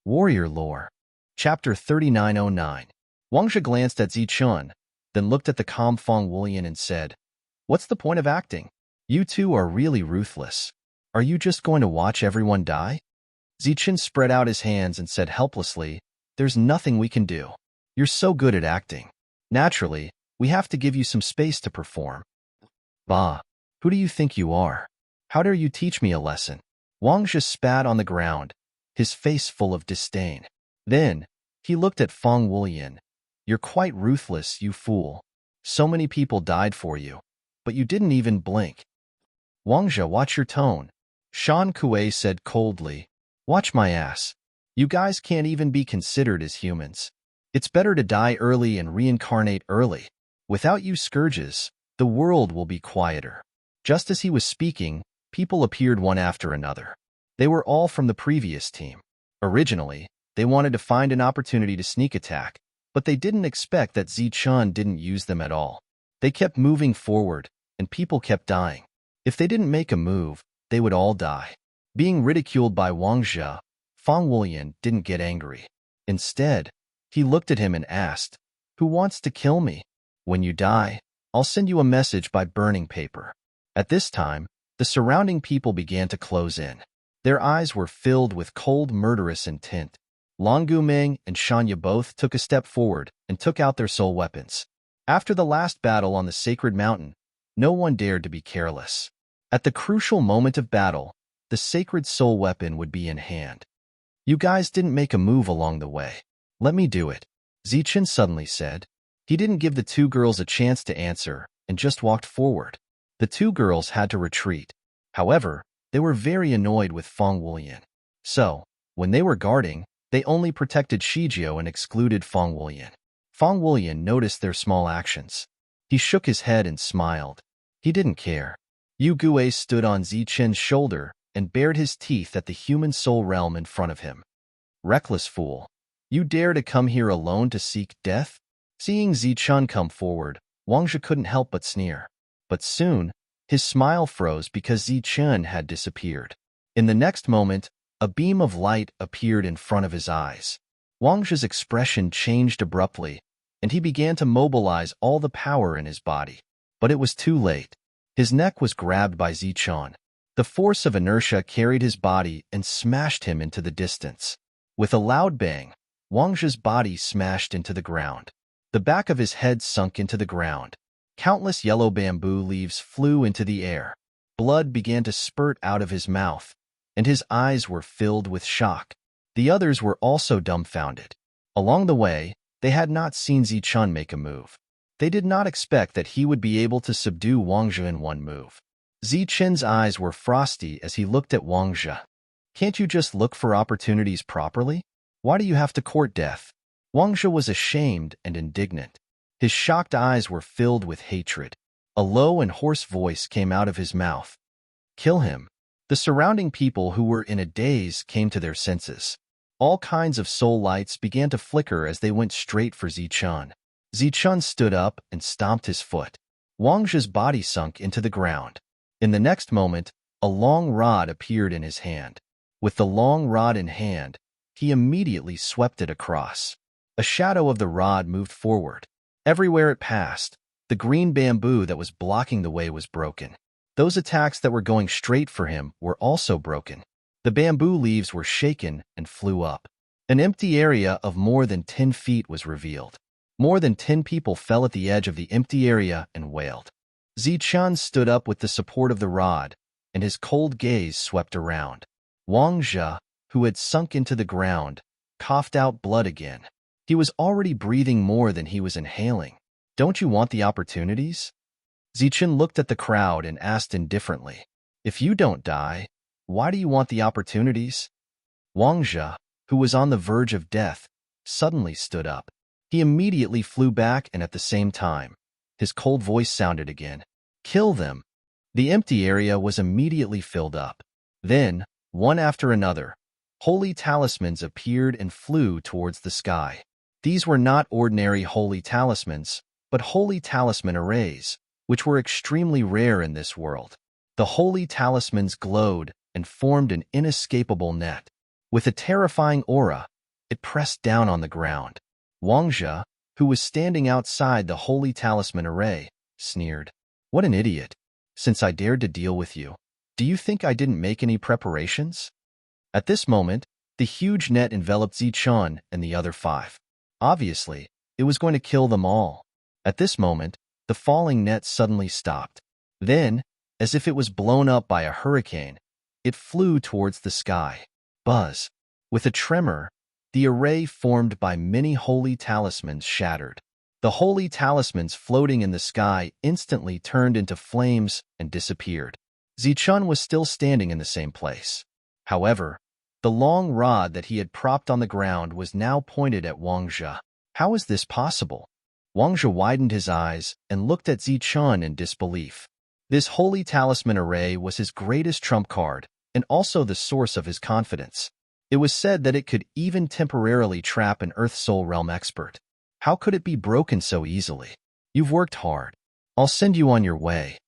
Warrior Lore. Chapter 3909. Wang Zhe glanced at Zichun, then looked at the calm Feng Wulian and said, "What's the point of acting? You two are really ruthless. Are you just going to watch everyone die?" Zichun spread out his hands and said helplessly, "There's nothing we can do. You're so good at acting. Naturally, we have to give you some space to perform." "Bah, who do you think you are? How dare you teach me a lesson?" Wang Zhe spat on the ground, his face full of disdain. Then, he looked at Feng Wulian. "You're quite ruthless, you fool. So many people died for you, but you didn't even blink." "Wang Zhe, watch your tone," Shan Kuei said coldly. "Watch my ass. You guys can't even be considered as humans. It's better to die early and reincarnate early. Without you scourges, the world will be quieter." Just as he was speaking, people appeared one after another. They were all from the previous team. Originally, they wanted to find an opportunity to sneak attack, but they didn't expect that Zichun didn't use them at all. They kept moving forward, and people kept dying. If they didn't make a move, they would all die. Being ridiculed by Wang Zhe, Feng Wulian didn't get angry. Instead, he looked at him and asked, "Who wants to kill me? When you die, I'll send you a message by burning paper." At this time, the surrounding people began to close in. Their eyes were filled with cold, murderous intent. Lan Guming and Shanya both took a step forward and took out their soul weapons. After the last battle on the sacred mountain, no one dared to be careless. At the crucial moment of battle, the sacred soul weapon would be in hand. "You guys didn't make a move along the way. Let me do it," Zichun suddenly said. He didn't give the two girls a chance to answer and just walked forward. The two girls had to retreat. However, they were very annoyed with Feng Wulian. So, when they were guarding, they only protected Shijio and excluded Feng Wulian. Feng Wulian noticed their small actions. He shook his head and smiled. He didn't care. Yu Gue stood on Zichun's shoulder and bared his teeth at the human soul realm in front of him. "Reckless fool. You dare to come here alone to seek death?" Seeing Zichun come forward, Wang Zhe couldn't help but sneer. But soon, his smile froze because Zichun had disappeared. In the next moment, a beam of light appeared in front of his eyes. Wang Zhe's expression changed abruptly, and he began to mobilize all the power in his body. But it was too late. His neck was grabbed by Zichun. The force of inertia carried his body and smashed him into the distance. With a loud bang, Wang Zhe's body smashed into the ground. The back of his head sunk into the ground. Countless yellow bamboo leaves flew into the air. Blood began to spurt out of his mouth, and his eyes were filled with shock. The others were also dumbfounded. Along the way, they had not seen Zichun make a move. They did not expect that he would be able to subdue Wang Zhe in one move. Zichun's eyes were frosty as he looked at Wang Zhe. "Can't you just look for opportunities properly? Why do you have to court death?" Wang Zhe was ashamed and indignant. His shocked eyes were filled with hatred. A low and hoarse voice came out of his mouth. "Kill him." The surrounding people who were in a daze came to their senses. All kinds of soul lights began to flicker as they went straight for Zichun. Zichun stood up and stomped his foot. Wang Zhe's body sunk into the ground. In the next moment, a long rod appeared in his hand. With the long rod in hand, he immediately swept it across. A shadow of the rod moved forward. Everywhere it passed, the green bamboo that was blocking the way was broken. Those attacks that were going straight for him were also broken. The bamboo leaves were shaken and flew up. An empty area of more than 10 feet was revealed. More than 10 people fell at the edge of the empty area and wailed. Zichun stood up with the support of the rod, and his cold gaze swept around. Wang Zhe, who had sunk into the ground, coughed out blood again. He was already breathing more than he was inhaling. "Don't you want the opportunities?" Zichun looked at the crowd and asked indifferently, "If you don't die, why do you want the opportunities?" Wang Zhe, who was on the verge of death, suddenly stood up. He immediately flew back, and at the same time, his cold voice sounded again. "Kill them." The empty area was immediately filled up. Then, one after another, holy talismans appeared and flew towards the sky. These were not ordinary holy talismans, but holy talisman arrays, which were extremely rare in this world. The holy talismans glowed and formed an inescapable net. With a terrifying aura, It pressed down on the ground. Wang Zhe, who was standing outside the holy talisman array, sneered. What an idiot. Since I dared to deal with you, do you think I didn't make any preparations? At this moment, the huge net enveloped Zichun and the other 5. Obviously, it was going to kill them all. At this moment, the falling net suddenly stopped. Then, as if it was blown up by a hurricane, it flew towards the sky. Buzz. With a tremor, the array formed by many holy talismans shattered. The holy talismans floating in the sky instantly turned into flames and disappeared. Zichun was still standing in the same place. However, the long rod that he had propped on the ground was now pointed at Wang Zhe. How is this possible? Wang Zhe widened his eyes and looked at Zichun in disbelief. This holy talisman array was his greatest trump card and also the source of his confidence. It was said that it could even temporarily trap an Earth Soul Realm expert. How could it be broken so easily? You've worked hard. I'll send you on your way.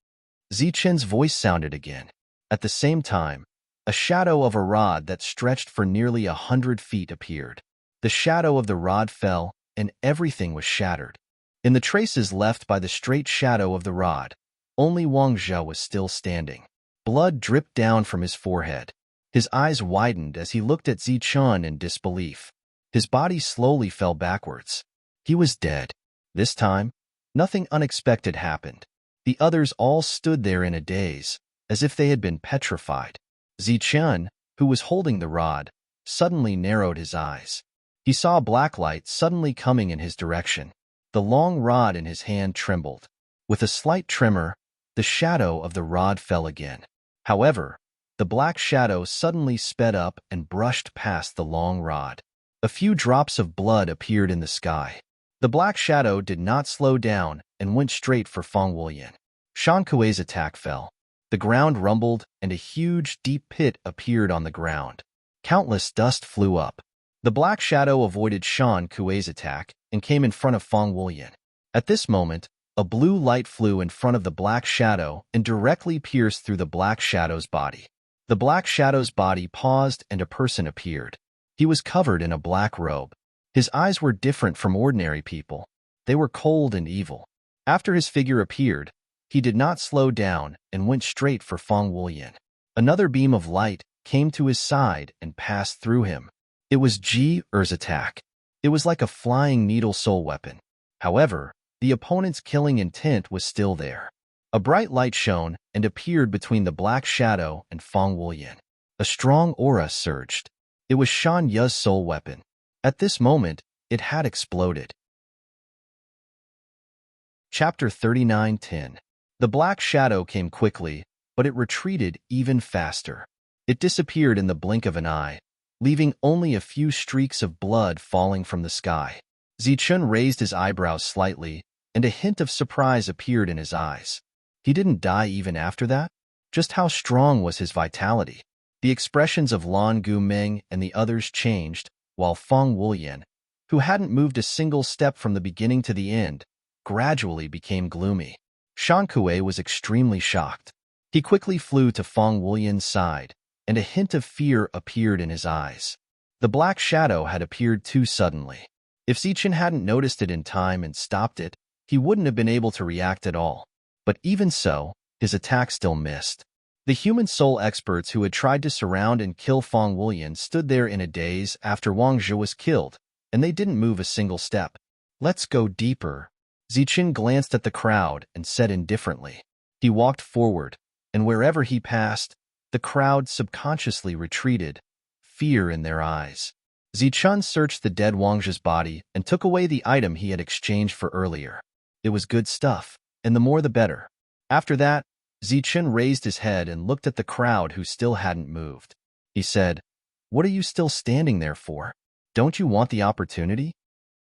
Zichun's voice sounded again. At the same time, a shadow of a rod that stretched for nearly 100 feet appeared. The shadow of the rod fell, and everything was shattered. In the traces left by the straight shadow of the rod, only Wang Zhe was still standing. Blood dripped down from his forehead. His eyes widened as he looked at Zichun in disbelief. His body slowly fell backwards. He was dead. This time, nothing unexpected happened. The others all stood there in a daze, as if they had been petrified. Zichun, who was holding the rod, suddenly narrowed his eyes. He saw a black light suddenly coming in his direction. The long rod in his hand trembled. With a slight tremor, the shadow of the rod fell again. However, the black shadow suddenly sped up and brushed past the long rod. A few drops of blood appeared in the sky. The black shadow did not slow down and went straight for Fang Wulian. Shan Kuei's attack fell. The ground rumbled and a huge, deep pit appeared on the ground. Countless dust flew up. The black shadow avoided Shan Kuei's attack and came in front of Fang Wulian. At this moment, a blue light flew in front of the black shadow and directly pierced through the black shadow's body. The black shadow's body paused and a person appeared. He was covered in a black robe. His eyes were different from ordinary people. They were cold and evil. After his figure appeared, he did not slow down and went straight for Fang Wulian. Another beam of light came to his side and passed through him. It was Ji Er's attack. It was like a flying needle soul weapon. However, the opponent's killing intent was still there. A bright light shone and appeared between the black shadow and Fang Wulian. A strong aura surged. It was Shan Yu's soul weapon. At this moment, it had exploded. Chapter 39:10. The black shadow came quickly, but it retreated even faster. It disappeared in the blink of an eye, leaving only a few streaks of blood falling from the sky. Zichun raised his eyebrows slightly, and a hint of surprise appeared in his eyes. He didn't die even after that? Just how strong was his vitality? The expressions of Lan Gumeng and the others changed, while Fang Wulian, who hadn't moved a single step from the beginning to the end, gradually became gloomy. Shan Kuei was extremely shocked. He quickly flew to Fang Wulian's side, and a hint of fear appeared in his eyes. The black shadow had appeared too suddenly. If Zichun hadn't noticed it in time and stopped it, he wouldn't have been able to react at all. But even so, his attack still missed. The human soul experts who had tried to surround and kill Fang Wulian stood there in a daze after Wang Zhe was killed, and they didn't move a single step. Let's go deeper. Zichun glanced at the crowd and said indifferently. He walked forward, and wherever he passed, the crowd subconsciously retreated, fear in their eyes. Zichun searched the dead Wang Zhe's body and took away the item he had exchanged for earlier. It was good stuff, and the more the better. After that, Zichun raised his head and looked at the crowd who still hadn't moved. He said, "What are you still standing there for? Don't you want the opportunity?"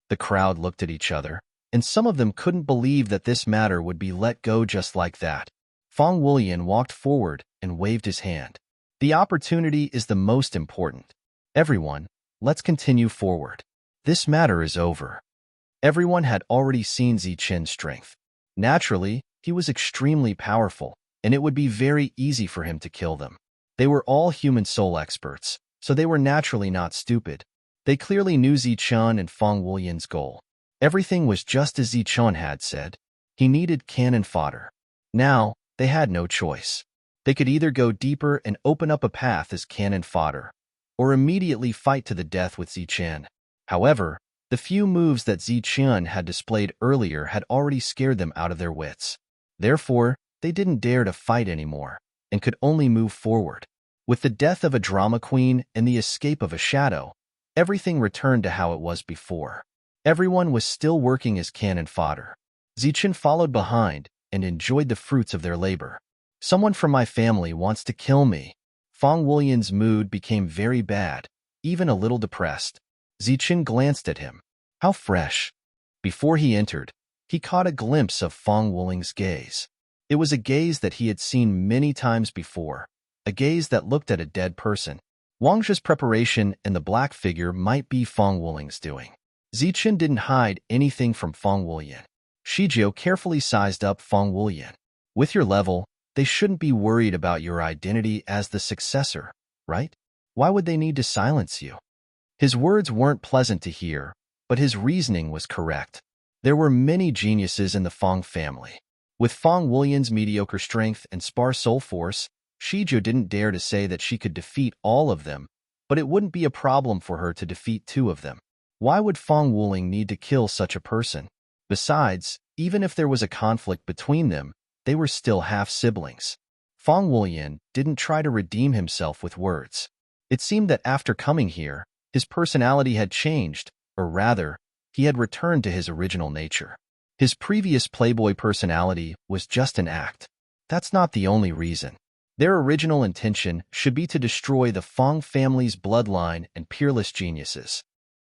The crowd looked at each other, and some of them couldn't believe that this matter would be let go just like that. Fang Wulian walked forward and waved his hand. "The opportunity is the most important. Everyone, let's continue forward. This matter is over." Everyone had already seen Zichun's strength. Naturally, he was extremely powerful, and it would be very easy for him to kill them. They were all human soul experts, so they were naturally not stupid. They clearly knew Zichun and Feng Wulian's goal. Everything was just as Zichun had said. He needed cannon fodder. Now, they had no choice. They could either go deeper and open up a path as cannon fodder, or immediately fight to the death with Zichun. However, the few moves that Zichun had displayed earlier had already scared them out of their wits. Therefore, they didn't dare to fight anymore, and could only move forward. With the death of a drama queen and the escape of a shadow, everything returned to how it was before. Everyone was still working as cannon fodder. Zichun followed behind and enjoyed the fruits of their labor. Someone from my family wants to kill me. Feng Wulian's mood became very bad, even a little depressed. Zichun glanced at him. How fresh. Before he entered, he caught a glimpse of Feng Wulian's gaze. It was a gaze that he had seen many times before, a gaze that looked at a dead person. Wangzhe's preparation and the black figure might be Feng Wulian's doing. Zichun didn't hide anything from Feng Wulian. Shizhou carefully sized up Feng Wulian. With your level, they shouldn't be worried about your identity as the successor, right? Why would they need to silence you? His words weren't pleasant to hear, but his reasoning was correct. There were many geniuses in the Feng family. With Feng Wulian's mediocre strength and sparse soul force, Shizhou didn't dare to say that she could defeat all of them, but it wouldn't be a problem for her to defeat 2 of them. Why would Feng Wulian need to kill such a person? Besides, even if there was a conflict between them, they were still half-siblings. Feng Wulian didn't try to redeem himself with words. It seemed that after coming here, his personality had changed, or rather, he had returned to his original nature. His previous playboy personality was just an act. That's not the only reason. Their original intention should be to destroy the Feng family's bloodline and peerless geniuses.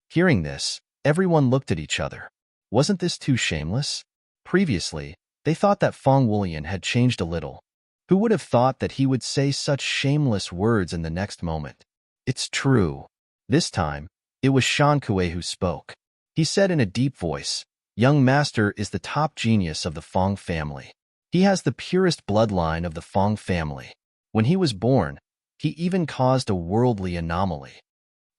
Hearing this, everyone looked at each other. Wasn't this too shameless? Previously, they thought that Feng Wulian had changed a little. Who would have thought that he would say such shameless words in the next moment? It's true. This time, it was Shankue who spoke. He said in a deep voice, "Young master is the top genius of the Feng family. He has the purest bloodline of the Feng family. When he was born, he even caused a worldly anomaly."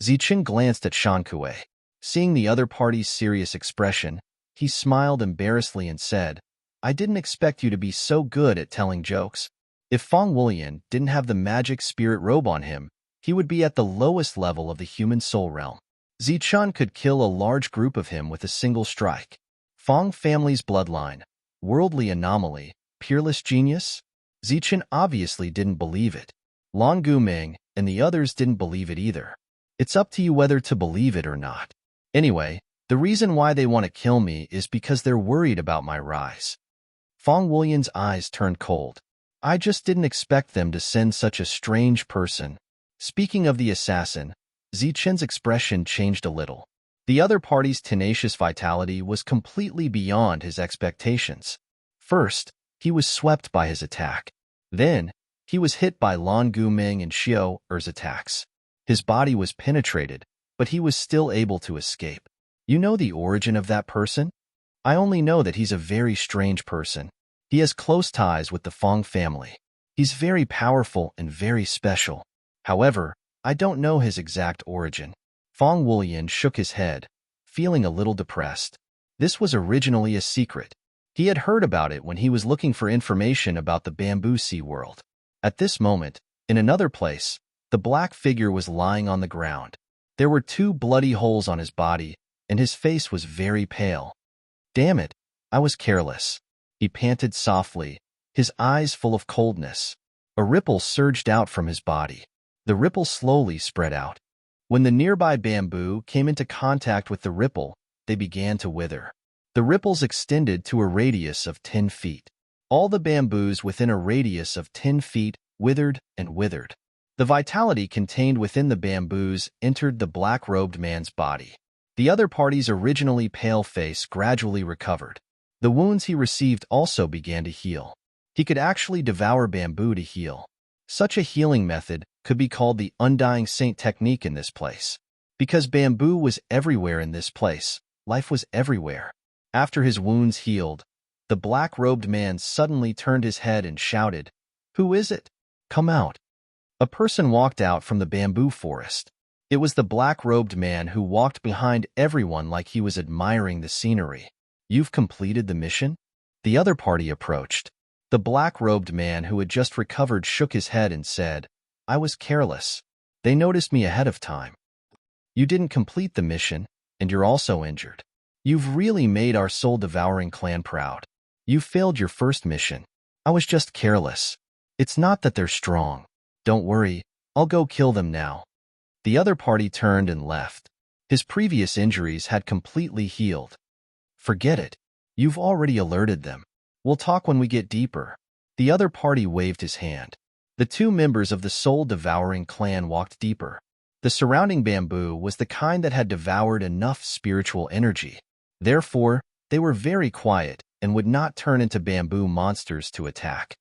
Zichun glanced at Shankue. Seeing the other party's serious expression, he smiled embarrassedly and said, "I didn't expect you to be so good at telling jokes." If Feng Wulian didn't have the magic spirit robe on him, he would be at the lowest level of the human soul realm. Zichun could kill a large group of him with a single strike. Feng family's bloodline, worldly anomaly, peerless genius? Zichun obviously didn't believe it. Lan Guming and the others didn't believe it either. It's up to you whether to believe it or not. Anyway, the reason why they want to kill me is because they're worried about my rise. Feng Wulian's eyes turned cold. I just didn't expect them to send such a strange person. Speaking of the assassin, Zichun's expression changed a little. The other party's tenacious vitality was completely beyond his expectations. First, he was swept by his attack. Then, he was hit by Lan Guming and Xiao Er's attacks. His body was penetrated, but he was still able to escape. You know the origin of that person? I only know that he's a very strange person. He has close ties with the Feng family. He's very powerful and very special. However, I don't know his exact origin. Feng Wulian shook his head, feeling a little depressed. This was originally a secret. He had heard about it when he was looking for information about the Bamboo Sea world. At this moment, in another place, the black figure was lying on the ground. There were 2 bloody holes on his body, and his face was very pale. Damn it, I was careless. He panted softly, his eyes full of coldness. A ripple surged out from his body. The ripple slowly spread out. When the nearby bamboo came into contact with the ripple, they began to wither. The ripples extended to a radius of 10 feet. All the bamboos within a radius of 10 feet withered and withered. The vitality contained within the bamboos entered the black-robed man's body. The other party's originally pale face gradually recovered. The wounds he received also began to heal. He could actually devour bamboo to heal. Such a healing method could be called the Undying Saint technique in this place. Because bamboo was everywhere in this place, life was everywhere. After his wounds healed, the black-robed man suddenly turned his head and shouted, "Who is it? Come out." A person walked out from the bamboo forest. It was the black-robed man who walked behind everyone like he was admiring the scenery. "You've completed the mission?" The other party approached. The black-robed man who had just recovered shook his head and said, "I was careless. They noticed me ahead of time." "You didn't complete the mission, and you're also injured. You've really made our soul-devouring clan proud. You failed your first mission." "I was just careless. It's not that they're strong. Don't worry, I'll go kill them now." The other party turned and left. His previous injuries had completely healed. "Forget it. You've already alerted them. We'll talk when we get deeper." The other party waved his hand. The two members of the soul-devouring clan walked deeper. The surrounding bamboo was the kind that had devoured enough spiritual energy. Therefore, they were very quiet and would not turn into bamboo monsters to attack.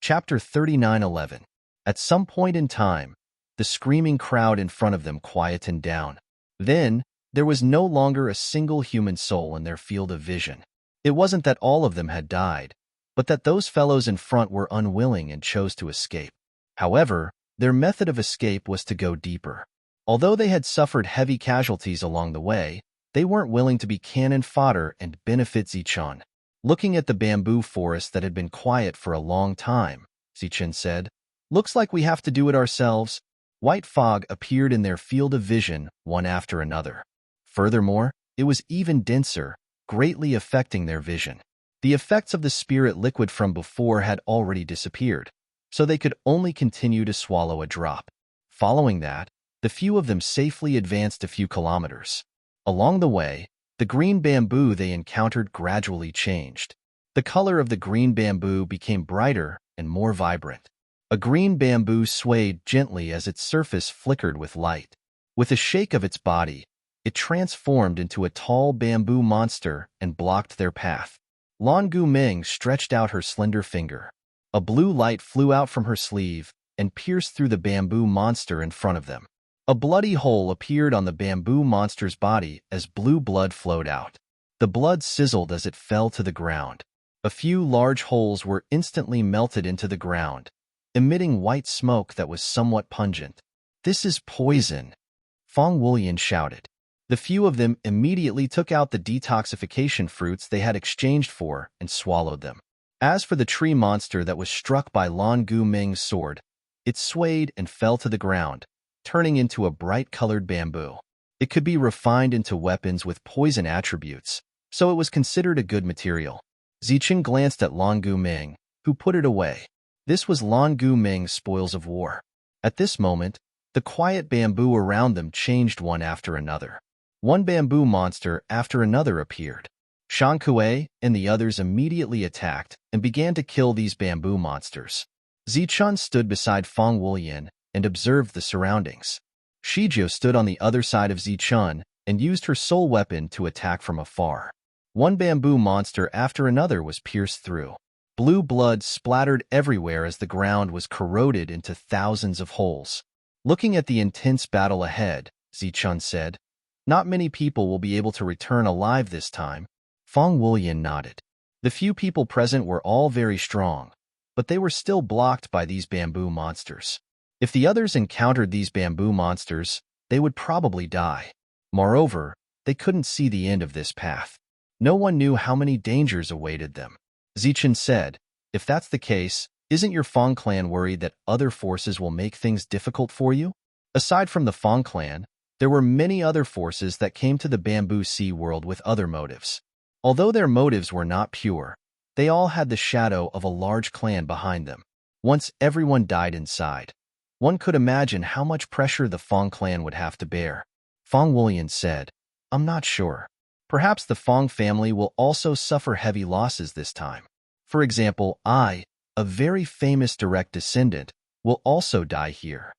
Chapter 39:11. At some point in time, the screaming crowd in front of them quietened down. Then, there was no longer a single human soul in their field of vision. It wasn't that all of them had died, but that those fellows in front were unwilling and chose to escape. However, their method of escape was to go deeper. Although they had suffered heavy casualties along the way, they weren't willing to be cannon fodder and benefit Zichun. Looking at the bamboo forest that had been quiet for a long time, Zichun said, "Looks like we have to do it ourselves." White fog appeared in their field of vision, one after another. Furthermore, it was even denser, greatly affecting their vision. The effects of the spirit liquid from before had already disappeared, so they could only continue to swallow a drop. Following that, the few of them safely advanced a few kilometers. Along the way, the green bamboo they encountered gradually changed. The color of the green bamboo became brighter and more vibrant. A green bamboo swayed gently as its surface flickered with light. With a shake of its body, it transformed into a tall bamboo monster and blocked their path. Lan Gu Ming stretched out her slender finger. A blue light flew out from her sleeve and pierced through the bamboo monster in front of them. A bloody hole appeared on the bamboo monster's body as blue blood flowed out. The blood sizzled as it fell to the ground. A few large holes were instantly melted into the ground, emitting white smoke that was somewhat pungent. "This is poison," Fong Wulian shouted. The few of them immediately took out the detoxification fruits they had exchanged for and swallowed them. As for the tree monster that was struck by Lan Gu Ming's sword, it swayed and fell to the ground, turning into a bright-colored bamboo. It could be refined into weapons with poison attributes, so it was considered a good material. Zichun glanced at Lan Gu Ming, who put it away. This was Lan Gu Ming's spoils of war. At this moment, the quiet bamboo around them changed one after another. One bamboo monster after another appeared. Shan Kuei and the others immediately attacked and began to kill these bamboo monsters. Zichun stood beside Fong Wulian and observed the surroundings. Shijiu stood on the other side of Zichun and used her soul weapon to attack from afar. One bamboo monster after another was pierced through. Blue blood splattered everywhere as the ground was corroded into thousands of holes. Looking at the intense battle ahead, Zichun said, "Not many people will be able to return alive this time." Fong Wulian nodded. The few people present were all very strong, but they were still blocked by these bamboo monsters. If the others encountered these bamboo monsters, they would probably die. Moreover, they couldn't see the end of this path. No one knew how many dangers awaited them. Zichun said, "If that's the case, isn't your Fong clan worried that other forces will make things difficult for you?" Aside from the Fong clan, there were many other forces that came to the Bamboo Sea world with other motives. Although their motives were not pure, they all had the shadow of a large clan behind them. Once everyone died inside, one could imagine how much pressure the Fong clan would have to bear. Fong Wulian said, "I'm not sure. Perhaps the Fong family will also suffer heavy losses this time. For example, I, a very famous direct descendant, will also die here."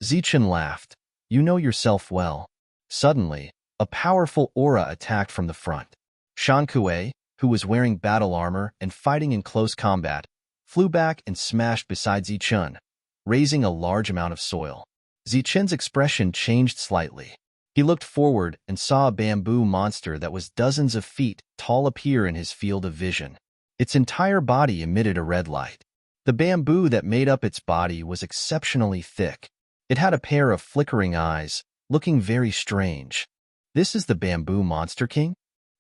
Zichun laughed. "You know yourself well." Suddenly, a powerful aura attacked from the front. Shan Kuei, who was wearing battle armor and fighting in close combat, flew back and smashed beside Zichun, raising a large amount of soil. Zichun's expression changed slightly. He looked forward and saw a bamboo monster that was dozens of feet tall appear in his field of vision. Its entire body emitted a red light. The bamboo that made up its body was exceptionally thick. It had a pair of flickering eyes, looking very strange. This is the bamboo monster king?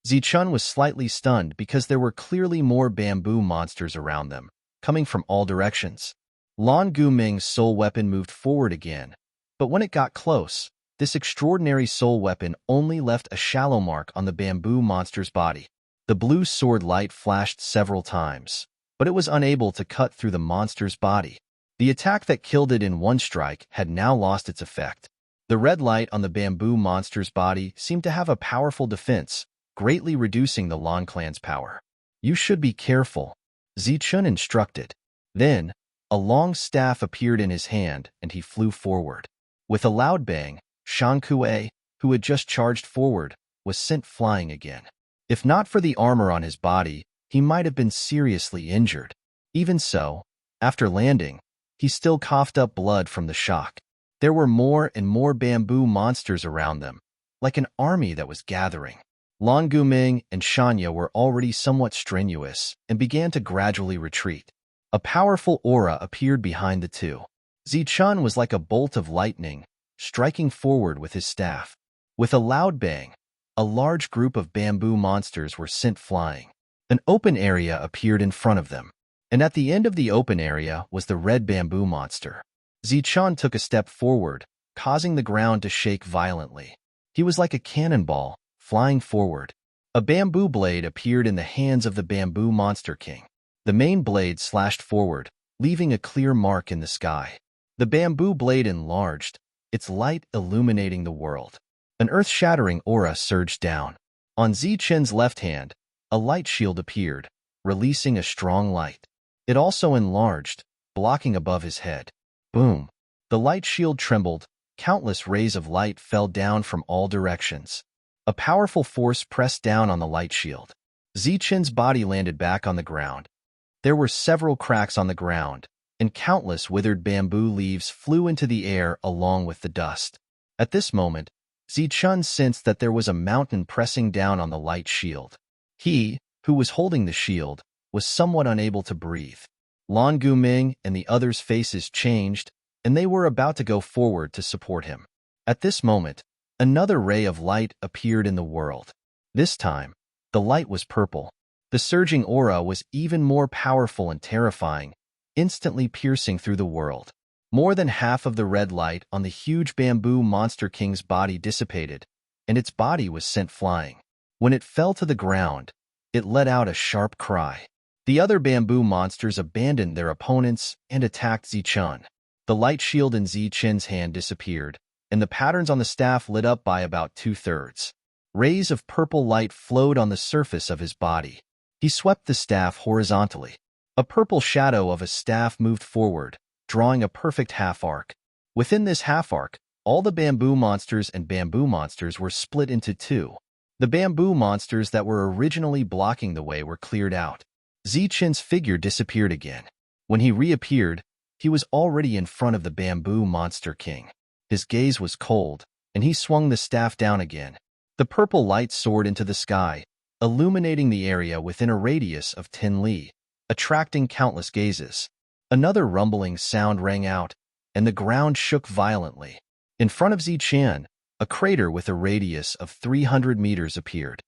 Zichun was slightly stunned because there were clearly more bamboo monsters around them, coming from all directions. Lan Guming's soul weapon moved forward again, but when it got close, this extraordinary soul weapon only left a shallow mark on the bamboo monster's body. The blue sword light flashed several times, but it was unable to cut through the monster's body. The attack that killed it in one strike had now lost its effect. The red light on the bamboo monster's body seemed to have a powerful defense, greatly reducing the Lan clan's power. You should be careful, Zichun instructed. Then, a long staff appeared in his hand and he flew forward. With a loud bang, Shan Kuei, who had just charged forward, was sent flying again. If not for the armor on his body, he might have been seriously injured. Even so, after landing, he still coughed up blood from the shock. There were more and more bamboo monsters around them, like an army that was gathering. Lan Guming and Shanya were already somewhat strenuous and began to gradually retreat. A powerful aura appeared behind the two. Zichun was like a bolt of lightning, striking forward with his staff. With a loud bang, a large group of bamboo monsters were sent flying. An open area appeared in front of them, and at the end of the open area was the red bamboo monster. Zichun took a step forward, causing the ground to shake violently. He was like a cannonball, flying forward. A bamboo blade appeared in the hands of the bamboo monster king. The main blade slashed forward, leaving a clear mark in the sky. The bamboo blade enlarged, its light illuminating the world. An earth-shattering aura surged down. On Zichun's left hand, a light shield appeared, releasing a strong light. It also enlarged, blocking above his head. Boom! The light shield trembled, countless rays of light fell down from all directions. A powerful force pressed down on the light shield. Zichun's body landed back on the ground. There were several cracks on the ground, and countless withered bamboo leaves flew into the air along with the dust. At this moment, Zichun sensed that there was a mountain pressing down on the light shield. He, who was holding the shield, was somewhat unable to breathe. Lan Guming and the others' faces changed, and they were about to go forward to support him. At this moment, another ray of light appeared in the world. This time, the light was purple. The surging aura was even more powerful and terrifying, instantly piercing through the world. More than half of the red light on the huge bamboo monster king's body dissipated, and its body was sent flying. When it fell to the ground, it let out a sharp cry. The other bamboo monsters abandoned their opponents and attacked Zichun. The light shield in Zichun's hand disappeared, and the patterns on the staff lit up by about 2/3. Rays of purple light flowed on the surface of his body. He swept the staff horizontally. A purple shadow of a staff moved forward, drawing a perfect half-arc. Within this half-arc, all the bamboo monsters and bamboo monsters were split into two. The bamboo monsters that were originally blocking the way were cleared out. Zichun's figure disappeared again. When he reappeared, he was already in front of the bamboo monster king. His gaze was cold, and he swung the staff down again. The purple light soared into the sky, illuminating the area within a radius of 10 li, attracting countless gazes. Another rumbling sound rang out, and the ground shook violently. In front of Zichun, a crater with a radius of 300 meters appeared.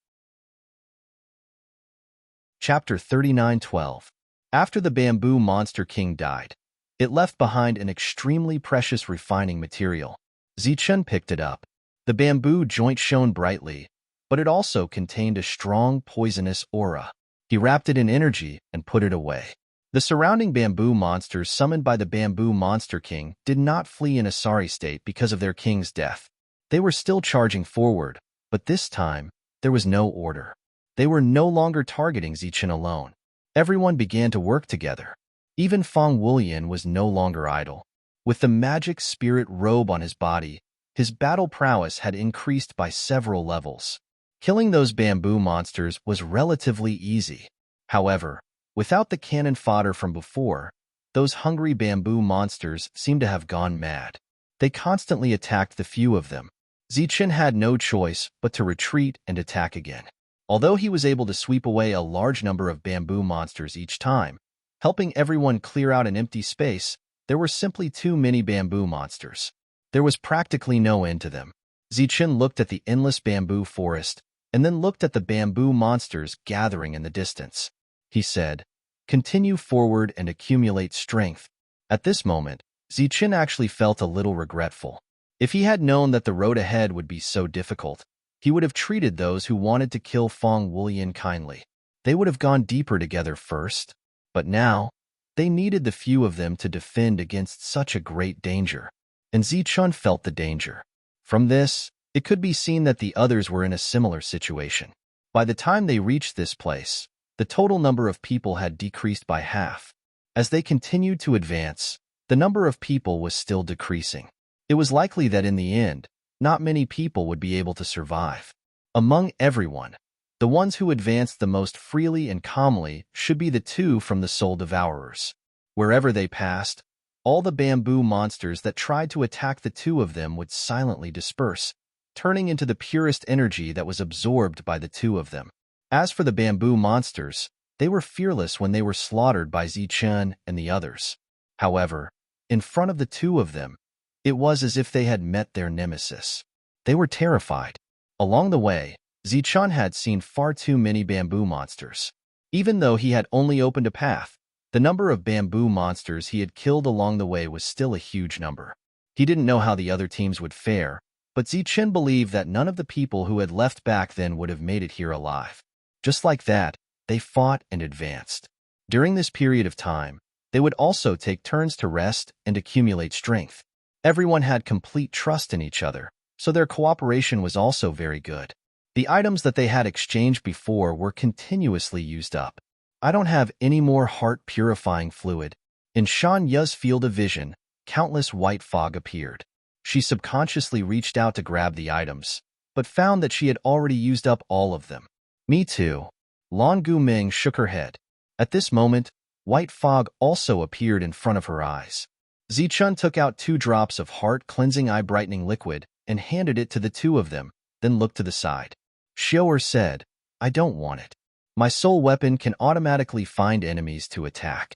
Chapter 39:12. After the bamboo monster king died, it left behind an extremely precious refining material. Zichun picked it up. The bamboo joint shone brightly, but it also contained a strong poisonous aura. He wrapped it in energy and put it away. The surrounding bamboo monsters summoned by the bamboo monster king did not flee in a sorry state because of their king's death. They were still charging forward, but this time, there was no order. They were no longer targeting Zichun alone. Everyone began to work together. Even Fang Wulian was no longer idle. With the magic spirit robe on his body, his battle prowess had increased by several levels. Killing those bamboo monsters was relatively easy. However, without the cannon fodder from before, those hungry bamboo monsters seemed to have gone mad. They constantly attacked the few of them. Zichun had no choice but to retreat and attack again. Although he was able to sweep away a large number of bamboo monsters each time, helping everyone clear out an empty space, there were simply too many bamboo monsters. There was practically no end to them. Zichen looked at the endless bamboo forest and then looked at the bamboo monsters gathering in the distance. He said, "Continue forward and accumulate strength." At this moment, Zichen actually felt a little regretful. If he had known that the road ahead would be so difficult, he would have treated those who wanted to kill Feng Wulian kindly. They would have gone deeper together first, but now, they needed the few of them to defend against such a great danger. And Zichun felt the danger. From this, it could be seen that the others were in a similar situation. By the time they reached this place, the total number of people had decreased by half. As they continued to advance, the number of people was still decreasing. It was likely that in the end, not many people would be able to survive. Among everyone, the ones who advanced the most freely and calmly should be the two from the Soul Devourers. Wherever they passed, all the bamboo monsters that tried to attack the two of them would silently disperse, turning into the purest energy that was absorbed by the two of them. As for the bamboo monsters, they were fearless when they were slaughtered by Zichen and the others. However, in front of the two of them, it was as if they had met their nemesis. They were terrified. Along the way, Zichen had seen far too many bamboo monsters. Even though he had only opened a path, the number of bamboo monsters he had killed along the way was still a huge number. He didn't know how the other teams would fare, but Zichen believed that none of the people who had left back then would have made it here alive. Just like that, they fought and advanced. During this period of time, they would also take turns to rest and accumulate strength. Everyone had complete trust in each other, so their cooperation was also very good. The items that they had exchanged before were continuously used up. "I don't have any more heart-purifying fluid." In Shan Yu's field of vision, countless white fog appeared. She subconsciously reached out to grab the items, but found that she had already used up all of them. "Me too." Lan Guming shook her head. At this moment, white fog also appeared in front of her eyes. Zichun took out 2 drops of heart-cleansing eye-brightening liquid and handed it to the two of them, then looked to the side. Xiaoer said, "I don't want it. My soul weapon can automatically find enemies to attack."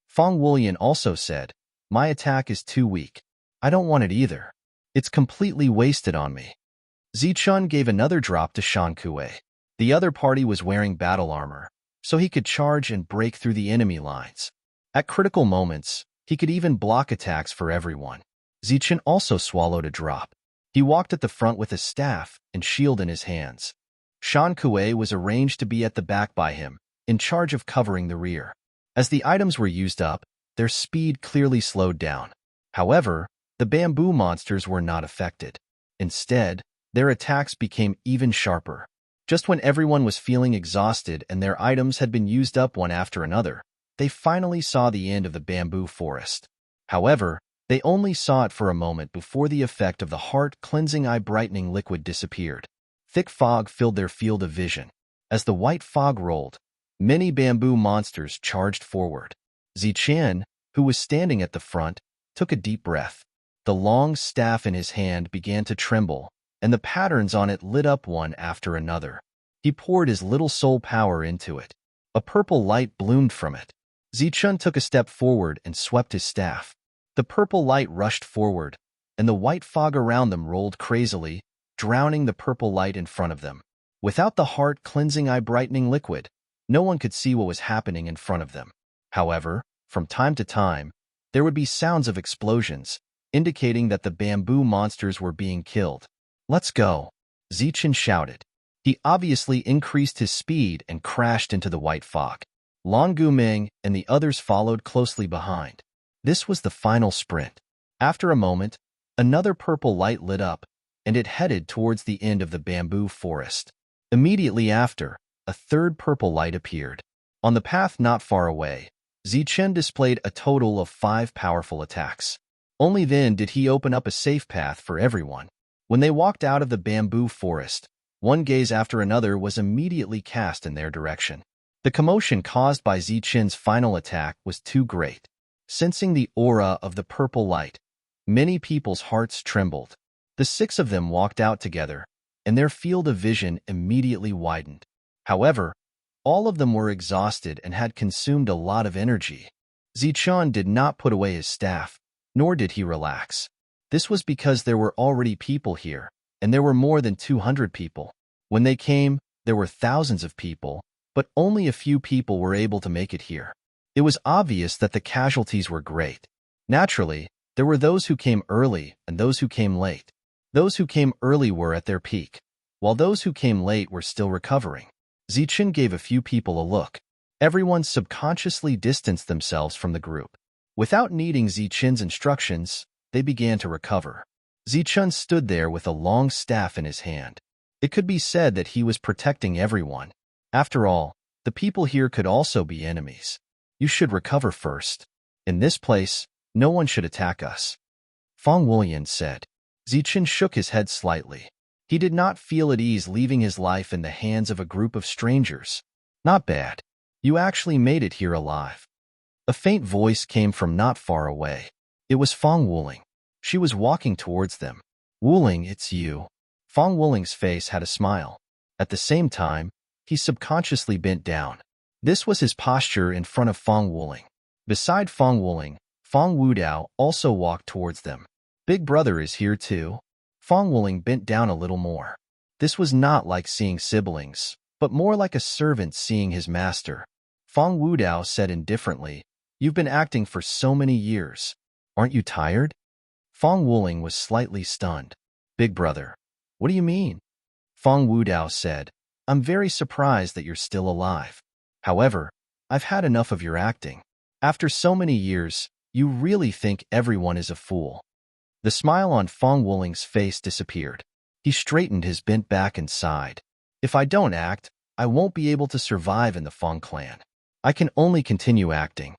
Feng Wulian also said, "My attack is too weak. I don't want it either. It's completely wasted on me." Zichun gave another drop to Shan Kuei. The other party was wearing battle armor, so he could charge and break through the enemy lines. At critical moments, he could even block attacks for everyone. Zichun also swallowed a drop. He walked at the front with a staff and shield in his hands. Shan Kuei was arranged to be at the back by him, in charge of covering the rear. As the items were used up, their speed clearly slowed down. However, the bamboo monsters were not affected. Instead, their attacks became even sharper. Just when everyone was feeling exhausted and their items had been used up one after another, they finally saw the end of the bamboo forest. However, they only saw it for a moment before the effect of the heart-cleansing eye-brightening liquid disappeared. Thick fog filled their field of vision. As the white fog rolled, many bamboo monsters charged forward. Zichen, who was standing at the front, took a deep breath. The long staff in his hand began to tremble, and the patterns on it lit up one after another. He poured his little soul power into it. A purple light bloomed from it. Zichun took a step forward and swept his staff. The purple light rushed forward, and the white fog around them rolled crazily, drowning the purple light in front of them. Without the heart-cleansing eye-brightening liquid, no one could see what was happening in front of them. However, from time to time, there would be sounds of explosions, indicating that the bamboo monsters were being killed. "Let's go," Zichen shouted. He obviously increased his speed and crashed into the white fog. Lan Guming and the others followed closely behind. This was the final sprint. After a moment, another purple light lit up, and it headed towards the end of the bamboo forest. Immediately after, a third purple light appeared. On the path not far away, Zichen displayed a total of 5 powerful attacks. Only then did he open up a safe path for everyone. When they walked out of the bamboo forest, one gaze after another was immediately cast in their direction. The commotion caused by Zichen's final attack was too great. Sensing the aura of the purple light, many people's hearts trembled. The 6 of them walked out together, and their field of vision immediately widened. However, all of them were exhausted and had consumed a lot of energy. Zichun did not put away his staff, nor did he relax. This was because there were already people here, and there were more than 200 people. When they came, there were thousands of people, but only a few people were able to make it here. It was obvious that the casualties were great. Naturally, there were those who came early and those who came late. Those who came early were at their peak, while those who came late were still recovering. Zichen gave a few people a look. Everyone subconsciously distanced themselves from the group. Without needing Zichen's instructions, they began to recover. Zichen stood there with a long staff in his hand. It could be said that he was protecting everyone. After all, the people here could also be enemies. You should recover first. In this place, no one should attack us, Fang Wulian said. Zichen shook his head slightly. He did not feel at ease leaving his life in the hands of a group of strangers. Not bad. You actually made it here alive. A faint voice came from not far away. It was Fang Wuling. She was walking towards them. Wuling, it's you. Fang Wuling's face had a smile. At the same time, he subconsciously bent down. This was his posture in front of Fang Wuling. Beside Fang Wuling, Fang Wudao also walked towards them. Big brother is here too. Fang Wuling bent down a little more. This was not like seeing siblings, but more like a servant seeing his master. Fang Wudao said indifferently, "You've been acting for so many years. Aren't you tired?" Fang Wuling was slightly stunned. Big brother, what do you mean? Fang Wudao said, "I'm very surprised that you're still alive. However, I've had enough of your acting. After so many years, you really think everyone is a fool." The smile on Fang Wuling's face disappeared. He straightened his bent back and sighed. "If I don't act, I won't be able to survive in the Fang clan. I can only continue acting.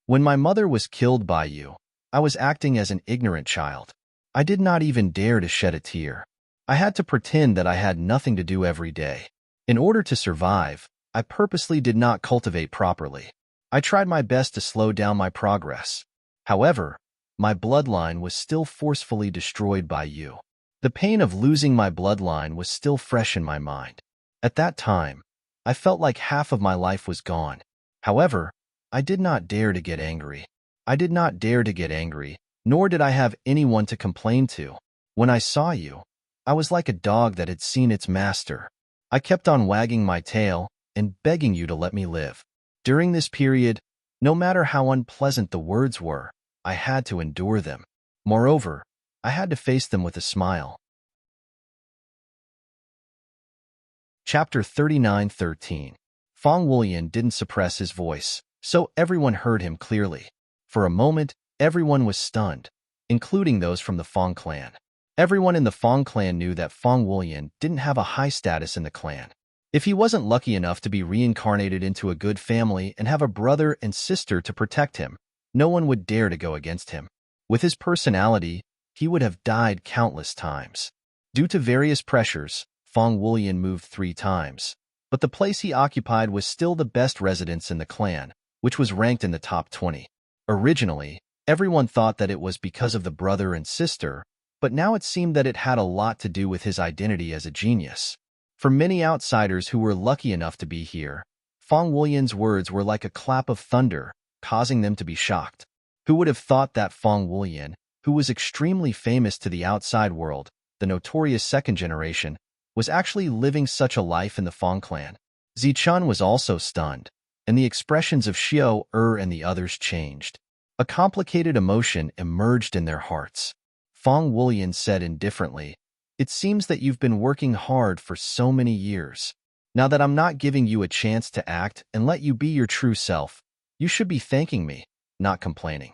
When my mother was killed by you, I was acting as an ignorant child. I did not even dare to shed a tear. I had to pretend that I had nothing to do every day. In order to survive, I purposely did not cultivate properly. I tried my best to slow down my progress. However, my bloodline was still forcefully destroyed by you. The pain of losing my bloodline was still fresh in my mind. At that time, I felt like half of my life was gone. However, I did not dare to get angry. I did not dare to get angry, nor did I have anyone to complain to. When I saw you, I was like a dog that had seen its master. I kept on wagging my tail and begging you to let me live. During this period, no matter how unpleasant the words were, I had to endure them. Moreover, I had to face them with a smile. Chapter 39:13. Fang Wulian didn't suppress his voice, so everyone heard him clearly. For a moment, everyone was stunned, including those from the Fang clan. Everyone in the Fang clan knew that Fang Wulian didn't have a high status in the clan. If he wasn't lucky enough to be reincarnated into a good family and have a brother and sister to protect him, no one would dare to go against him. With his personality, he would have died countless times. Due to various pressures, Fang Wulian moved 3 times, but the place he occupied was still the best residence in the clan, which was ranked in the top 20. Originally, everyone thought that it was because of the brother and sister, but now it seemed that it had a lot to do with his identity as a genius. For many outsiders who were lucky enough to be here, Fang Wulian's words were like a clap of thunder, causing them to be shocked. Who would have thought that Fang Wulian, who was extremely famous to the outside world, the notorious second generation, was actually living such a life in the Fang clan? Zichun was also stunned, and the expressions of Xiao and the others changed. A complicated emotion emerged in their hearts. Fang Wulian said indifferently, "It seems that you've been working hard for so many years. Now that I'm not giving you a chance to act and let you be your true self, you should be thanking me, not complaining."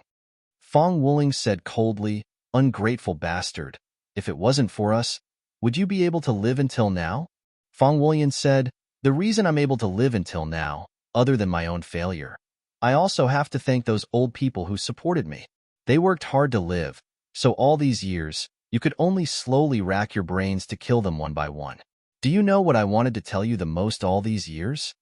Fang Wuling said coldly, "Ungrateful bastard. If it wasn't for us, would you be able to live until now?" Fang Wulian said, "The reason I'm able to live until now, other than my own failure, I also have to thank those old people who supported me. They worked hard to live, so all these years, you could only slowly rack your brains to kill them one by one. Do you know what I wanted to tell you the most all these years?"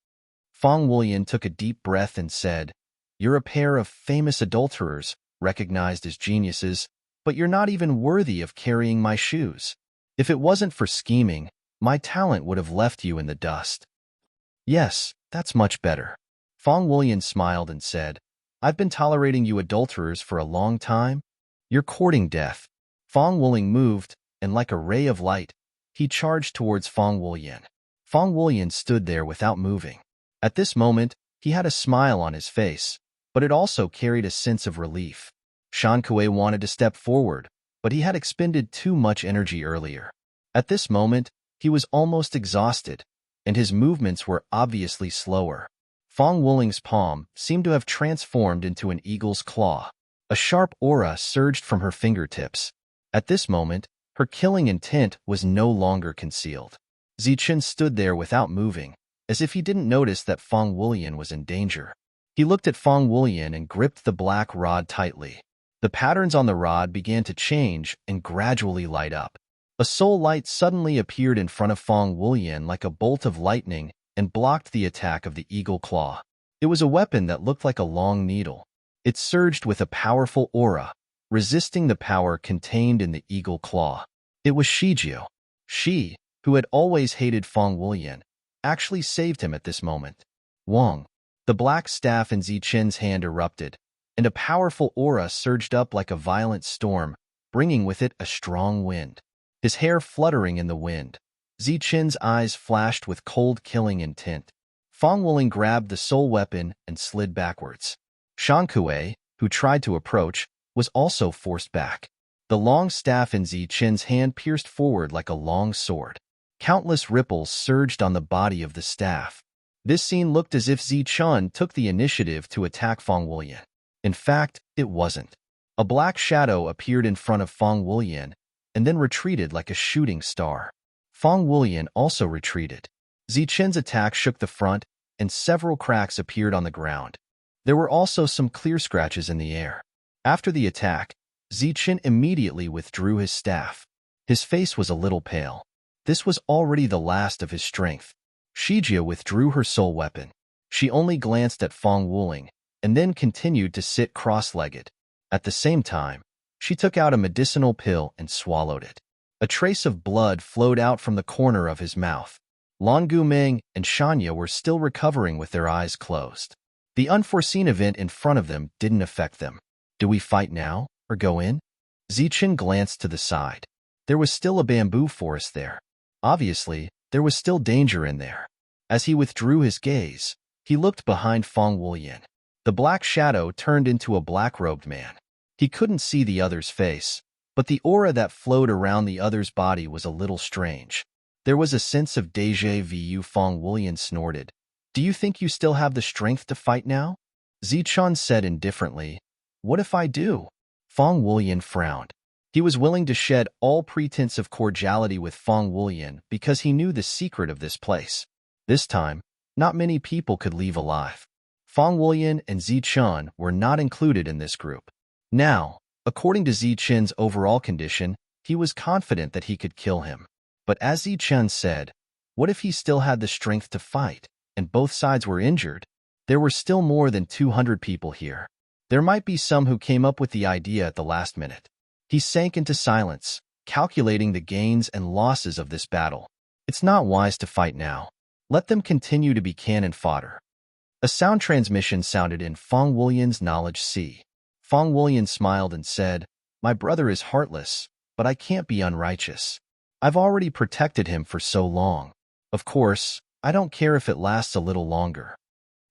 Fang Wulian took a deep breath and said, "You're a pair of famous adulterers, recognized as geniuses, but you're not even worthy of carrying my shoes. If it wasn't for scheming, my talent would have left you in the dust." "Yes, that's much better." Fang Wulian smiled and said, "I've been tolerating you adulterers for a long time. You're courting death. Fong Wuling moved, and like a ray of light, he charged towards Fong Wulian. Fong Wulian stood there without moving. At this moment, he had a smile on his face, but it also carried a sense of relief. Shan Kuei wanted to step forward, but he had expended too much energy earlier. At this moment, he was almost exhausted, and his movements were obviously slower. Fong Wuling's palm seemed to have transformed into an eagle's claw. A sharp aura surged from her fingertips. At this moment, her killing intent was no longer concealed. Zichen stood there without moving, as if he didn't notice that Fong Wulian was in danger. He looked at Fong Wulian and gripped the black rod tightly. The patterns on the rod began to change and gradually light up. A soul light suddenly appeared in front of Fong Wulian like a bolt of lightning and blocked the attack of the eagle claw. It was a weapon that looked like a long needle. It surged with a powerful aura, resisting the power contained in the eagle claw. It was Shijio. She, who had always hated Fong Wulian, actually saved him at this moment. Wang. The black staff in Zichen's hand erupted, and a powerful aura surged up like a violent storm, bringing with it a strong wind. His hair fluttering in the wind. Zichen's eyes flashed with cold killing intent. Fong Wuling grabbed the soul weapon and slid backwards. Shan Kuei, who tried to approach, was also forced back. The long staff in Zichen's hand pierced forward like a long sword. Countless ripples surged on the body of the staff. This scene looked as if Zichen took the initiative to attack Fong Wulian. In fact, it wasn't. A black shadow appeared in front of Fong Wulian and then retreated like a shooting star. Fong Wulian also retreated. Zichen's attack shook the front, and several cracks appeared on the ground. There were also some clear scratches in the air. After the attack, Zichen immediately withdrew his staff. His face was a little pale. This was already the last of his strength. Shijia withdrew her soul weapon. She only glanced at Fong Wuling, and then continued to sit cross-legged. At the same time, she took out a medicinal pill and swallowed it. A trace of blood flowed out from the corner of his mouth. Lan Guming and Shanya were still recovering with their eyes closed. The unforeseen event in front of them didn't affect them. Do we fight now, or go in? Zichen glanced to the side. There was still a bamboo forest there. Obviously, there was still danger in there. As he withdrew his gaze, he looked behind Fong Wulian. The black shadow turned into a black-robed man. He couldn't see the other's face, but the aura that flowed around the other's body was a little strange. There was a sense of déjà vu. Fong Wulian snorted. Do you think you still have the strength to fight now? Zichen said indifferently. What if I do? Fong Wulian frowned. He was willing to shed all pretense of cordiality with Fong Wulian because he knew the secret of this place. This time, not many people could leave alive. Fong Wulian and Zichen were not included in this group. Now, according to Zichen's overall condition, he was confident that he could kill him. But as Zichen said, what if he still had the strength to fight, and both sides were injured? There were still more than 200 people here. There might be some who came up with the idea at the last minute. He sank into silence, calculating the gains and losses of this battle. It's not wise to fight now. Let them continue to be cannon fodder. A sound transmission sounded in Fong Wulian's knowledge sea. Fong Wulian smiled and said, My brother is heartless, but I can't be unrighteous. I've already protected him for so long. Of course, I don't care if it lasts a little longer.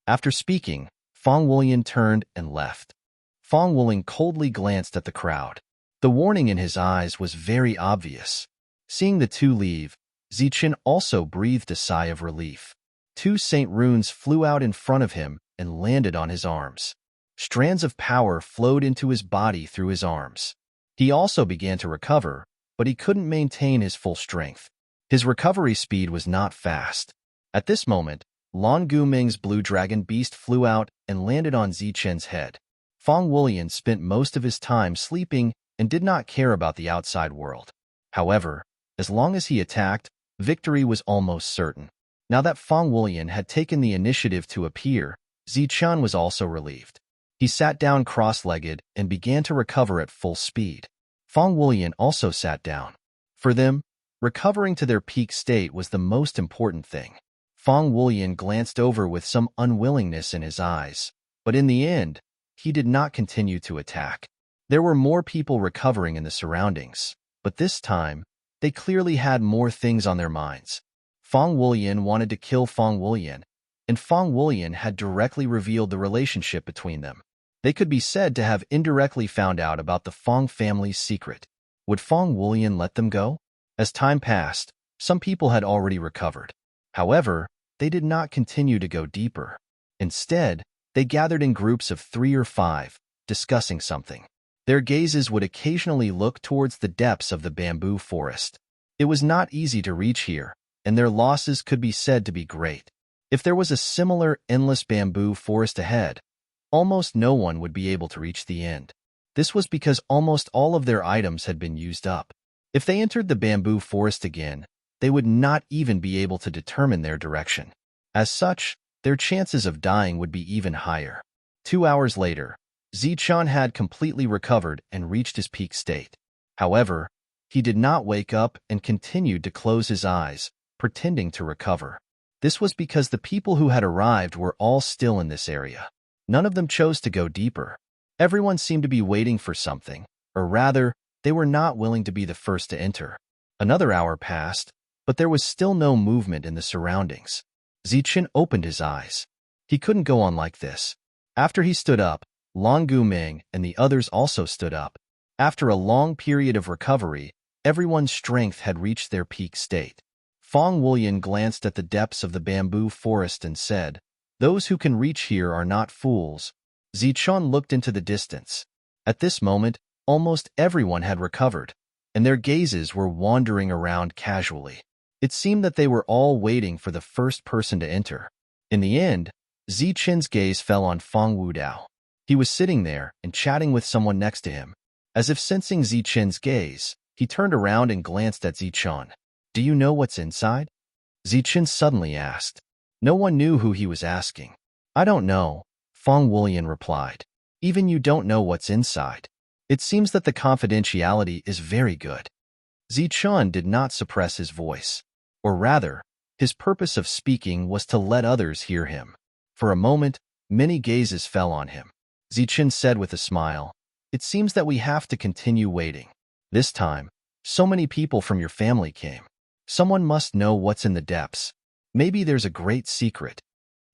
After speaking, Fong Wulian turned and left. Fong Wuling coldly glanced at the crowd. The warning in his eyes was very obvious. Seeing the two leave, Zichen also breathed a sigh of relief. 2 Saint runes flew out in front of him and landed on his arms. Strands of power flowed into his body through his arms. He also began to recover, but he couldn't maintain his full strength. His recovery speed was not fast. At this moment, Lan Guming's blue dragon beast flew out and landed on Zichen's head. Fong Wulian spent most of his time sleeping and did not care about the outside world. However, as long as he attacked, victory was almost certain. Now that Fong Wulian had taken the initiative to appear, Zichen was also relieved. He sat down cross-legged and began to recover at full speed. Fong Wulian also sat down. For them, recovering to their peak state was the most important thing. Fong Wulian glanced over with some unwillingness in his eyes, but in the end, he did not continue to attack. There were more people recovering in the surroundings, but this time, they clearly had more things on their minds. Fang Wulian wanted to kill Fang Wulian, and Fang Wulian had directly revealed the relationship between them. They could be said to have indirectly found out about the Fang family's secret. Would Fang Wulian let them go? As time passed, some people had already recovered. However, they did not continue to go deeper. Instead, they gathered in groups of 3 or 5, discussing something. Their gazes would occasionally look towards the depths of the bamboo forest. It was not easy to reach here, and their losses could be said to be great. If there was a similar endless bamboo forest ahead, almost no one would be able to reach the end. This was because almost all of their items had been used up. If they entered the bamboo forest again, they would not even be able to determine their direction. As such, their chances of dying would be even higher. 2 hours later, Zichun had completely recovered and reached his peak state. However, he did not wake up and continued to close his eyes, pretending to recover. This was because the people who had arrived were all still in this area. None of them chose to go deeper. Everyone seemed to be waiting for something, or rather, they were not willing to be the first to enter. Another hour passed, but there was still no movement in the surroundings. Zichun opened his eyes. He couldn't go on like this. After he stood up, Long Guming and the others also stood up. After a long period of recovery, everyone's strength had reached their peak state. Fang Wulian glanced at the depths of the bamboo forest and said, "Those who can reach here are not fools." Zichun looked into the distance. At this moment, almost everyone had recovered, and their gazes were wandering around casually. It seemed that they were all waiting for the first person to enter. In the end, Zichun's gaze fell on Fang Wudao. He was sitting there and chatting with someone next to him. As if sensing Zichun's gaze, he turned around and glanced at Zichun. "Do you know what's inside?" Zichun suddenly asked. No one knew who he was asking. "I don't know," Fang Wulian replied. "Even you don't know what's inside. It seems that the confidentiality is very good." Zichun did not suppress his voice. Or rather, his purpose of speaking was to let others hear him. For a moment, many gazes fell on him. Zichun said with a smile, "It seems that we have to continue waiting. This time, so many people from your family came. Someone must know what's in the depths. Maybe there's a great secret."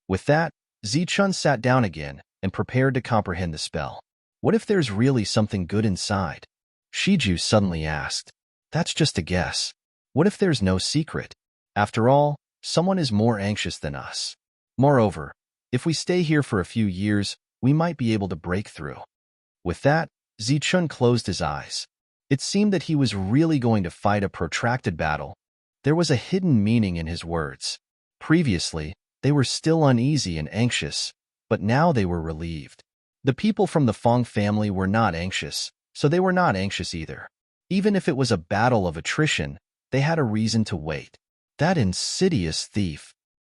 With that, Zichun sat down again and prepared to comprehend the spell. "What if there's really something good inside?" Shiju suddenly asked. "That's just a guess. What if there's no secret? After all, someone is more anxious than us. Moreover, if we stay here for a few years, we might be able to break through." With that, Zichun closed his eyes. It seemed that he was really going to fight a protracted battle. There was a hidden meaning in his words. Previously, they were still uneasy and anxious, but now they were relieved. The people from the Fang family were not anxious, so they were not anxious either. Even if it was a battle of attrition, they had a reason to wait. That insidious thief!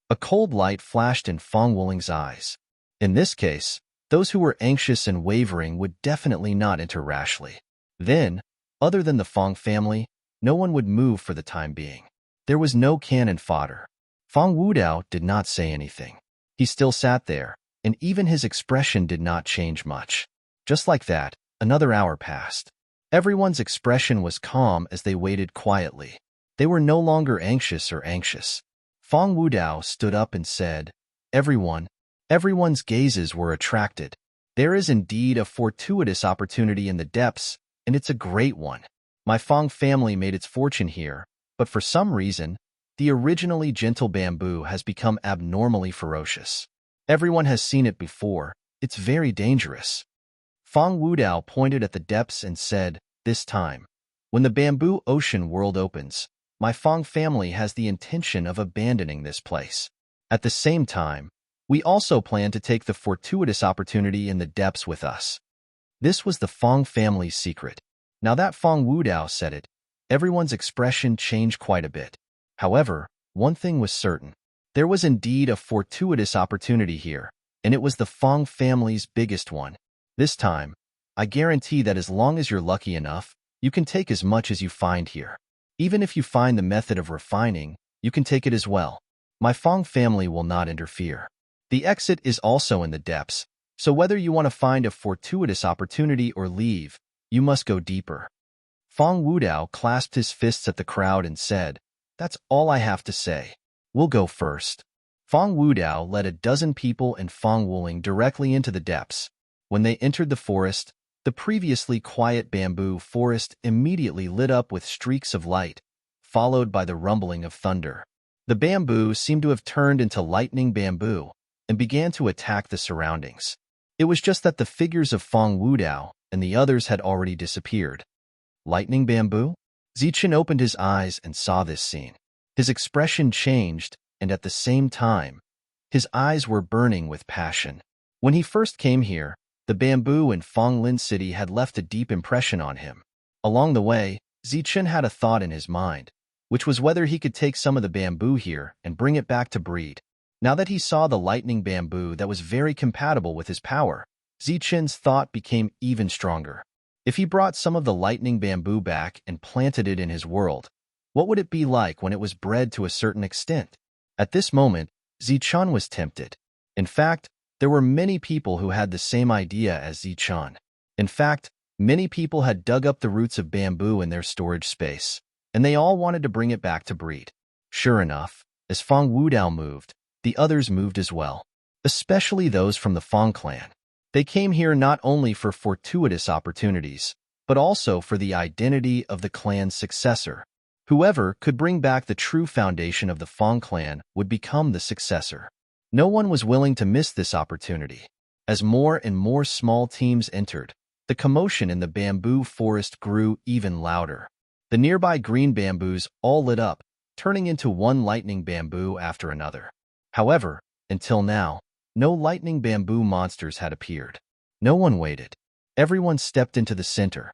A cold light flashed in Fang Wuling's eyes. In this case, those who were anxious and wavering would definitely not enter rashly. Then, other than the Fang family, no one would move for the time being. There was no cannon fodder. Fang Wudao did not say anything. He still sat there, and even his expression did not change much. Just like that, another hour passed. Everyone's expression was calm as they waited quietly. They were no longer anxious or anxious. Fang Wudao stood up and said, Everyone's gazes were attracted. There is indeed a fortuitous opportunity in the depths, and it's a great one. My Fang family made its fortune here, but for some reason, the originally gentle bamboo has become abnormally ferocious. Everyone has seen it before. It's very dangerous." Fang Wudao pointed at the depths and said, "This time, when the bamboo ocean world opens, my Fang family has the intention of abandoning this place. At the same time, we also plan to take the fortuitous opportunity in the depths with us." This was the Fang family's secret. Now that Fang Wudao said it, everyone's expression changed quite a bit. However, one thing was certain. There was indeed a fortuitous opportunity here, and it was the Fang family's biggest one. This time, I guarantee that as long as you're lucky enough, you can take as much as you find here. Even if you find the method of refining, you can take it as well. My Fang family will not interfere. The exit is also in the depths, so whether you want to find a fortuitous opportunity or leave, You must go deeper. Fong Wudao clasped his fists at the crowd and said, That's all I have to say. We'll go first. Fong Wudao led a dozen people and Fong Wuling directly into the depths. When they entered the forest, the previously quiet bamboo forest immediately lit up with streaks of light, followed by the rumbling of thunder. The bamboo seemed to have turned into lightning bamboo and began to attack the surroundings. It was just that the figures of Fong Wudao and the others had already disappeared. Lightning bamboo? Zichen opened his eyes and saw this scene. His expression changed, and at the same time, his eyes were burning with passion. When he first came here, the bamboo in Fonglin City had left a deep impression on him. Along the way, Zichen had a thought in his mind, which was whether he could take some of the bamboo here and bring it back to breed. Now that he saw the lightning bamboo that was very compatible with his power, Zichen's thought became even stronger. If he brought some of the lightning bamboo back and planted it in his world, what would it be like when it was bred to a certain extent? At this moment, Zichen was tempted. In fact, there were many people who had the same idea as Zichen. In fact, many people had dug up the roots of bamboo in their storage space, and they all wanted to bring it back to breed. Sure enough, as Fong Wudao moved, the others moved as well, especially those from the Fong clan. They came here not only for fortuitous opportunities, but also for the identity of the clan's successor. Whoever could bring back the true foundation of the Fong clan would become the successor. No one was willing to miss this opportunity. As more and more small teams entered, the commotion in the bamboo forest grew even louder. The nearby green bamboos all lit up, turning into one lightning bamboo after another. However, until now, no lightning bamboo monsters had appeared. No one waited. Everyone stepped into the center.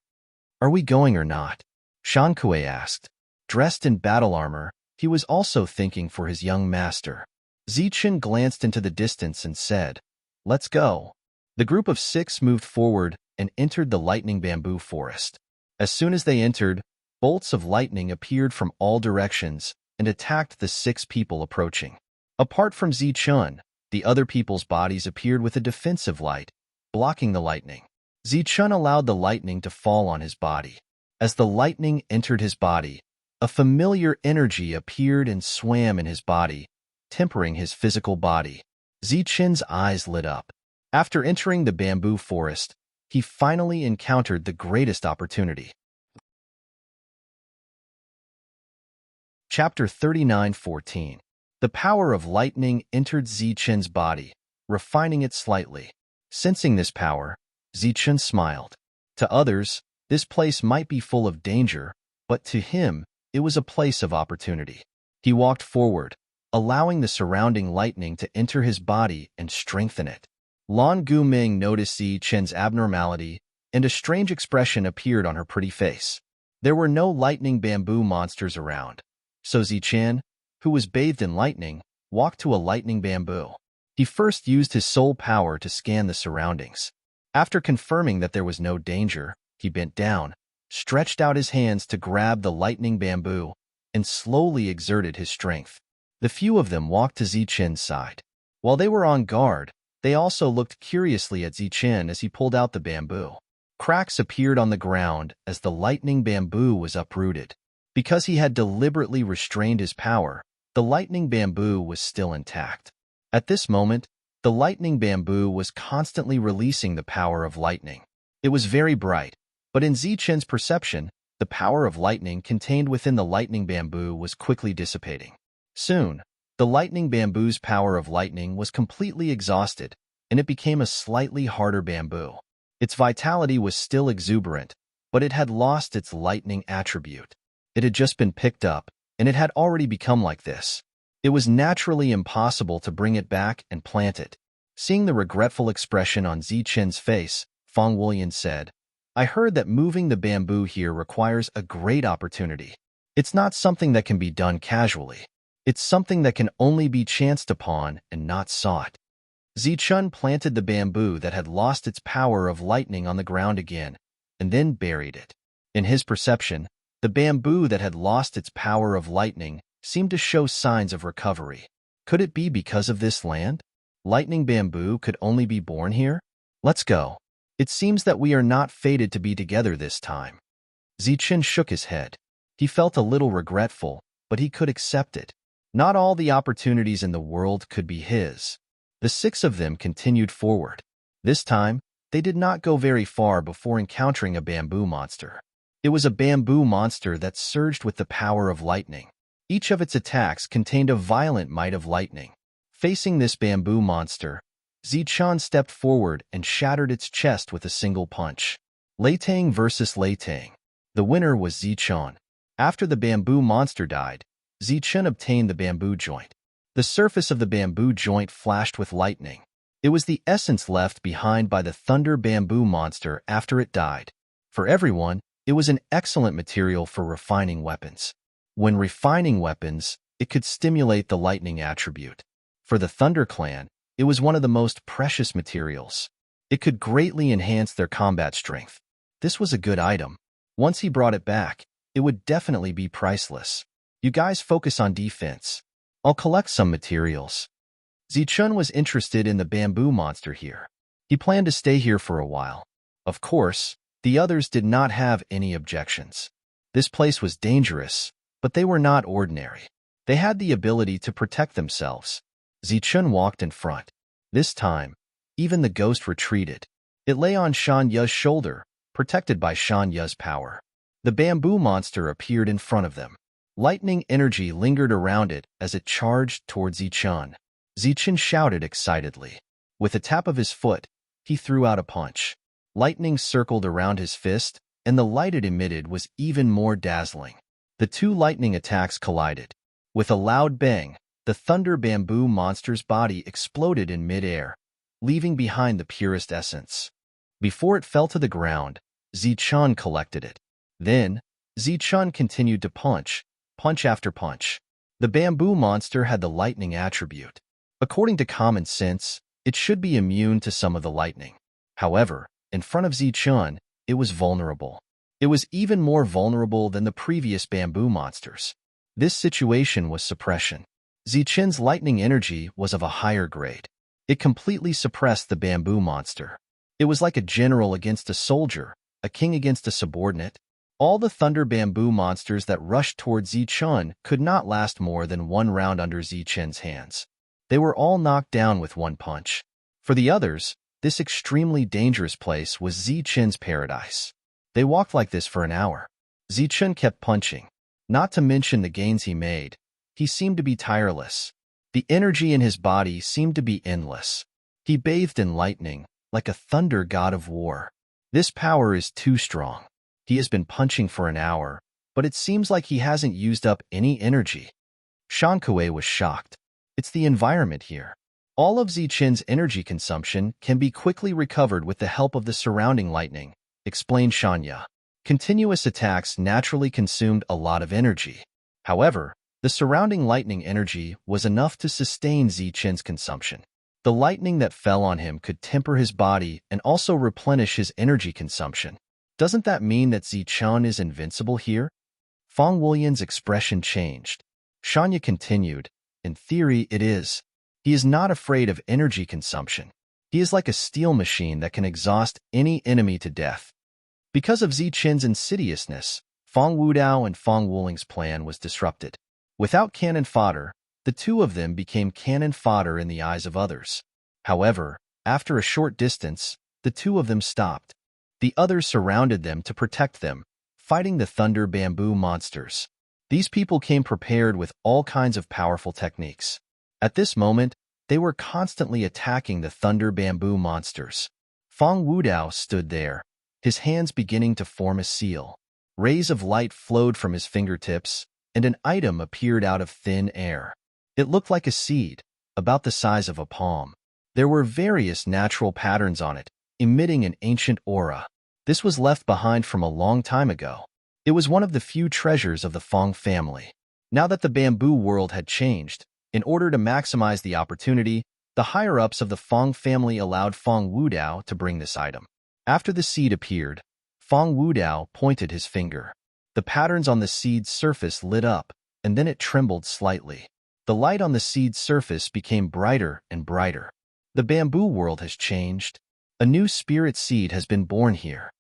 Are we going or not? Shan Kuei asked. Dressed in battle armor, he was also thinking for his young master. Zichen glanced into the distance and said, Let's go. The group of 6 moved forward and entered the lightning bamboo forest. As soon as they entered, bolts of lightning appeared from all directions and attacked the 6 people approaching. Apart from Zichen, the other people's bodies appeared with a defensive light, blocking the lightning. Zichen allowed the lightning to fall on his body. As the lightning entered his body, a familiar energy appeared and swam in his body, tempering his physical body. Zichen's eyes lit up. After entering the bamboo forest, he finally encountered the greatest opportunity. Chapter 39:14. The power of lightning entered Zichen's body, refining it slightly. Sensing this power, Zichen smiled. To others, this place might be full of danger, but to him, it was a place of opportunity. He walked forward, allowing the surrounding lightning to enter his body and strengthen it. Lan Guming noticed Zichen's abnormality, and a strange expression appeared on her pretty face. There were no lightning bamboo monsters around, so Zichen, who was bathed in lightning, walked to a lightning bamboo. He first used his soul power to scan the surroundings. After confirming that there was no danger, he bent down, stretched out his hands to grab the lightning bamboo, and slowly exerted his strength. The few of them walked to Zichen's side. While they were on guard, they also looked curiously at Zichen as he pulled out the bamboo. Cracks appeared on the ground as the lightning bamboo was uprooted. Because he had deliberately restrained his power, the lightning bamboo was still intact. At this moment, the lightning bamboo was constantly releasing the power of lightning. It was very bright, but in Zichen's perception, the power of lightning contained within the lightning bamboo was quickly dissipating. Soon, the lightning bamboo's power of lightning was completely exhausted, and it became a slightly harder bamboo. Its vitality was still exuberant, but it had lost its lightning attribute. It had just been picked up, and it had already become like this. It was naturally impossible to bring it back and plant it. Seeing the regretful expression on Zichen's face, Fong Wulian said, I heard that moving the bamboo here requires a great opportunity. It's not something that can be done casually. It's something that can only be chanced upon and not sought. Zichen planted the bamboo that had lost its power of lightning on the ground again, and then buried it. In his perception, the bamboo that had lost its power of lightning seemed to show signs of recovery. Could it be because of this land? Lightning bamboo could only be born here? Let's go. It seems that we are not fated to be together this time. Zichen shook his head. He felt a little regretful, but he could accept it. Not all the opportunities in the world could be his. The 6 of them continued forward. This time, they did not go very far before encountering a bamboo monster. It was a bamboo monster that surged with the power of lightning. Each of its attacks contained a violent might of lightning. Facing this bamboo monster, Zichen stepped forward and shattered its chest with a single punch. Latang versus Latang. The winner was Zichen. After the bamboo monster died, Zichen obtained the bamboo joint. The surface of the bamboo joint flashed with lightning. It was the essence left behind by the thunder bamboo monster after it died. For everyone, it was an excellent material for refining weapons. When refining weapons, it could stimulate the lightning attribute. For the Thunder Clan, it was one of the most precious materials. It could greatly enhance their combat strength. This was a good item. Once he brought it back, it would definitely be priceless. You guys focus on defense. I'll collect some materials. Zichen was interested in the bamboo monster here. He planned to stay here for a while. Of course, the others did not have any objections. This place was dangerous, but they were not ordinary. They had the ability to protect themselves. Zichen walked in front. This time, even the ghost retreated. It lay on Shan Yu's shoulder, protected by Shan Yu's power. The bamboo monster appeared in front of them. Lightning energy lingered around it as it charged towards Zichen. Zichen shouted excitedly. With a tap of his foot, he threw out a punch. Lightning circled around his fist, and the light it emitted was even more dazzling. The 2 lightning attacks collided. With a loud bang, the thunder bamboo monster's body exploded in midair, leaving behind the purest essence. Before it fell to the ground, Zichen collected it. Then, Zichen continued to punch after punch. The bamboo monster had the lightning attribute. According to common sense, it should be immune to some of the lightning. However, in front of Zichen, it was vulnerable. It was even more vulnerable than the previous bamboo monsters. This situation was suppression. Zichen's lightning energy was of a higher grade. It completely suppressed the bamboo monster. It was like a general against a soldier, a king against a subordinate. All the thunder bamboo monsters that rushed towards Zichen could not last more than 1 round under Zichen's hands. They were all knocked down with 1 punch. For the others, this extremely dangerous place was Zichen's paradise. They walked like this for an hour. Zichen kept punching. Not to mention the gains he made, he seemed to be tireless. The energy in his body seemed to be endless. He bathed in lightning, like a thunder god of war. This power is too strong. He has been punching for an hour, but it seems like he hasn't used up any energy. Shankue was shocked. It's the environment here. All of Zichen's energy consumption can be quickly recovered with the help of the surrounding lightning, explained Shanya. Continuous attacks naturally consumed a lot of energy. However, the surrounding lightning energy was enough to sustain Zichen's consumption. The lightning that fell on him could temper his body and also replenish his energy consumption. Doesn't that mean that Zichen is invincible here? Fong Wulian's expression changed. Shanya continued, in theory it is. He is not afraid of energy consumption. He is like a steel machine that can exhaust any enemy to death. Because of Zichen's insidiousness, Fong Wudao and Fong Wuling's plan was disrupted. Without cannon fodder, the 2 of them became cannon fodder in the eyes of others. However, after a short distance, the 2 of them stopped. The others surrounded them to protect them, fighting the thunder bamboo monsters. These people came prepared with all kinds of powerful techniques. At this moment, they were constantly attacking the thunder bamboo monsters. Fong Wudao stood there, his hands beginning to form a seal. Rays of light flowed from his fingertips, and an item appeared out of thin air. It looked like a seed, about the size of a palm. There were various natural patterns on it, emitting an ancient aura. This was left behind from a long time ago. It was one of the few treasures of the Fong family. Now that the bamboo world had changed, in order to maximize the opportunity, the higher-ups of the Fong family allowed Fong Wudao to bring this item. After the seed appeared, Fong Wudao pointed his finger. The patterns on the seed's surface lit up, and then it trembled slightly. The light on the seed's surface became brighter and brighter. The bamboo world has changed. A new spirit seed has been born here.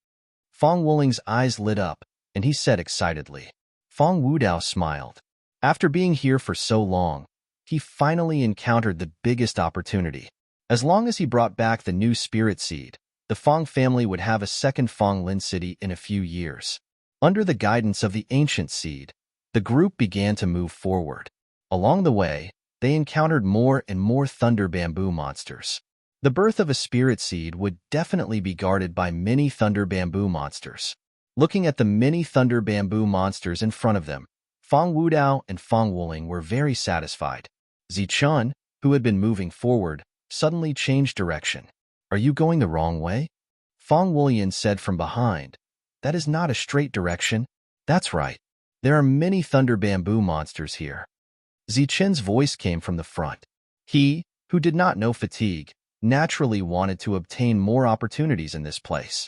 Fong Wuling's eyes lit up, and he said excitedly. Fong Wudao smiled. After being here for so long, he finally encountered the biggest opportunity. As long as he brought back the new spirit seed, the Fong family would have a second Fong Lin city in a few years. Under the guidance of the ancient seed, the group began to move forward. Along the way, they encountered more and more thunder bamboo monsters. The birth of a spirit seed would definitely be guarded by many thunder bamboo monsters. Looking at the many thunder bamboo monsters in front of them, Fong Wudao and Fong Wuling were very satisfied. Zichun, who had been moving forward, suddenly changed direction. Are you going the wrong way? Fong Wulian said from behind. That is not a straight direction. That's right. There are many thunder bamboo monsters here. Zichun's voice came from the front. He, who did not know fatigue, naturally wanted to obtain more opportunities in this place.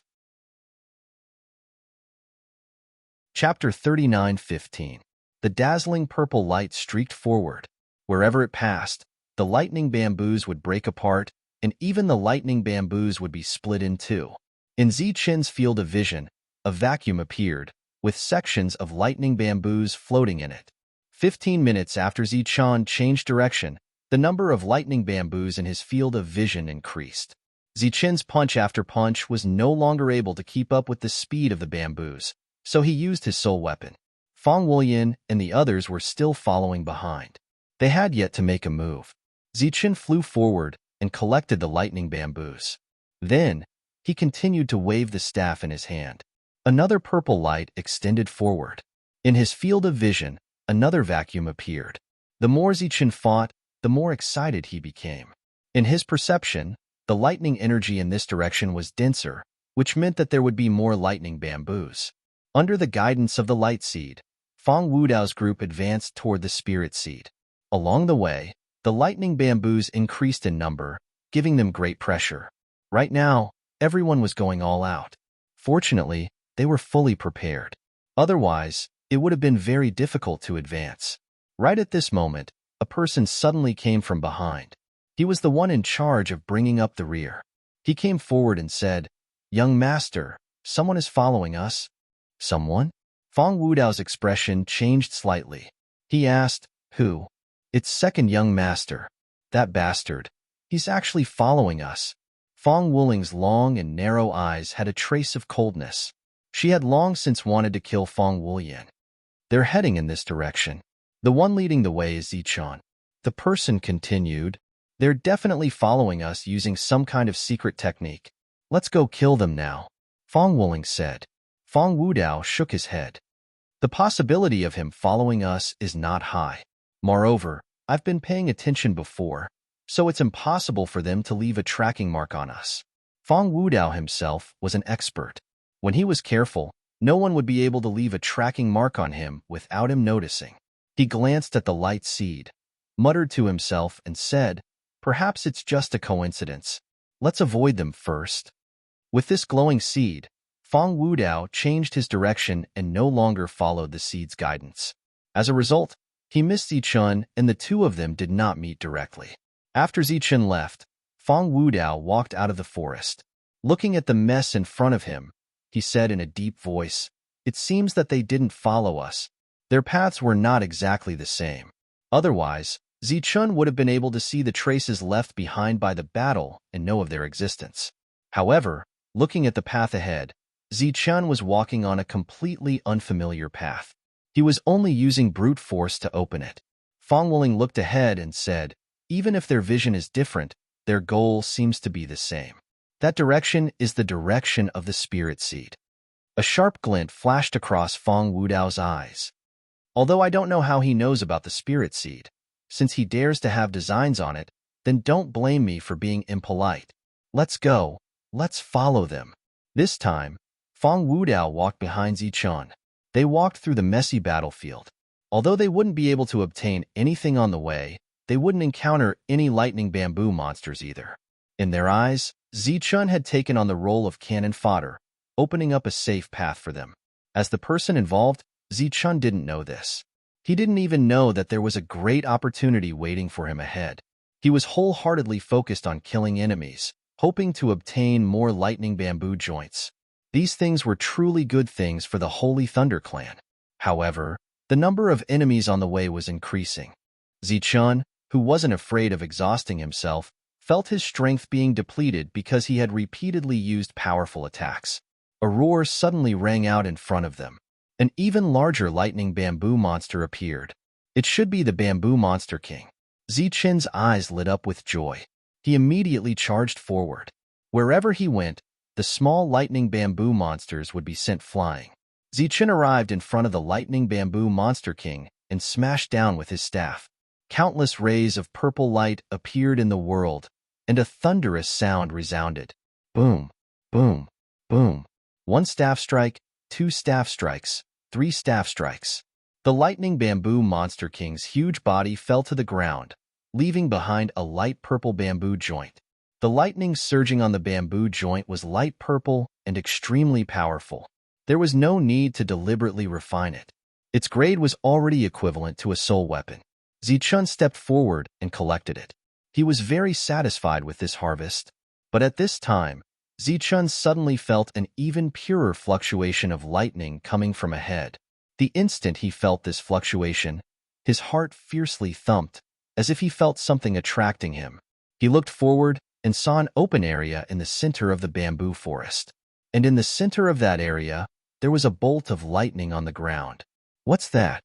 Chapter 39:15. The dazzling purple light streaked forward. Wherever it passed, the lightning bamboos would break apart, and even the lightning bamboos would be split in two. In Zichun's field of vision, a vacuum appeared, with sections of lightning bamboos floating in it. 15 minutes after Zichun changed direction, the number of lightning bamboos in his field of vision increased. Zichun's punch after punch was no longer able to keep up with the speed of the bamboos, so he used his soul weapon. Fong Wulian and the others were still following behind. They had yet to make a move. Zichun flew forward and collected the lightning bamboos. Then, he continued to wave the staff in his hand. Another purple light extended forward. In his field of vision, another vacuum appeared. The more Zichun fought, the more excited he became. In his perception, the lightning energy in this direction was denser, which meant that there would be more lightning bamboos. Under the guidance of the light seed, Fong Wudao's group advanced toward the spirit seed. Along the way, the lightning bamboos increased in number, giving them great pressure. Right now, everyone was going all out. Fortunately, they were fully prepared. Otherwise, it would have been very difficult to advance. Right at this moment, a person suddenly came from behind. He was the one in charge of bringing up the rear. He came forward and said, "Young master, someone is following us." Someone? Fong Wudao's expression changed slightly. He asked, "Who?" "It's second young master. That bastard. He's actually following us." Fong Wuling's long and narrow eyes had a trace of coldness. She had long since wanted to kill Fong Wulian. They're heading in this direction. The one leading the way is Zichun. The person continued, "They're definitely following us using some kind of secret technique. Let's go kill them now," Fong Wuling said. Fong Wudao shook his head. The possibility of him following us is not high. Moreover, I've been paying attention before, so it's impossible for them to leave a tracking mark on us. Fong Wudao himself was an expert. When he was careful, no one would be able to leave a tracking mark on him without him noticing. He glanced at the light seed, muttered to himself, and said, "Perhaps it's just a coincidence. Let's avoid them first." With this glowing seed, Fong Wudao changed his direction and no longer followed the seed's guidance. As a result, he missed Zichun, and the two of them did not meet directly. After Zichun left, Fong Wudao walked out of the forest. Looking at the mess in front of him, he said in a deep voice, "It seems that they didn't follow us. Their paths were not exactly the same. Otherwise, Zichun would have been able to see the traces left behind by the battle and know of their existence." However, looking at the path ahead, Zichun was walking on a completely unfamiliar path. He was only using brute force to open it. Fong Wuling looked ahead and said, "Even if their vision is different, their goal seems to be the same. That direction is the direction of the spirit seed." A sharp glint flashed across Fong Wudao's eyes. "Although I don't know how he knows about the spirit seed, since he dares to have designs on it, then don't blame me for being impolite. Let's go. Let's follow them." This time, Fong Wudao walked behind Zichun. They walked through the messy battlefield. Although they wouldn't be able to obtain anything on the way, they wouldn't encounter any lightning bamboo monsters either. In their eyes, Zichun had taken on the role of cannon fodder, opening up a safe path for them. As the person involved, Zichun didn't know this. He didn't even know that there was a great opportunity waiting for him ahead. He was wholeheartedly focused on killing enemies, hoping to obtain more lightning bamboo joints. These things were truly good things for the Holy Thunder Clan. However, the number of enemies on the way was increasing. Zichun, who wasn't afraid of exhausting himself, felt his strength being depleted because he had repeatedly used powerful attacks. A roar suddenly rang out in front of them. An even larger lightning bamboo monster appeared. It should be the Bamboo Monster King. Zichun's eyes lit up with joy. He immediately charged forward. Wherever he went, the small lightning bamboo monsters would be sent flying. Zichun arrived in front of the lightning bamboo monster king and smashed down with his staff. Countless rays of purple light appeared in the world, and a thunderous sound resounded. Boom, boom, boom. 1 staff strike, 2 staff strikes, 3 staff strikes. The lightning bamboo monster king's huge body fell to the ground, leaving behind a light purple bamboo joint. The lightning surging on the bamboo joint was light purple and extremely powerful. There was no need to deliberately refine it. Its grade was already equivalent to a soul weapon. Zichun stepped forward and collected it. He was very satisfied with this harvest, but at this time, Zichun suddenly felt an even purer fluctuation of lightning coming from ahead. The instant he felt this fluctuation, his heart fiercely thumped, as if he felt something attracting him. He looked forward and saw an open area in the center of the bamboo forest. And in the center of that area, there was a bolt of lightning on the ground. What's that?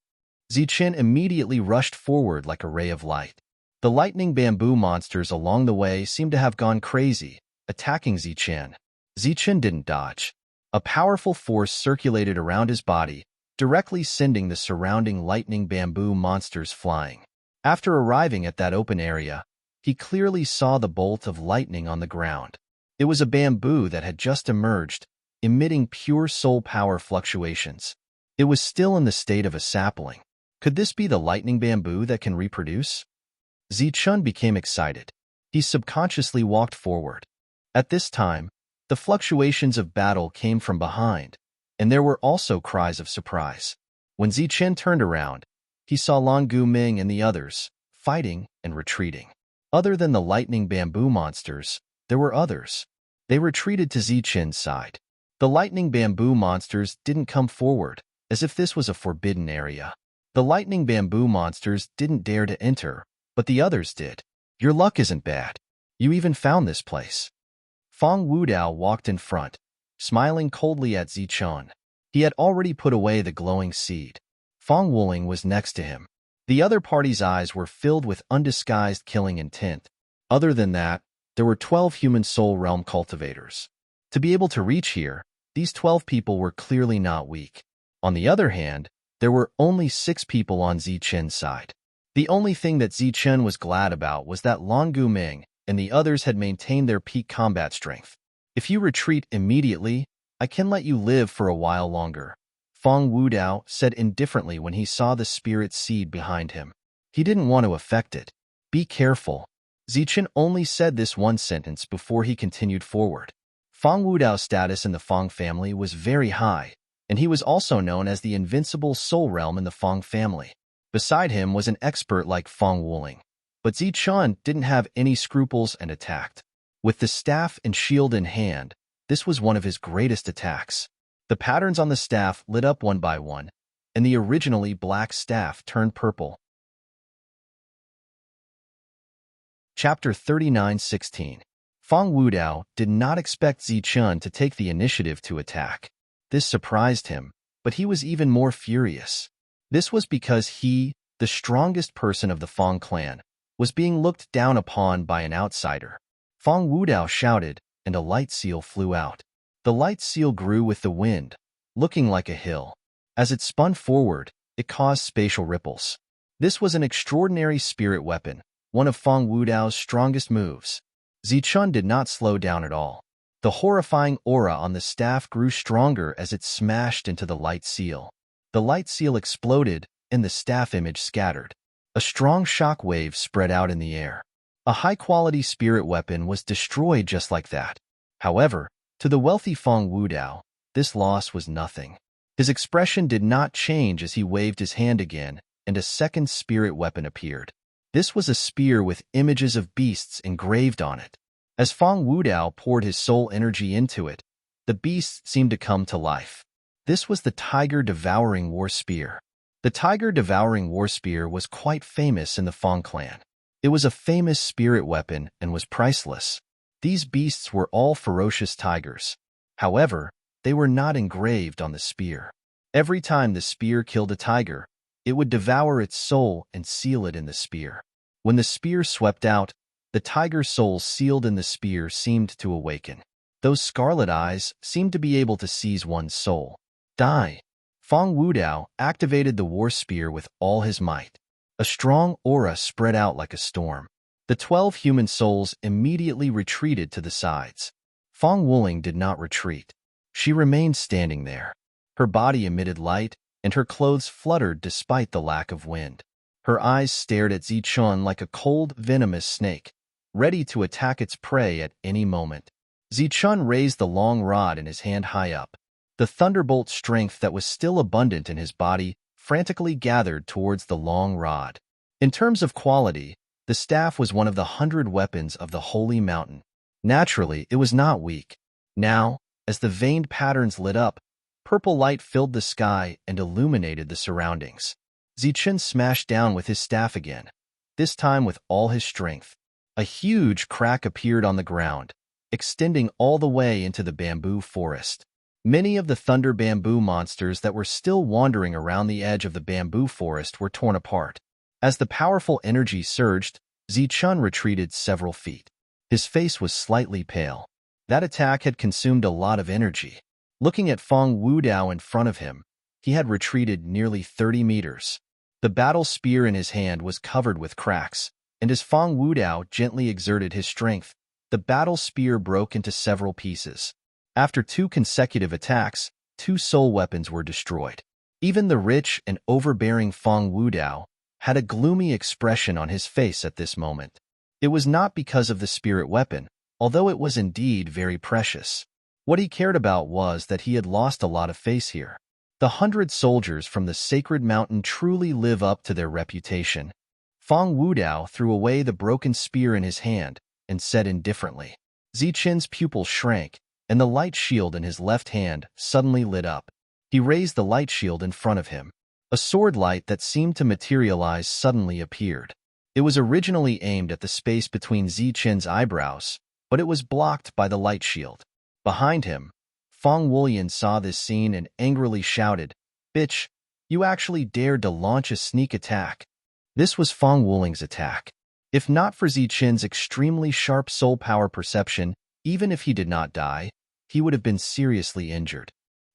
Zichun immediately rushed forward like a ray of light. The lightning bamboo monsters along the way seemed to have gone crazy, attacking Zichun. Zichun didn't dodge. A powerful force circulated around his body, directly sending the surrounding lightning bamboo monsters flying. After arriving at that open area, he clearly saw the bolt of lightning on the ground. It was a bamboo that had just emerged, emitting pure soul power fluctuations. It was still in the state of a sapling. Could this be the lightning bamboo that can reproduce? Zichun became excited. He subconsciously walked forward. At this time, the fluctuations of battle came from behind, and there were also cries of surprise. When Zichun turned around, he saw Long Gu Ming and the others, fighting and retreating. Other than the lightning bamboo monsters, there were others. They retreated to Zichun's side. The lightning bamboo monsters didn't come forward, as if this was a forbidden area. The lightning bamboo monsters didn't dare to enter, but the others did. Your luck isn't bad. You even found this place. Fong Wudao walked in front, smiling coldly at Zichun. He had already put away the glowing seed. Fong Wuling was next to him. The other party's eyes were filled with undisguised killing intent. Other than that, there were 12 human soul realm cultivators. To be able to reach here, these 12 people were clearly not weak. On the other hand, there were only 6 people on Zichun's side. The only thing that Zichun was glad about was that Long Gu Ming and the others had maintained their peak combat strength. If you retreat immediately, I can let you live for a while longer, Fong Wudao said indifferently when he saw the spirit seed behind him. He didn't want to affect it. Be careful. Zichun only said this one sentence before he continued forward. Fong Wudao's status in the Fong family was very high, and he was also known as the invincible soul realm in the Fong family. Beside him was an expert like Fong Wuling. But Zichun didn't have any scruples and attacked. With the staff and shield in hand, this was one of his greatest attacks. The patterns on the staff lit up one by one, and the originally black staff turned purple. Chapter 39:16. Fong Wudao did not expect Zichun to take the initiative to attack. This surprised him, but he was even more furious. This was because he, the strongest person of the Fong clan, was being looked down upon by an outsider. Fong Wudao shouted, and a light seal flew out. The light seal grew with the wind, looking like a hill. As it spun forward, it caused spatial ripples. This was an extraordinary spirit weapon, one of Fong Wudao's strongest moves. Zichun did not slow down at all. The horrifying aura on the staff grew stronger as it smashed into the light seal. The light seal exploded, and the staff image scattered. A strong shock wave spread out in the air. A high-quality spirit weapon was destroyed just like that. However, to the wealthy Fong Wudao, this loss was nothing. His expression did not change as he waved his hand again, and a second spirit weapon appeared. This was a spear with images of beasts engraved on it. As Feng Wudao poured his soul energy into it, the beast seemed to come to life. This was the Tiger-Devouring War Spear. The Tiger-Devouring War Spear was quite famous in the Feng clan. It was a famous spirit weapon and was priceless. These beasts were all ferocious tigers. However, they were not engraved on the spear. Every time the spear killed a tiger, it would devour its soul and seal it in the spear. When the spear swept out, the tiger's soul sealed in the spear seemed to awaken. Those scarlet eyes seemed to be able to seize one's soul. Die. Feng Wudao activated the war spear with all his might. A strong aura spread out like a storm. The 12 human souls immediately retreated to the sides. Feng Wuling did not retreat. She remained standing there. Her body emitted light, and her clothes fluttered despite the lack of wind. Her eyes stared at Zichun like a cold, venomous snake, ready to attack its prey at any moment. Zichun raised the long rod in his hand high up. The thunderbolt strength that was still abundant in his body frantically gathered towards the long rod. In terms of quality, the staff was one of the 100 weapons of the Holy Mountain. Naturally, it was not weak. Now, as the veined patterns lit up, purple light filled the sky and illuminated the surroundings. Zichun smashed down with his staff again, this time with all his strength. A huge crack appeared on the ground, extending all the way into the bamboo forest. Many of the thunder bamboo monsters that were still wandering around the edge of the bamboo forest were torn apart. As the powerful energy surged, Zichun retreated several feet. His face was slightly pale. That attack had consumed a lot of energy. Looking at Feng Wudao in front of him, he had retreated nearly 30 meters. The battle spear in his hand was covered with cracks, and as Feng Wudao gently exerted his strength, the battle spear broke into several pieces. After 2 consecutive attacks, 2 soul weapons were destroyed. Even the rich and overbearing Feng Wudao had a gloomy expression on his face at this moment. It was not because of the spirit weapon, although it was indeed very precious. What he cared about was that he had lost a lot of face here. The 100 soldiers from the sacred mountain truly live up to their reputation. Feng Wudao threw away the broken spear in his hand and said indifferently. Zichun's pupil shrank, and the light shield in his left hand suddenly lit up. He raised the light shield in front of him. A sword light that seemed to materialize suddenly appeared. It was originally aimed at the space between Zichun's eyebrows, but it was blocked by the light shield. Behind him, Feng Wulian saw this scene and angrily shouted, "Bitch, you actually dared to launch a sneak attack." This was Feng Wuling's attack. If not for Zichun's extremely sharp soul power perception, even if he did not die, he would have been seriously injured.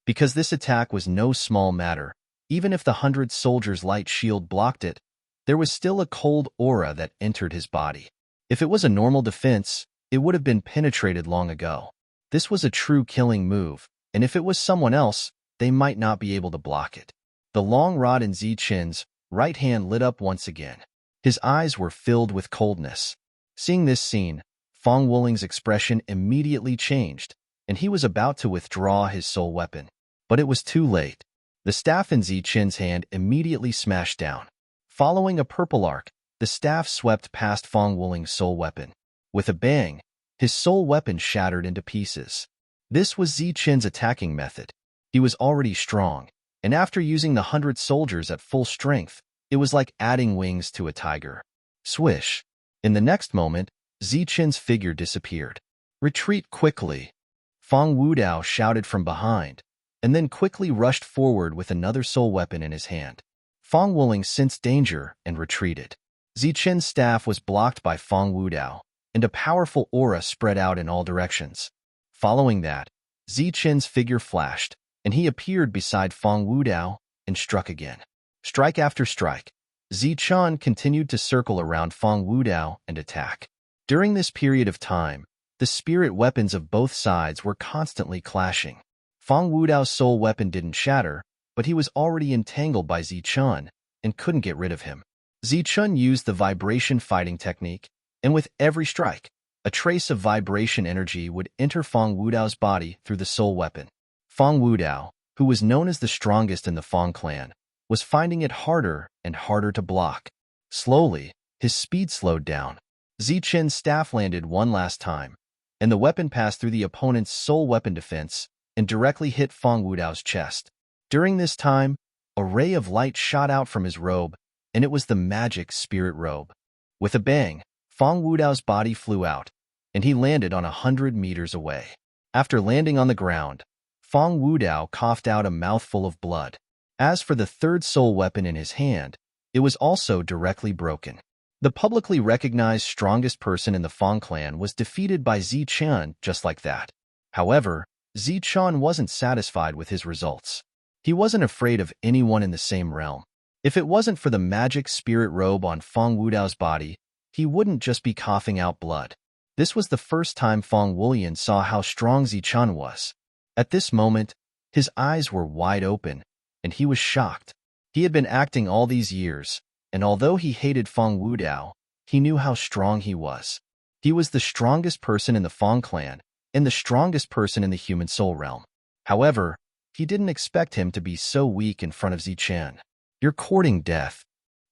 Because this attack was no small matter, even if the 100 soldiers' light shield blocked it, there was still a cold aura that entered his body. If it was a normal defense, it would have been penetrated long ago. This was a true killing move, and if it was someone else, they might not be able to block it. The long rod in Zichun's right hand lit up once again. His eyes were filled with coldness. Seeing this scene, Feng Wuling's expression immediately changed, and he was about to withdraw his soul weapon. But it was too late. The staff in Zichun's hand immediately smashed down. Following a purple arc, the staff swept past Feng Wuling's soul weapon. With a bang, his soul weapon shattered into pieces. This was Zichun's attacking method. He was already strong, and after using the 100 soldiers at full strength, it was like adding wings to a tiger. Swish! In the next moment, Zichun's figure disappeared. "Retreat quickly!" Feng Wudao shouted from behind, and then quickly rushed forward with another soul weapon in his hand. Feng Wuling sensed danger and retreated. Zichun's staff was blocked by Feng Wudao, and a powerful aura spread out in all directions. Following that, Zichun's figure flashed, and he appeared beside Feng Wudao and struck again. Strike after strike, Zichun continued to circle around Feng Wudao and attack. During this period of time, the spirit weapons of both sides were constantly clashing. Feng Wudao's soul weapon didn't shatter, but he was already entangled by Zichun and couldn't get rid of him. Zichun used the vibration fighting technique, and with every strike, a trace of vibration energy would enter Feng Wudao's body through the soul weapon. Feng Wudao, who was known as the strongest in the Feng clan, was finding it harder and harder to block. Slowly, his speed slowed down. Zichun's staff landed one last time, and the weapon passed through the opponent's sole weapon defense and directly hit Fong Wudao's chest. During this time, a ray of light shot out from his robe, and it was the magic spirit robe. With a bang, Fong Wudao's body flew out, and he landed on 100 meters away. After landing on the ground, Fong Wudao coughed out a mouthful of blood. As for the third soul weapon in his hand, it was also directly broken. The publicly recognized strongest person in the Fong clan was defeated by Zichun just like that. However, Zichun wasn't satisfied with his results. He wasn't afraid of anyone in the same realm. If it wasn't for the magic spirit robe on Fong Wudao's body, he wouldn't just be coughing out blood. This was the first time Fong Wulian saw how strong Zichun was. At this moment, his eyes were wide open, and he was shocked. He had been acting all these years, and although he hated Fong Wudao, he knew how strong he was. He was the strongest person in the Fong clan, and the strongest person in the human soul realm. However, he didn't expect him to be so weak in front of Zichun. "You're courting death."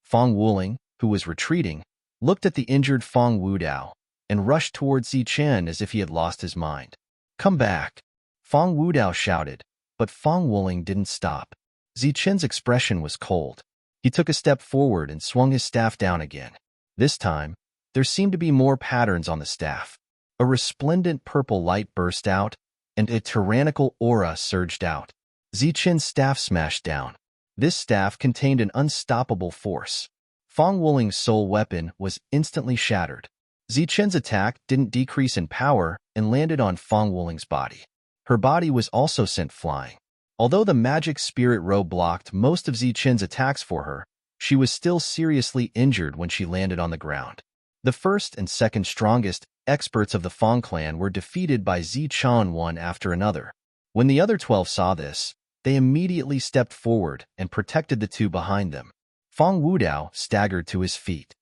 Fong Wuling, who was retreating, looked at the injured Fong Wudao and rushed towards Zichun as if he had lost his mind. "Come back!" Fong Wudao shouted, but Fong Wuling didn't stop. Zichun's expression was cold. He took a step forward and swung his staff down again. This time, there seemed to be more patterns on the staff. A resplendent purple light burst out, and a tyrannical aura surged out. Zichun's staff smashed down. This staff contained an unstoppable force. Fong Wuling's soul weapon was instantly shattered. Zichun's attack didn't decrease in power and landed on Fong Wuling's body. Her body was also sent flying. Although the magic spirit robe blocked most of Zichun's attacks for her, she was still seriously injured when she landed on the ground. The first and second strongest experts of the Fong clan were defeated by Zichun one after another. When the other 12 saw this, they immediately stepped forward and protected the two behind them. Fong Wudao staggered to his feet.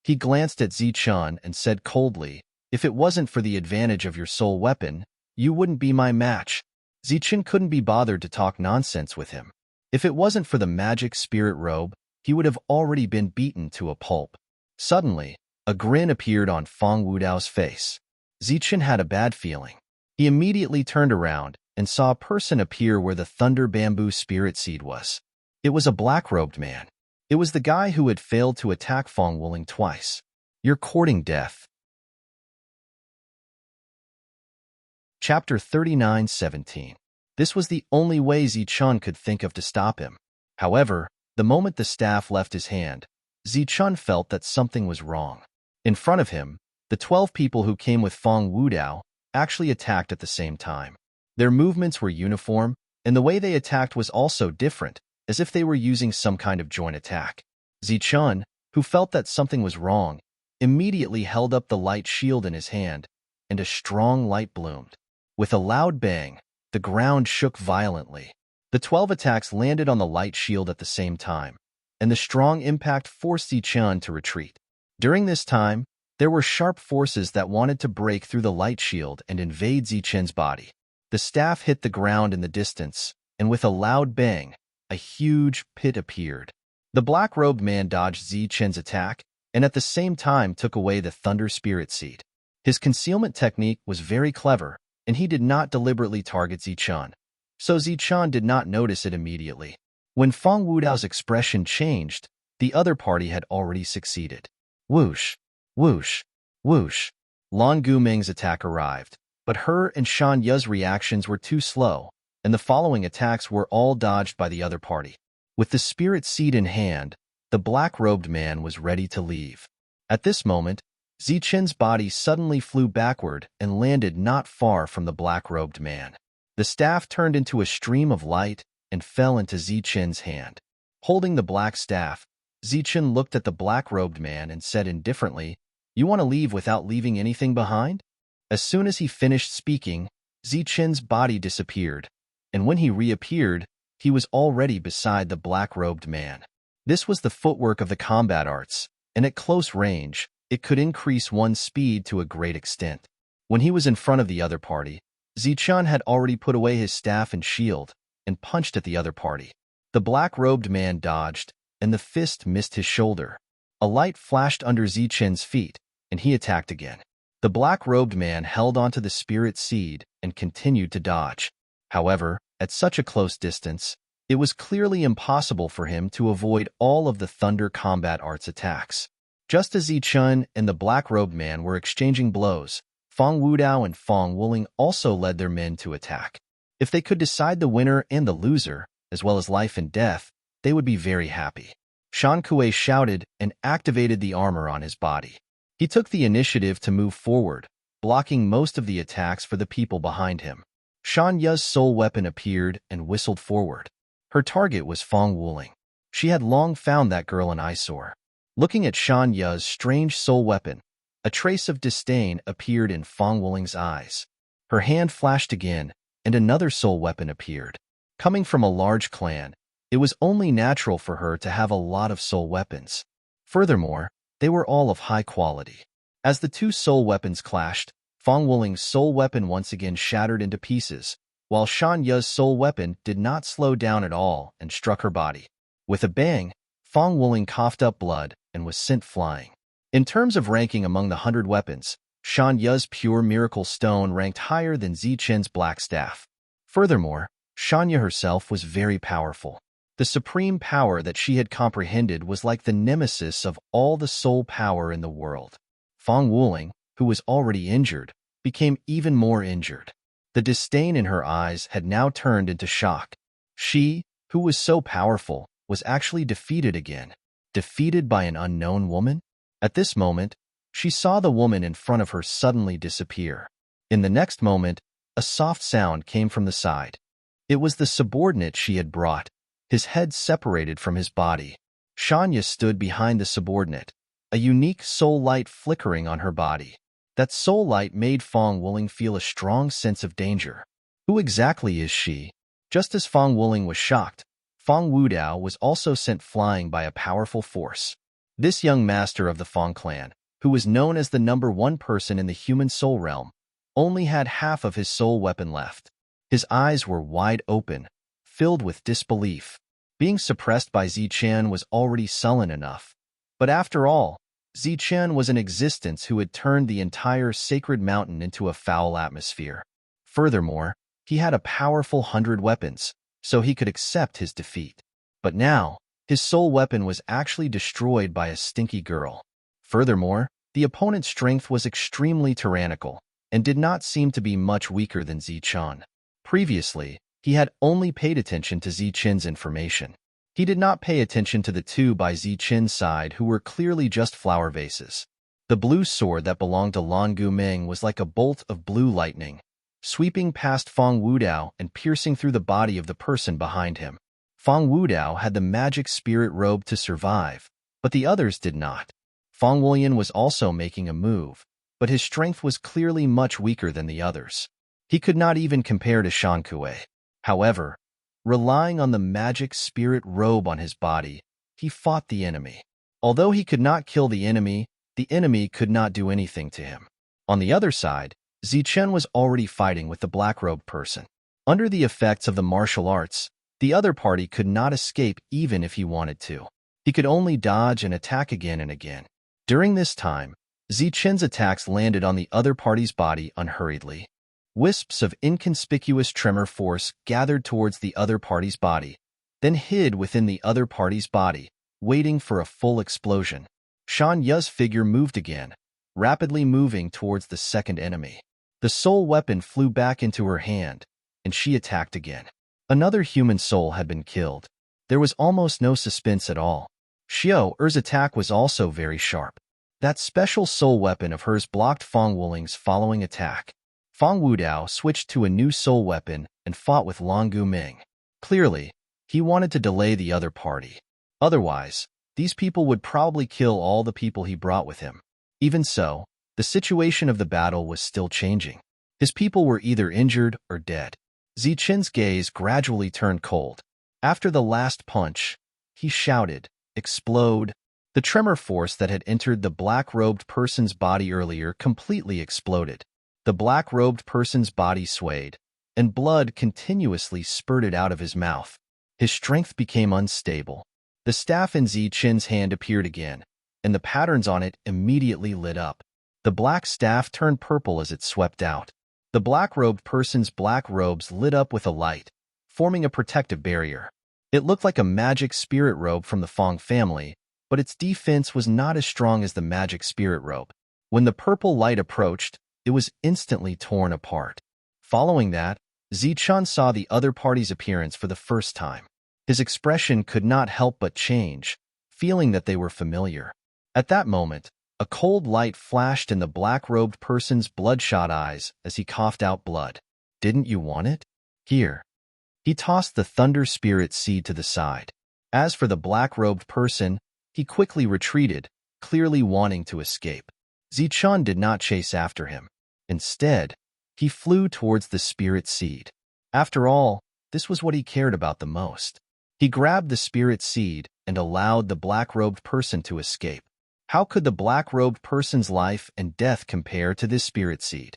He glanced at Zichun and said coldly, "If it wasn't for the advantage of your soul weapon, you wouldn't be my match." Zichun couldn't be bothered to talk nonsense with him. If it wasn't for the magic spirit robe, he would have already been beaten to a pulp. Suddenly, a grin appeared on Fong Wudao's face. Zichun had a bad feeling. He immediately turned around and saw a person appear where the thunder bamboo spirit seed was. It was a black-robed man. It was the guy who had failed to attack Fong Wuling twice. "You're courting death." Chapter 39:17. This was the only way Zichun could think of to stop him. However, the moment the staff left his hand, Zichun felt that something was wrong. In front of him, the 12 people who came with Fong Wudao actually attacked at the same time. Their movements were uniform, and the way they attacked was also different, as if they were using some kind of joint attack. Zichun, who felt that something was wrong, immediately held up the light shield in his hand, and a strong light bloomed. With a loud bang, the ground shook violently. The 12 attacks landed on the light shield at the same time, and the strong impact forced Zichun to retreat. During this time, there were sharp forces that wanted to break through the light shield and invade Zichun's body. The staff hit the ground in the distance, and with a loud bang, a huge pit appeared. The black-robed man dodged Zichun's attack, and at the same time took away the thunder spirit seed. His concealment technique was very clever, and he did not deliberately target Zichun, so Zichun did not notice it immediately. When Fong Wudao's expression changed, the other party had already succeeded. Whoosh, whoosh, whoosh. Lan Guming's attack arrived, but her and Shan Yu's reactions were too slow, and the following attacks were all dodged by the other party. With the spirit seed in hand, the black-robed man was ready to leave. At this moment, Zichun's body suddenly flew backward and landed not far from the black-robed man. The staff turned into a stream of light and fell into Zichun's hand. Holding the black staff, Zichun looked at the black-robed man and said indifferently, "You want to leave without leaving anything behind?" As soon as he finished speaking, Zichun's body disappeared, and when he reappeared, he was already beside the black-robed man. This was the footwork of the combat arts, and at close range, it could increase one's speed to a great extent. When he was in front of the other party, Zichun had already put away his staff and shield and punched at the other party. The black-robed man dodged, and the fist missed his shoulder. A light flashed under Zichun's feet, and he attacked again. The black-robed man held onto the spirit seed and continued to dodge. However, at such a close distance, it was clearly impossible for him to avoid all of the Thunder Combat Arts attacks. Just as Zichun and the black-robed man were exchanging blows, Fong Wudao and Fong Wuling also led their men to attack. If they could decide the winner and the loser, as well as life and death, they would be very happy. Shan Kuei shouted and activated the armor on his body. He took the initiative to move forward, blocking most of the attacks for the people behind him. Shan Yu's soul weapon appeared and whistled forward. Her target was Fong Wuling. She had long found that girl an eyesore. Looking at Shan Yu's strange soul weapon, a trace of disdain appeared in Fong Wuling's eyes. Her hand flashed again, and another soul weapon appeared. Coming from a large clan, it was only natural for her to have a lot of soul weapons. Furthermore, they were all of high quality. As the two soul weapons clashed, Fong Wuling's soul weapon once again shattered into pieces, while Shan Yu's soul weapon did not slow down at all and struck her body. With a bang, Fong Wuling coughed up blood and was sent flying. In terms of ranking among the 100 weapons, Shan Yu's pure miracle stone ranked higher than Zichun's black staff. Furthermore, Shan Yu herself was very powerful. The supreme power that she had comprehended was like the nemesis of all the soul power in the world. Fong Wuling, who was already injured, became even more injured. The disdain in her eyes had now turned into shock. She, who was so powerful, was actually defeated again. Defeated by an unknown woman? At this moment, she saw the woman in front of her suddenly disappear. In the next moment, a soft sound came from the side. It was the subordinate she had brought, his head separated from his body. Shanya stood behind the subordinate, a unique soul light flickering on her body. That soul light made Fong Wuling feel a strong sense of danger. Who exactly is she? Just as Fong Wuling was shocked, Fong Wudao was also sent flying by a powerful force. This young master of the Fong clan, who was known as the #1 person in the human soul realm, only had half of his soul weapon left. His eyes were wide open, filled with disbelief. Being suppressed by Zichun was already sullen enough. But after all, Zichun was an existence who had turned the entire sacred mountain into a foul atmosphere. Furthermore, he had a powerful 100 weapons, so he could accept his defeat. But now, his soul weapon was actually destroyed by a stinky girl. Furthermore, the opponent's strength was extremely tyrannical and did not seem to be much weaker than Zichun. Previously, he had only paid attention to Zichun's information. He did not pay attention to the two by Zichun's side who were clearly just flower vases. The blue sword that belonged to Lan Guming was like a bolt of blue lightning, sweeping past Fong Wudao and piercing through the body of the person behind him. Fong Wudao had the magic spirit robe to survive, but the others did not. Fong Wulian was also making a move, but his strength was clearly much weaker than the others. He could not even compare to Shan Kuei. However, relying on the magic spirit robe on his body, he fought the enemy. Although he could not kill the enemy could not do anything to him. On the other side, Zichun was already fighting with the black-robed person. Under the effects of the martial arts, the other party could not escape even if he wanted to. He could only dodge and attack again and again. During this time, Zichun's attacks landed on the other party's body unhurriedly. Wisps of inconspicuous tremor force gathered towards the other party's body, then hid within the other party's body, waiting for a full explosion. Shan Yu's figure moved again, rapidly moving towards the second enemy. The soul weapon flew back into her hand, and she attacked again. Another human soul had been killed. There was almost no suspense at all. Xiao Er's attack was also very sharp. That special soul weapon of hers blocked Fong Wuling's following attack. Fong Wudao switched to a new soul weapon and fought with Lan Guming. Clearly, he wanted to delay the other party. Otherwise, these people would probably kill all the people he brought with him. Even so, the situation of the battle was still changing. His people were either injured or dead. Zichun's gaze gradually turned cold. After the last punch, he shouted, "Explode!" The tremor force that had entered the black-robed person's body earlier completely exploded. The black-robed person's body swayed, and blood continuously spurted out of his mouth. His strength became unstable. The staff in Zichun's hand appeared again, and the patterns on it immediately lit up. The black staff turned purple as it swept out. The black-robed person's black robes lit up with a light, forming a protective barrier. It looked like a magic spirit robe from the Fong family, but its defense was not as strong as the magic spirit robe. When the purple light approached, it was instantly torn apart. Following that, Zichun saw the other party's appearance for the first time. His expression could not help but change, feeling that they were familiar. At that moment, a cold light flashed in the black-robed person's bloodshot eyes as he coughed out blood. "Didn't you want it? Here." He tossed the thunder spirit seed to the side. As for the black-robed person, he quickly retreated, clearly wanting to escape. Zichun did not chase after him. Instead, he flew towards the spirit seed. After all, this was what he cared about the most. He grabbed the spirit seed and allowed the black-robed person to escape. How could the black-robed person's life and death compare to this spirit seed?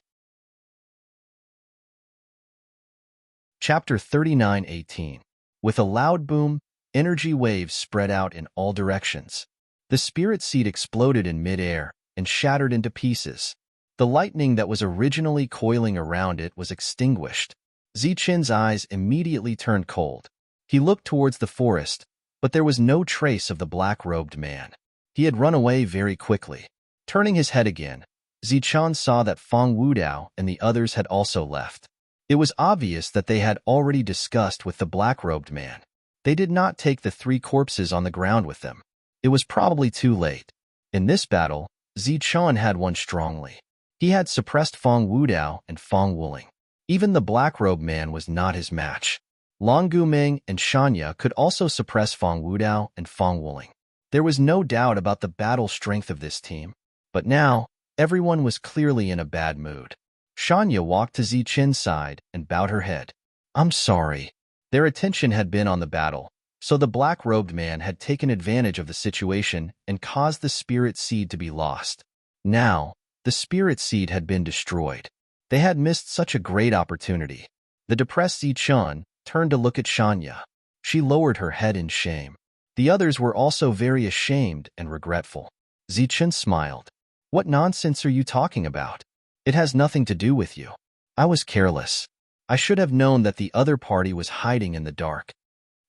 Chapter 39:18. With a loud boom, energy waves spread out in all directions. The spirit seed exploded in midair and shattered into pieces. The lightning that was originally coiling around it was extinguished. Zichun's eyes immediately turned cold. He looked towards the forest, but there was no trace of the black-robed man. He had run away very quickly. Turning his head again, Zichun saw that Fong Wudao and the others had also left. It was obvious that they had already discussed with the black-robed man. They did not take the 3 corpses on the ground with them. It was probably too late. In this battle, Zichun had won strongly. He had suppressed Fong Wudao and Fong Wuling. Even the black-robed man was not his match. Long Guming and Shanya could also suppress Fong Wudao and Fong Wuling. There was no doubt about the battle strength of this team, but now everyone was clearly in a bad mood. Shanya walked to Zichun's side and bowed her head. "I'm sorry." Their attention had been on the battle, so the black-robed man had taken advantage of the situation and caused the spirit seed to be lost. Now, the spirit seed had been destroyed. They had missed such a great opportunity. The depressed Zichun turned to look at Shanya. She lowered her head in shame. The others were also very ashamed and regretful. Zichun smiled. "What nonsense are you talking about? It has nothing to do with you. I was careless. I should have known that the other party was hiding in the dark."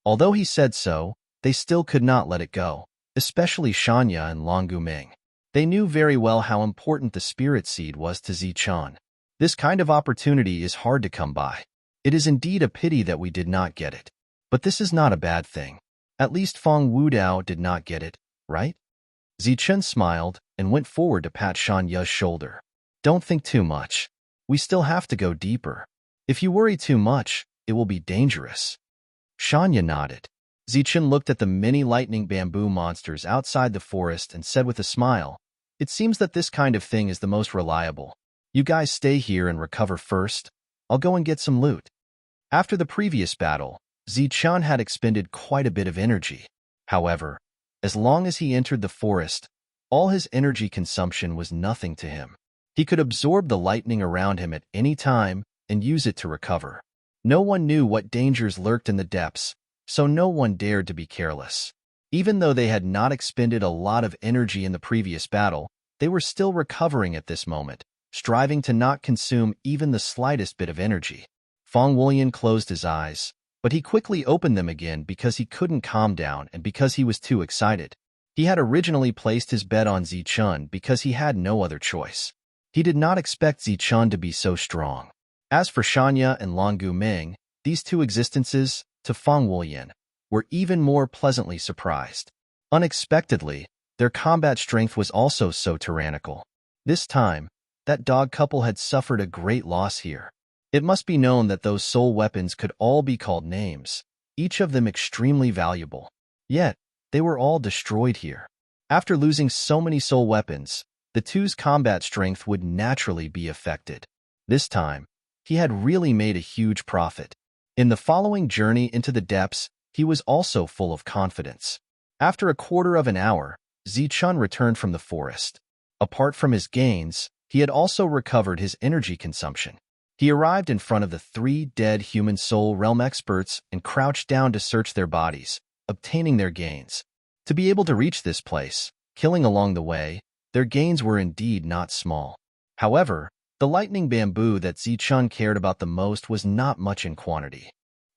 Although he said so, they still could not let it go, especially Shanya and Long Guming. They knew very well how important the spirit seed was to Zichun. This kind of opportunity is hard to come by. It is indeed a pity that we did not get it. But this is not a bad thing. At least Fong Wudao did not get it, right? Zichun smiled and went forward to pat Shanya's shoulder. "Don't think too much. We still have to go deeper. If you worry too much, it will be dangerous." Shanya nodded. Zichun looked at the many lightning bamboo monsters outside the forest and said with a smile, "It seems that this kind of thing is the most reliable. You guys stay here and recover first. I'll go and get some loot." After the previous battle, Zichun had expended quite a bit of energy. However, as long as he entered the forest, all his energy consumption was nothing to him. He could absorb the lightning around him at any time and use it to recover. No one knew what dangers lurked in the depths, so no one dared to be careless. Even though they had not expended a lot of energy in the previous battle, they were still recovering at this moment, striving to not consume even the slightest bit of energy. Fong Wulian closed his eyes, but he quickly opened them again because he couldn't calm down and because he was too excited. He had originally placed his bet on Zichun because he had no other choice. He did not expect Zichun to be so strong. As for Shanya and Long Guming, these 2 existences, to Fong Wulian, were even more pleasantly surprised. Unexpectedly, their combat strength was also so tyrannical. This time, that dog couple had suffered a great loss here. It must be known that those soul weapons could all be called names, each of them extremely valuable. Yet, they were all destroyed here. After losing so many soul weapons, the 2's combat strength would naturally be affected. This time, he had really made a huge profit. In the following journey into the depths, he was also full of confidence. After a quarter of an hour, Zichun returned from the forest. Apart from his gains, he had also recovered his energy consumption. He arrived in front of the 3 dead human soul realm experts and crouched down to search their bodies, obtaining their gains. To be able to reach this place, killing along the way, Their gains were indeed not small. However, the lightning bamboo that Zichun cared about the most was not much in quantity.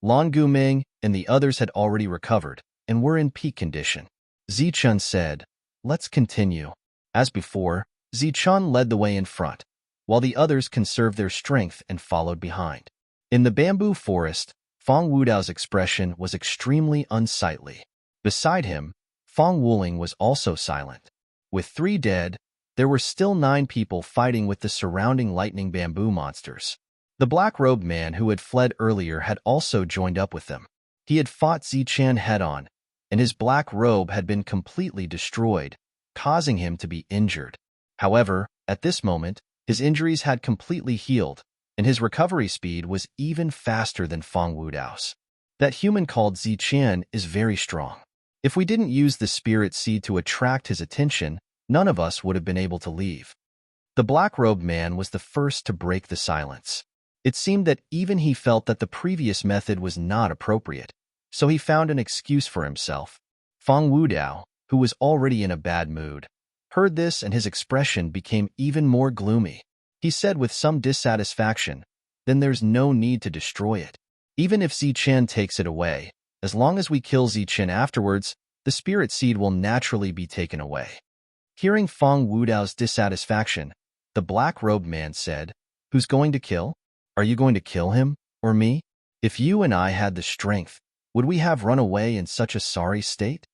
Lan Guming and the others had already recovered and were in peak condition. Zichun said, "Let's continue." As before, Zichun led the way in front, while the others conserved their strength and followed behind. In the bamboo forest, Fong Wudao's expression was extremely unsightly. Beside him, Fong Wuling was also silent. With 3 dead, there were still 9 people fighting with the surrounding lightning bamboo monsters. The black-robed man who had fled earlier had also joined up with them. He had fought Zichun head-on, and his black robe had been completely destroyed, causing him to be injured. However, at this moment, his injuries had completely healed, and his recovery speed was even faster than Fong Wudao's. That human called Zichun is very strong. If we didn't use the spirit seed to attract his attention, none of us would have been able to leave. The black-robed man was the first to break the silence. It seemed that even he felt that the previous method was not appropriate, so he found an excuse for himself. Fong Wudao, who was already in a bad mood, heard this and his expression became even more gloomy. He said with some dissatisfaction, "Then there's no need to destroy it. Even if Zichun takes it away, as long as we kill Zichun afterwards, the spirit seed will naturally be taken away." Hearing Fong Wudao's dissatisfaction, the black-robed man said, "Who's going to kill? Are you going to kill him, or me? If you and I had the strength, would we have run away in such a sorry state?"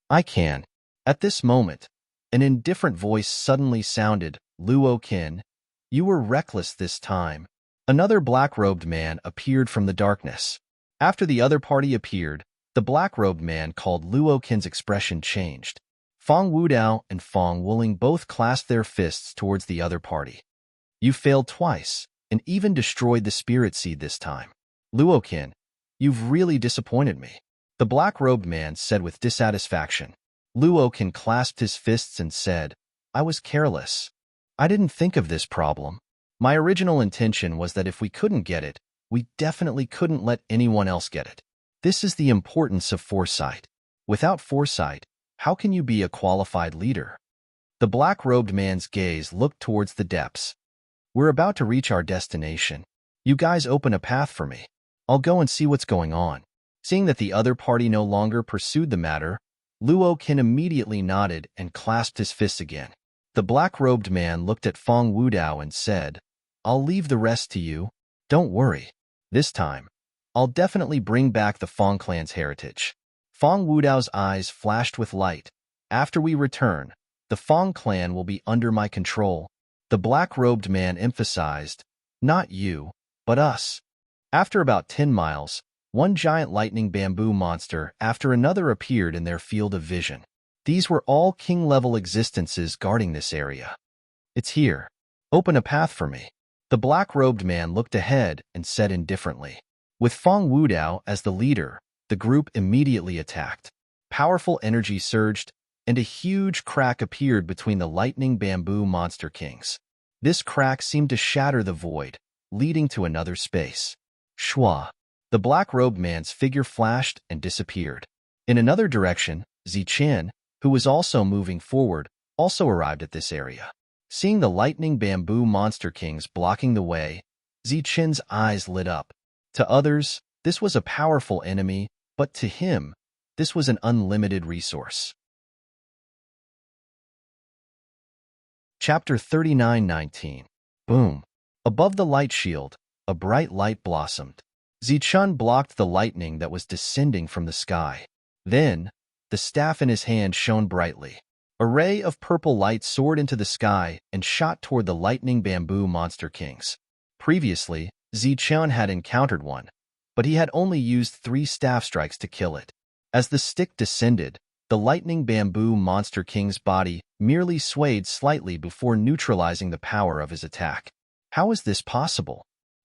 "I can." At this moment, an indifferent voice suddenly sounded, "Luo Qin, you were reckless this time." Another black-robed man appeared from the darkness. After the other party appeared, the black-robed man called Luo Qin's expression changed. Fong Wudao and Fong Wuling both clasped their fists towards the other party. "You failed twice, and even destroyed the spirit seed this time. Luo Qin, you've really disappointed me," the black-robed man said with dissatisfaction. Luo Qin clasped his fists and said, "I was careless. I didn't think of this problem. My original intention was that if we couldn't get it, we definitely couldn't let anyone else get it. This is the importance of foresight. Without foresight, how can you be a qualified leader?" The black-robed man's gaze looked towards the depths. "We're about to reach our destination. You guys open a path for me. I'll go and see what's going on." Seeing that the other party no longer pursued the matter, Luo Qin immediately nodded and clasped his fists again. The black-robed man looked at Fong Wudao and said, "I'll leave the rest to you. Don't worry. This time, I'll definitely bring back the Fong clan's heritage." Fong Wudao's eyes flashed with light. "After we return, the Fong clan will be under my control." The black-robed man emphasized, "Not you, but us." After about 10 miles, one giant lightning bamboo monster after another appeared in their field of vision. These were all king-level existences guarding this area. "It's here. Open a path for me." The black-robed man looked ahead and said indifferently. With Fong Wudao as the leader, the group immediately attacked. Powerful energy surged, and a huge crack appeared between the lightning bamboo monster kings. This crack seemed to shatter the void, leading to another space. Shua. The black-robed man's figure flashed and disappeared. In another direction, Zichun, who was also moving forward, also arrived at this area. Seeing the lightning bamboo monster kings blocking the way, Zichun's eyes lit up. To others, this was a powerful enemy, but to him, this was an unlimited resource. Chapter 39:19. Boom. Above the light shield, a bright light blossomed. Zichun blocked the lightning that was descending from the sky. Then, the staff in his hand shone brightly. A ray of purple light soared into the sky and shot toward the lightning bamboo monster kings. Previously, Zichun had encountered one, but he had only used 3 staff strikes to kill it. As the stick descended, the lightning bamboo monster king's body merely swayed slightly before neutralizing the power of his attack. How is this possible?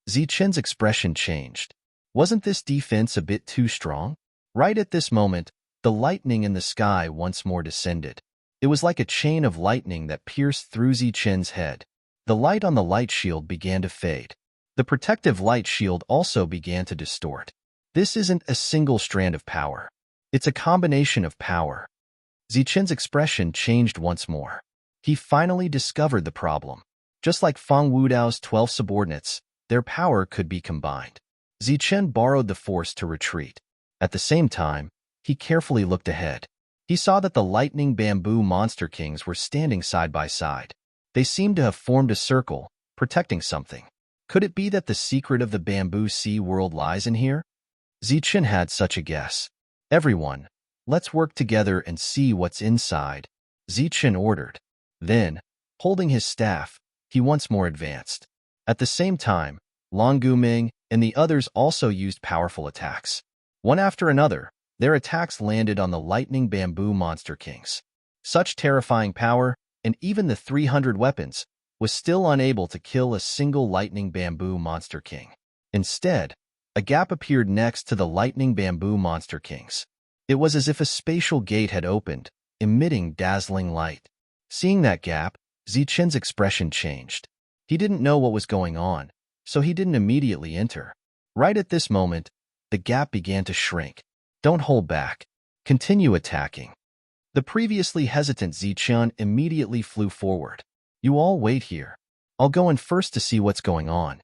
Zichun's expression changed. Wasn't this defense a bit too strong? Right at this moment, the lightning in the sky once more descended. It was like a chain of lightning that pierced through Zichun's head. The light on the light shield began to fade. The protective light shield also began to distort. This isn't a single strand of power. It's a combination of power. Zichun's expression changed once more. He finally discovered the problem. Just like Feng Wudao's 12 subordinates, their power could be combined. Zichen borrowed the force to retreat. At the same time, he carefully looked ahead. He saw that the lightning bamboo monster kings were standing side by side. They seemed to have formed a circle, protecting something. Could it be that the secret of the bamboo sea world lies in here? Zichen had such a guess. Everyone, let's work together and see what's inside, Zichen ordered. Then, holding his staff, he once more advanced. At the same time, Long Guming and the others also used powerful attacks. One after another, their attacks landed on the lightning bamboo monster kings. Such terrifying power, and even the 300 weapons, was still unable to kill a single lightning bamboo monster king. Instead, a gap appeared next to the lightning bamboo monster kings. It was as if a spatial gate had opened, emitting dazzling light. Seeing that gap, Zichen's expression changed. He didn't know what was going on, so he didn't immediately enter. Right at this moment, the gap began to shrink. Don't hold back. Continue attacking. The previously hesitant Zichen immediately flew forward. You all wait here. I'll go in first to see what's going on.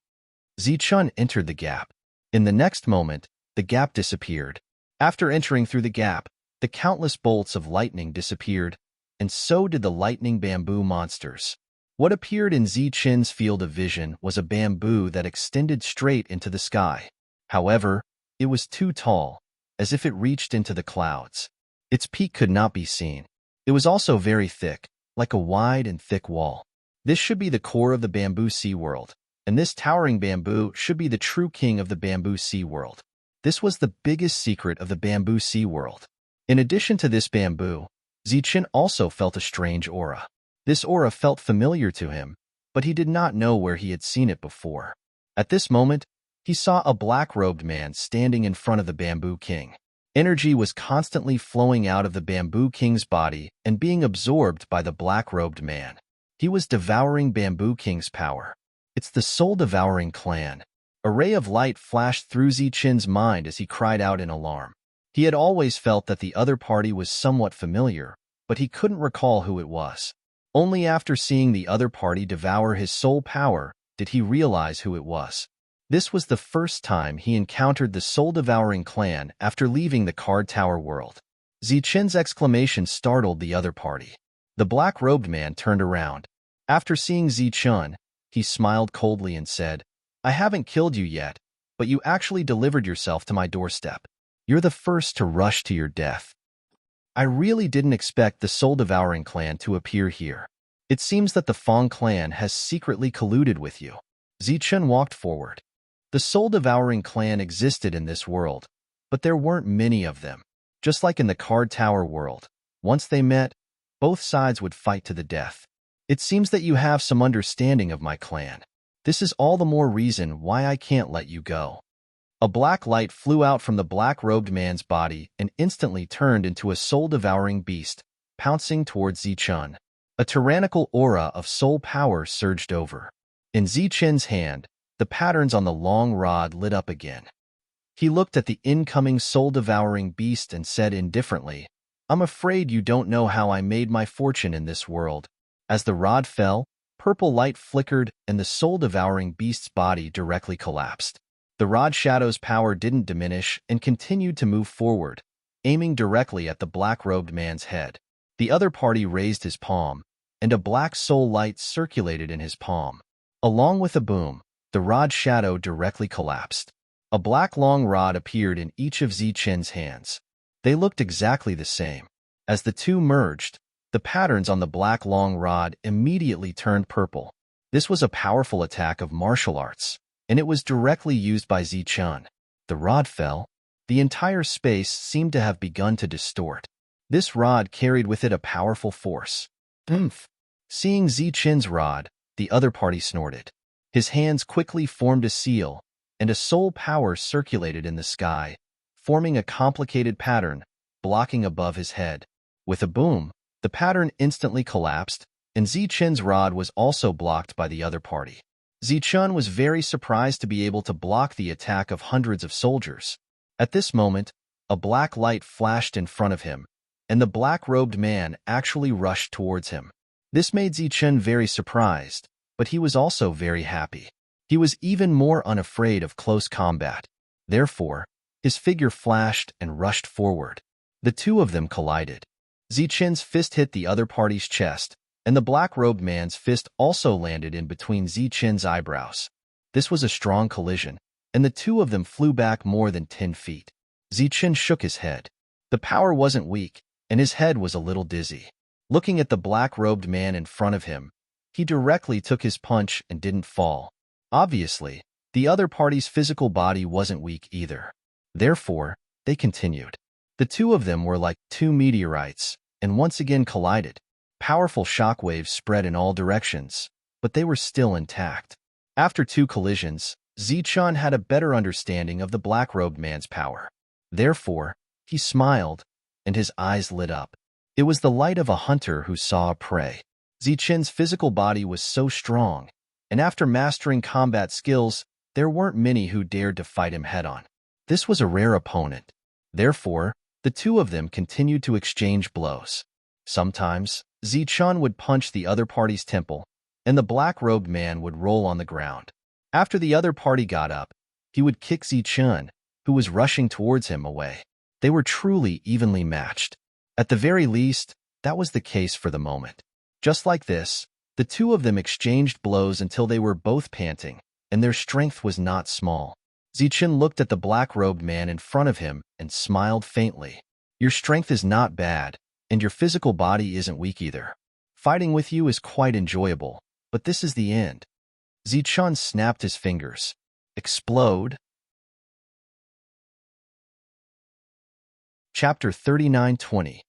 Zichen entered the gap. In the next moment, the gap disappeared. After entering through the gap, the countless bolts of lightning disappeared, and so did the lightning bamboo monsters. What appeared in Zichen's field of vision was a bamboo that extended straight into the sky. However, it was too tall, as if it reached into the clouds. Its peak could not be seen. It was also very thick, like a wide and thick wall. This should be the core of the bamboo sea world, and this towering bamboo should be the true king of the bamboo sea world. This was the biggest secret of the bamboo sea world. In addition to this bamboo, Zichen also felt a strange aura. This aura felt familiar to him, but he did not know where he had seen it before. At this moment, he saw a black-robed man standing in front of the bamboo king. Energy was constantly flowing out of the bamboo king's body and being absorbed by the black-robed man. He was devouring bamboo king's power. It's the soul-devouring clan. A ray of light flashed through Zichen's mind as he cried out in alarm. He had always felt that the other party was somewhat familiar, but he couldn't recall who it was. Only after seeing the other party devour his soul power did he realize who it was. This was the first time he encountered the soul-devouring clan after leaving the Card Tower world. Zichen's exclamation startled the other party. The black-robed man turned around. After seeing Zichen, he smiled coldly and said, I haven't killed you yet, but you actually delivered yourself to my doorstep. You're the first to rush to your death. I really didn't expect the soul-devouring clan to appear here. It seems that the Feng clan has secretly colluded with you. Zichen walked forward. The soul-devouring clan existed in this world, but there weren't many of them. Just like in the Card Tower world, once they met, both sides would fight to the death. It seems that you have some understanding of my clan. This is all the more reason why I can't let you go. A black light flew out from the black-robed man's body and instantly turned into a soul-devouring beast, pouncing towards Zichen. A tyrannical aura of soul power surged over. In Zichen's hand, the patterns on the long rod lit up again. He looked at the incoming soul-devouring beast and said indifferently, I'm afraid you don't know how I made my fortune in this world. As the rod fell, purple light flickered and the soul-devouring beast's body directly collapsed. The rod shadow's power didn't diminish and continued to move forward, aiming directly at the black-robed man's head. The other party raised his palm, and a black soul light circulated in his palm. Along with a boom, the rod shadow directly collapsed. A black long rod appeared in each of Zichen's hands. They looked exactly the same. As the two merged, the patterns on the black long rod immediately turned purple. This was a powerful attack of martial arts, and it was directly used by Zichen. The rod fell. The entire space seemed to have begun to distort. This rod carried with it a powerful force. Oomph! Seeing Zichen's rod, the other party snorted. His hands quickly formed a seal, and a soul power circulated in the sky, forming a complicated pattern, blocking above his head. With a boom, the pattern instantly collapsed, and Zichen's rod was also blocked by the other party. Zichen was very surprised to be able to block the attack of hundreds of soldiers. At this moment, a black light flashed in front of him, and the black-robed man actually rushed towards him. This made Zichun very surprised, but he was also very happy. He was even more unafraid of close combat. Therefore, his figure flashed and rushed forward. The two of them collided. Zichun's fist hit the other party's chest, and the black-robed man's fist also landed in between Zichun's eyebrows. This was a strong collision, and the two of them flew back more than 10 feet. Zichun shook his head. The power wasn't weak, and his head was a little dizzy. Looking at the black-robed man in front of him, he directly took his punch and didn't fall. Obviously, the other party's physical body wasn't weak either. Therefore, they continued. The two of them were like two meteorites, and once again collided. Powerful shockwaves spread in all directions, but they were still intact. After two collisions, Zichun had a better understanding of the black-robed man's power. Therefore, he smiled, and his eyes lit up. It was the light of a hunter who saw a prey. Zichun's physical body was so strong, and after mastering combat skills, there weren't many who dared to fight him head-on. This was a rare opponent. Therefore, the two of them continued to exchange blows. Sometimes, Zichun would punch the other party's temple, and the black-robed man would roll on the ground. After the other party got up, he would kick Zichun, who was rushing towards him, away. They were truly evenly matched. At the very least, that was the case for the moment. Just like this, the two of them exchanged blows until they were both panting, and their strength was not small. Zichun looked at the black-robed man in front of him and smiled faintly. Your strength is not bad, and your physical body isn't weak either. Fighting with you is quite enjoyable, but this is the end. Zichun snapped his fingers. Explode. Chapter 39:20.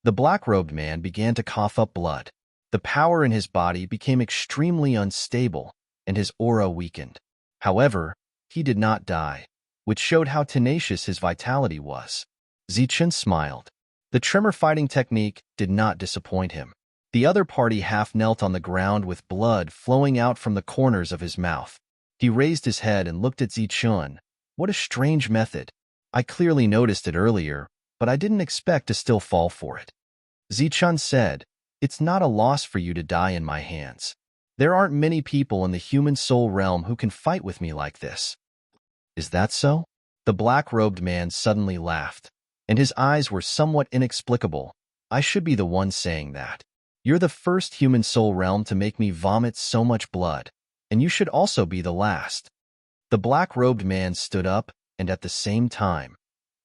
The black-robed man began to cough up blood. The power in his body became extremely unstable, and his aura weakened. However, he did not die, which showed how tenacious his vitality was. Zichun smiled. The tremor fighting technique did not disappoint him. The other party half knelt on the ground with blood flowing out from the corners of his mouth. He raised his head and looked at Zichun. What a strange method. I clearly noticed it earlier, but I didn't expect to still fall for it. Zichun said, It's not a loss for you to die in my hands. There aren't many people in the human soul realm who can fight with me like this. Is that so? The black-robed man suddenly laughed, and his eyes were somewhat inexplicable. I should be the one saying that. You're the first human soul realm to make me vomit so much blood, and you should also be the last. The black-robed man stood up, and at the same time,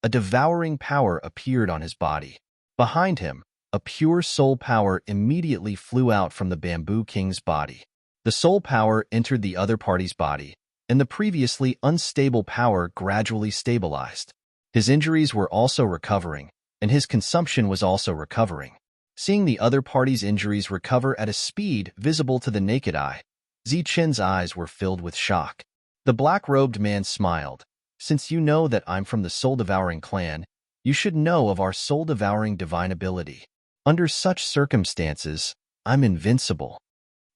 a devouring power appeared on his body. Behind him, a pure soul power immediately flew out from the Bamboo King's body. The soul power entered the other party's body, and the previously unstable power gradually stabilized. His injuries were also recovering, and his consumption was also recovering. Seeing the other party's injuries recover at a speed visible to the naked eye, Zichun's eyes were filled with shock. The black-robed man smiled. Since you know that I'm from the soul-devouring clan, you should know of our soul-devouring divine ability. Under such circumstances, I'm invincible.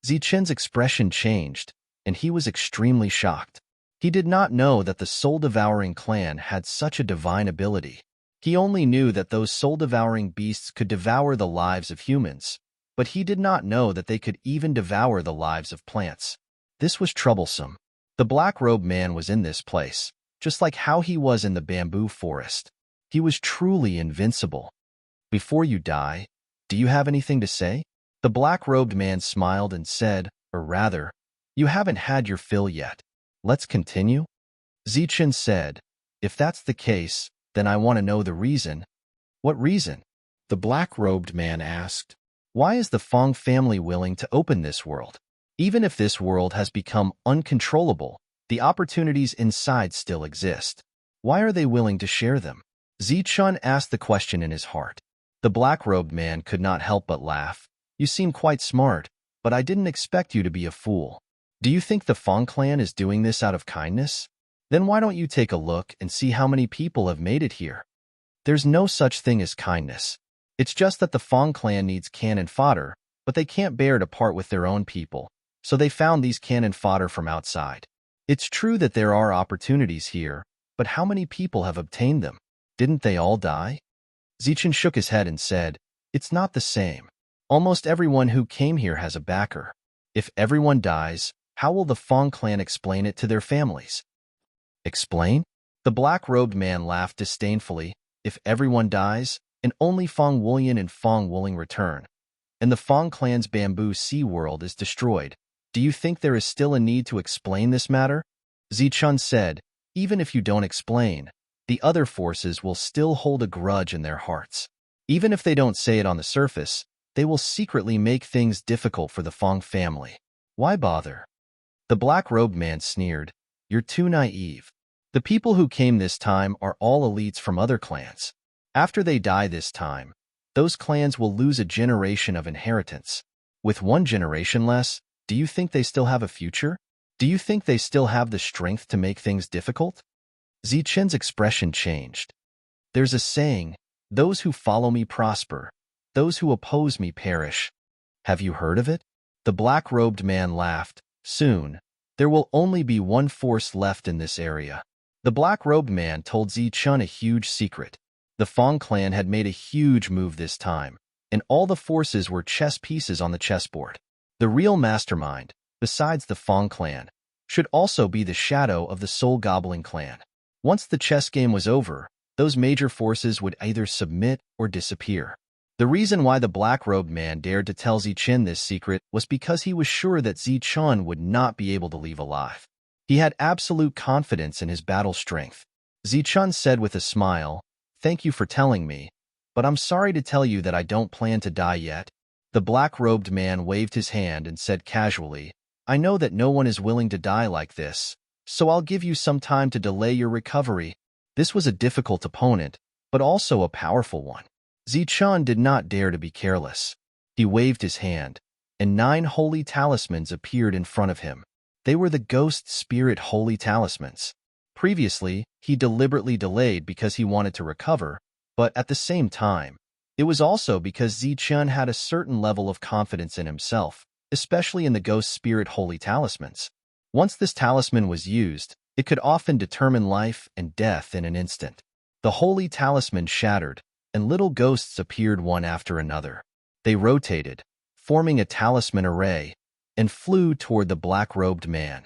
Zichun's expression changed, and he was extremely shocked. He did not know that the soul-devouring clan had such a divine ability. He only knew that those soul-devouring beasts could devour the lives of humans, but he did not know that they could even devour the lives of plants. This was troublesome. The black-robed man was in this place, just like how he was in the bamboo forest. He was truly invincible. Before you die, do you have anything to say? The black-robed man smiled and said, or rather, you haven't had your fill yet. Let's continue? Zichun said, if that's the case, then I want to know the reason. What reason? The black-robed man asked. Why is the Fong family willing to open this world? Even if this world has become uncontrollable, the opportunities inside still exist. Why are they willing to share them? Zichun asked the question in his heart. The black-robed man could not help but laugh. You seem quite smart, but I didn't expect you to be a fool. Do you think the Fong clan is doing this out of kindness? Then why don't you take a look and see how many people have made it here? There's no such thing as kindness. It's just that the Fong clan needs cannon fodder, but they can't bear to part with their own people, so they found these cannon fodder from outside. It's true that there are opportunities here, but how many people have obtained them? Didn't they all die? Zichun shook his head and said, it's not the same. Almost everyone who came here has a backer. If everyone dies, how will the Fong clan explain it to their families? Explain? The black-robed man laughed disdainfully. If everyone dies, and only Fong Wulian and Fong Wuling return, and the Fong clan's bamboo sea world is destroyed, do you think there is still a need to explain this matter? Zichun said, even if you don't explain, the other forces will still hold a grudge in their hearts. Even if they don't say it on the surface, they will secretly make things difficult for the Fong family. Why bother? The black-robed man sneered. You're too naive. The people who came this time are all elites from other clans. After they die this time, those clans will lose a generation of inheritance. With one generation less, do you think they still have a future? Do you think they still have the strength to make things difficult? Zichen's expression changed. There's a saying, those who follow me prosper, those who oppose me perish. Have you heard of it? The black-robed man laughed. Soon, there will only be one force left in this area. The black-robed man told Zichun a huge secret. The Fong clan had made a huge move this time, and all the forces were chess pieces on the chessboard. The real mastermind, besides the Fong clan, should also be the shadow of the Soul Goblin clan. Once the chess game was over, those major forces would either submit or disappear. The reason why the black-robed man dared to tell Zichen this secret was because he was sure that Zichun would not be able to leave alive. He had absolute confidence in his battle strength. Zichun said with a smile, "Thank you for telling me, but I'm sorry to tell you that I don't plan to die yet." The black-robed man waved his hand and said casually, "I know that no one is willing to die like this, so I'll give you some time to delay your recovery." This was a difficult opponent, but also a powerful one. Zichun did not dare to be careless. He waved his hand, and 9 holy talismans appeared in front of him. They were the ghost spirit holy talismans. Previously, he deliberately delayed because he wanted to recover, but at the same time, it was also because Zichun had a certain level of confidence in himself, especially in the ghost spirit holy talismans. Once this talisman was used, it could often determine life and death in an instant. The holy talisman shattered, and little ghosts appeared one after another. They rotated, forming a talisman array, and flew toward the black-robed man.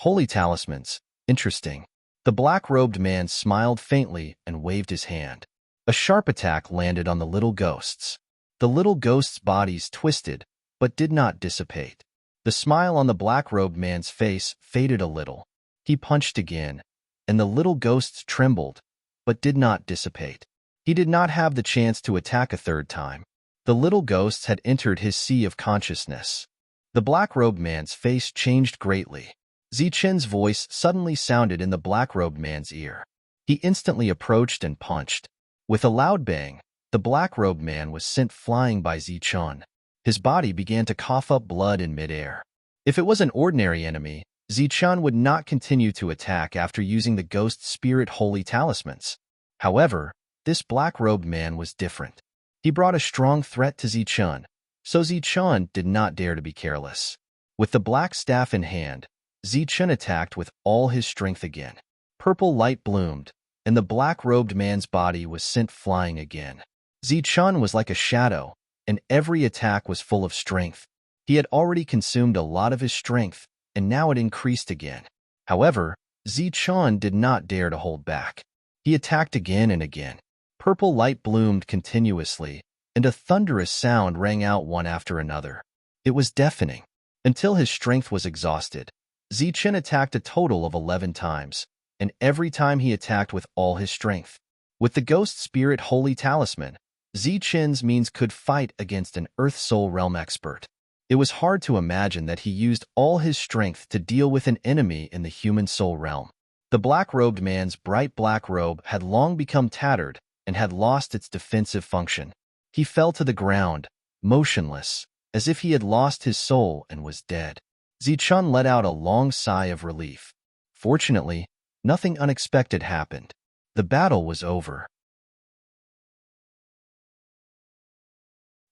Holy talismans, interesting. The black-robed man smiled faintly and waved his hand. A sharp attack landed on the little ghosts. The little ghosts' bodies twisted, but did not dissipate. The smile on the black-robed man's face faded a little. He punched again, and the little ghosts trembled, but did not dissipate. He did not have the chance to attack a third time. The little ghosts had entered his sea of consciousness. The black-robed man's face changed greatly. Zichen's voice suddenly sounded in the black-robed man's ear. He instantly approached and punched. With a loud bang, the black-robed man was sent flying by Zichen. His body began to cough up blood in midair. If it was an ordinary enemy, Zichen would not continue to attack after using the ghost spirit holy talismans. However, this black-robed man was different. He brought a strong threat to Zichen, so Zichen did not dare to be careless. With the black staff in hand, Zichen attacked with all his strength again. Purple light bloomed, and the black-robed man's body was sent flying again. Zichen was like a shadow, and every attack was full of strength. He had already consumed a lot of his strength, and now it increased again. However, Zichen did not dare to hold back. He attacked again and again. Purple light bloomed continuously, and a thunderous sound rang out one after another. It was deafening. Until his strength was exhausted, Zichen attacked a total of 11 times, and every time he attacked with all his strength. With the Ghost Spirit Holy Talisman, Zichen's means could fight against an Earth Soul Realm expert. It was hard to imagine that he used all his strength to deal with an enemy in the human soul realm. The black-robed man's bright black robe had long become tattered and had lost its defensive function. He fell to the ground, motionless, as if he had lost his soul and was dead. Zichen let out a long sigh of relief. Fortunately, nothing unexpected happened. The battle was over.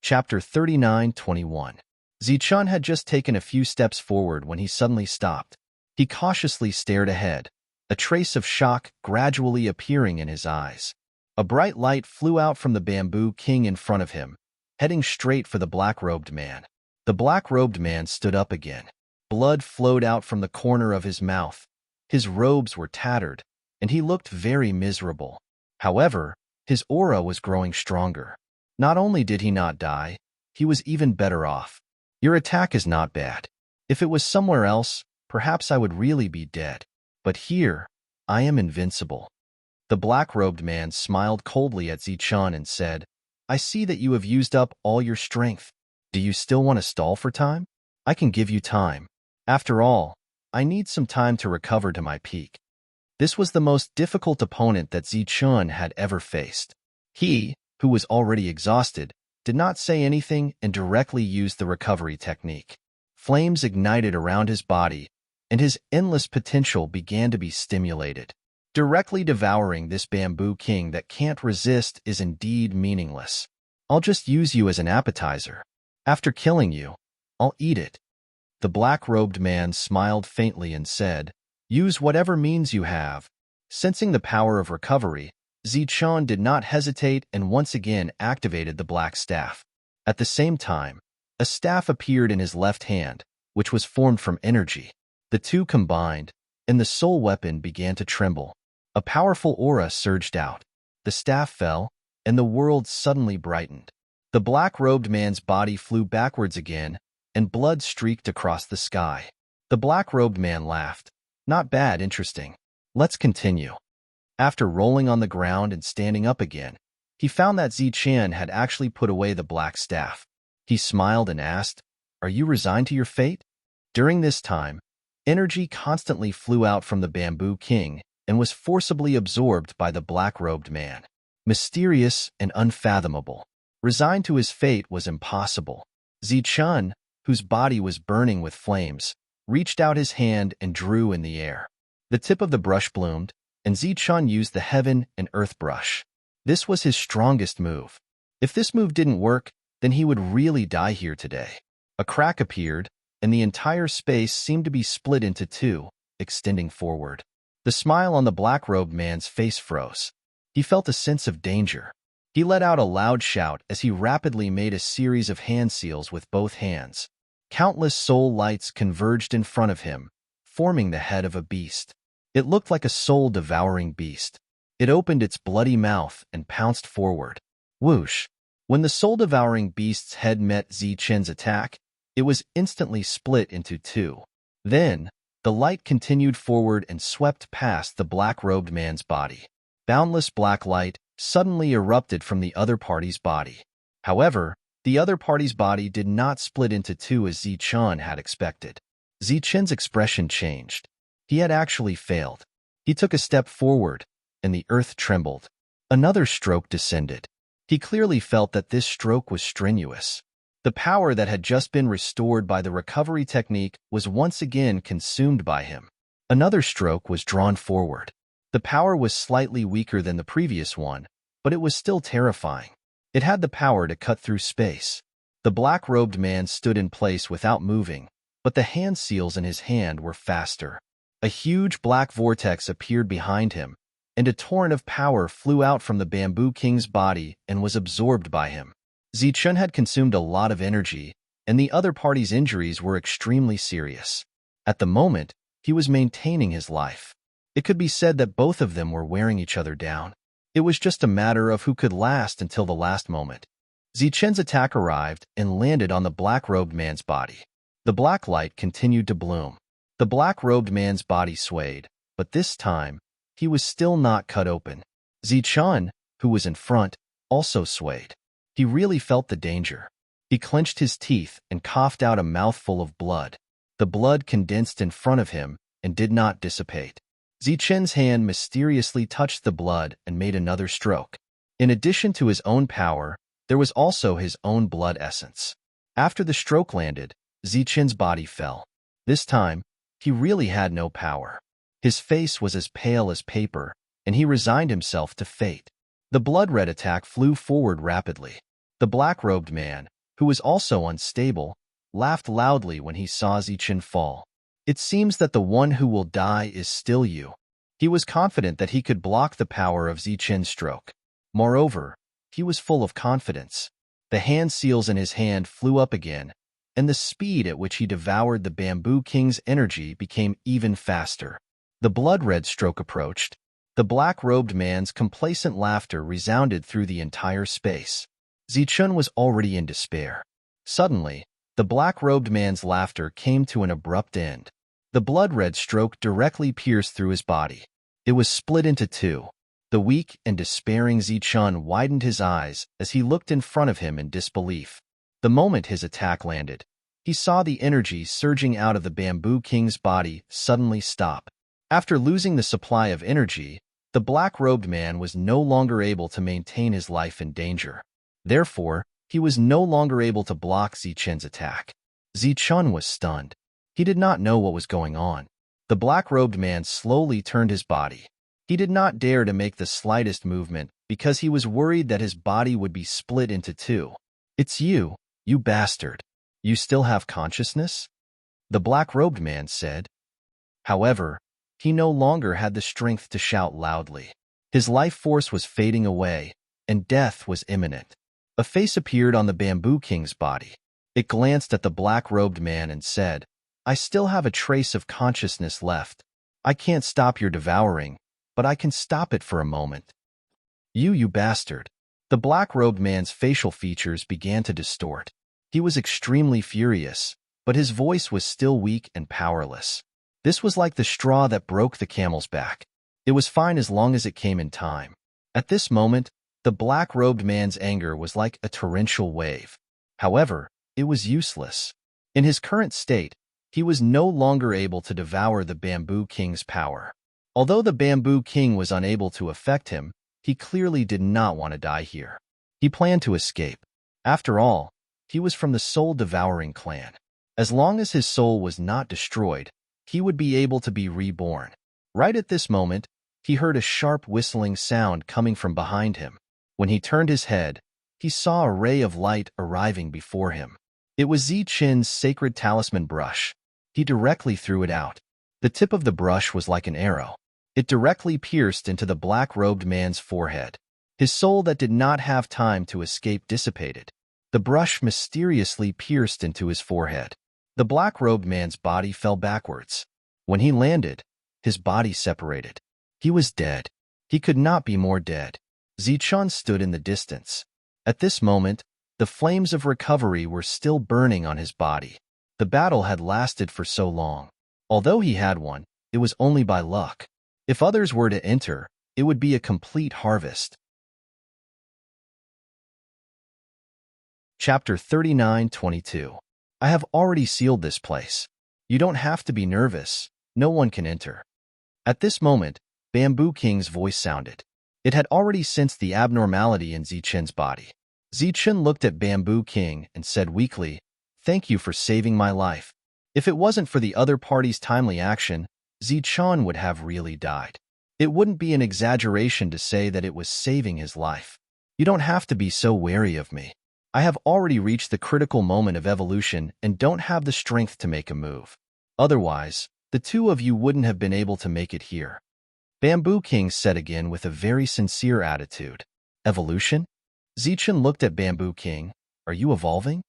Chapter 39:21. Zichen had just taken a few steps forward when he suddenly stopped. He cautiously stared ahead, a trace of shock gradually appearing in his eyes. A bright light flew out from the bamboo king in front of him, heading straight for the black-robed man. The black-robed man stood up again. Blood flowed out from the corner of his mouth. His robes were tattered, and he looked very miserable. However, his aura was growing stronger. Not only did he not die, he was even better off. Your attack is not bad. If it was somewhere else, perhaps I would really be dead. But here, I am invincible. The black-robed man smiled coldly at Zichun and said, I see that you have used up all your strength. Do you still want to stall for time? I can give you time. After all, I need some time to recover to my peak. This was the most difficult opponent that Zichun had ever faced. He, who was already exhausted, did not say anything and directly used the recovery technique. Flames ignited around his body, and his endless potential began to be stimulated. Directly devouring this bamboo king that can't resist is indeed meaningless. I'll just use you as an appetizer. After killing you, I'll eat it. The black-robed man smiled faintly and said, Use whatever means you have. Sensing the power of recovery, Zichun did not hesitate and once again activated the black staff. At the same time, a staff appeared in his left hand, which was formed from energy. The two combined, and the soul weapon began to tremble. A powerful aura surged out. The staff fell, and the world suddenly brightened. The black-robed man's body flew backwards again, and blood streaked across the sky. The black-robed man laughed. Not bad, interesting. Let's continue. After rolling on the ground and standing up again, he found that Zichun had actually put away the black staff. He smiled and asked, Are you resigned to your fate? During this time, energy constantly flew out from the bamboo king and was forcibly absorbed by the black-robed man. Mysterious and unfathomable. Resigned to his fate was impossible. Zichun, whose body was burning with flames, reached out his hand and drew in the air. The tip of the brush bloomed, and Zichun used the heaven and earth brush. This was his strongest move. If this move didn't work, then he would really die here today. A crack appeared, and the entire space seemed to be split into two, extending forward. The smile on the black-robed man's face froze. He felt a sense of danger. He let out a loud shout as he rapidly made a series of hand seals with both hands. Countless soul lights converged in front of him, forming the head of a beast. It looked like a soul-devouring beast. It opened its bloody mouth and pounced forward. Whoosh! When the soul-devouring beast's head met Zichun's attack, it was instantly split into two. Then, the light continued forward and swept past the black-robed man's body. Boundless black light suddenly erupted from the other party's body. However, the other party's body did not split into two as Zichun had expected. Zichun's expression changed. He had actually failed. He took a step forward, and the earth trembled. Another stroke descended. He clearly felt that this stroke was strenuous. The power that had just been restored by the recovery technique was once again consumed by him. Another stroke was drawn forward. The power was slightly weaker than the previous one, but it was still terrifying. It had the power to cut through space. The black-robed man stood in place without moving, but the hand seals in his hand were faster. A huge black vortex appeared behind him, and a torrent of power flew out from the bamboo king's body and was absorbed by him. Zichun had consumed a lot of energy, and the other party's injuries were extremely serious. At the moment, he was maintaining his life. It could be said that both of them were wearing each other down. It was just a matter of who could last until the last moment. Zichun's attack arrived and landed on the black-robed man's body. The black light continued to bloom. The black-robed man's body swayed, but this time, he was still not cut open. Zichun, who was in front, also swayed. He really felt the danger. He clenched his teeth and coughed out a mouthful of blood. The blood condensed in front of him and did not dissipate. Zichun's hand mysteriously touched the blood and made another stroke. In addition to his own power, there was also his own blood essence. After the stroke landed, Zichun's body fell. This time, he really had no power. His face was as pale as paper, and he resigned himself to fate. The blood-red attack flew forward rapidly. The black-robed man, who was also unstable, laughed loudly when he saw Zichun fall. It seems that the one who will die is still you. He was confident that he could block the power of Zichun's stroke. Moreover, he was full of confidence. The hand seals in his hand flew up again, and the speed at which he devoured the Bamboo King's energy became even faster. The blood-red stroke approached. The black-robed man's complacent laughter resounded through the entire space. Zichun was already in despair. Suddenly, the black-robed man's laughter came to an abrupt end. The blood-red stroke directly pierced through his body. It was split into two. The weak and despairing Zichun widened his eyes as he looked in front of him in disbelief. The moment his attack landed, he saw the energy surging out of the Bamboo King's body suddenly stop. After losing the supply of energy, the black-robed man was no longer able to maintain his life in danger. Therefore, he was no longer able to block Zichun's attack. Zichun was stunned. He did not know what was going on. The black-robed man slowly turned his body. He did not dare to make the slightest movement because he was worried that his body would be split into two. "It's you, you bastard. You still have consciousness?" the black-robed man said. However, he no longer had the strength to shout loudly. His life force was fading away, and death was imminent. A face appeared on the Bamboo King's body. It glanced at the black-robed man and said, "I still have a trace of consciousness left. I can't stop your devouring, but I can stop it for a moment." You bastard." The black-robed man's facial features began to distort. He was extremely furious, but his voice was still weak and powerless. This was like the straw that broke the camel's back. It was fine as long as it came in time. At this moment, the black-robed man's anger was like a torrential wave. However, it was useless. In his current state, he was no longer able to devour the Bamboo King's power. Although the Bamboo King was unable to affect him, he clearly did not want to die here. He planned to escape. After all, he was from the soul-devouring clan. As long as his soul was not destroyed, he would be able to be reborn. Right at this moment, he heard a sharp whistling sound coming from behind him. When he turned his head, he saw a ray of light arriving before him. It was Zichun's sacred talisman brush. He directly threw it out. The tip of the brush was like an arrow. It directly pierced into the black-robed man's forehead. His soul that did not have time to escape dissipated. The brush mysteriously pierced into his forehead. The black-robed man's body fell backwards. When he landed, his body separated. He was dead. He could not be more dead. Zichun stood in the distance. At this moment, the flames of recovery were still burning on his body. The battle had lasted for so long. Although he had won, it was only by luck. If others were to enter, it would be a complete harvest. Chapter 39:22. I have already sealed this place. You don't have to be nervous. No one can enter. At this moment, Bamboo King's voice sounded. It had already sensed the abnormality in Zichun's body. Zichun looked at Bamboo King and said weakly, "Thank you for saving my life. If it wasn't for the other party's timely action, Zichun would have really died." It wouldn't be an exaggeration to say that it was saving his life. "You don't have to be so wary of me. I have already reached the critical moment of evolution and don't have the strength to make a move. Otherwise, the two of you wouldn't have been able to make it here." Bamboo King said again with a very sincere attitude. "Evolution?" Zichun looked at Bamboo King. "Are you evolving?"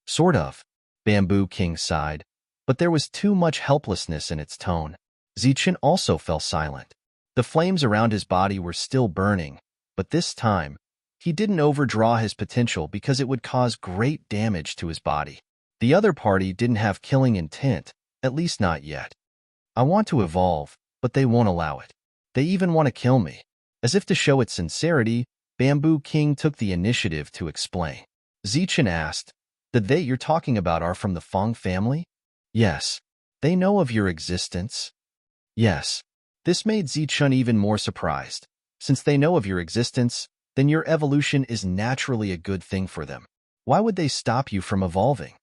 "Sort of." Bamboo King sighed, but there was too much helplessness in its tone. Zichun also fell silent. The flames around his body were still burning, but this time, he didn't overdraw his potential because it would cause great damage to his body. The other party didn't have killing intent, at least not yet. "I want to evolve, but they won't allow it. They even want to kill me." As if to show its sincerity, Bamboo King took the initiative to explain. Zichun asked, "The they you're talking about are from the Fong family?" "Yes." "They know of your existence?" "Yes." This made Zichun even more surprised. Since they know of your existence, then your evolution is naturally a good thing for them. Why would they stop you from evolving?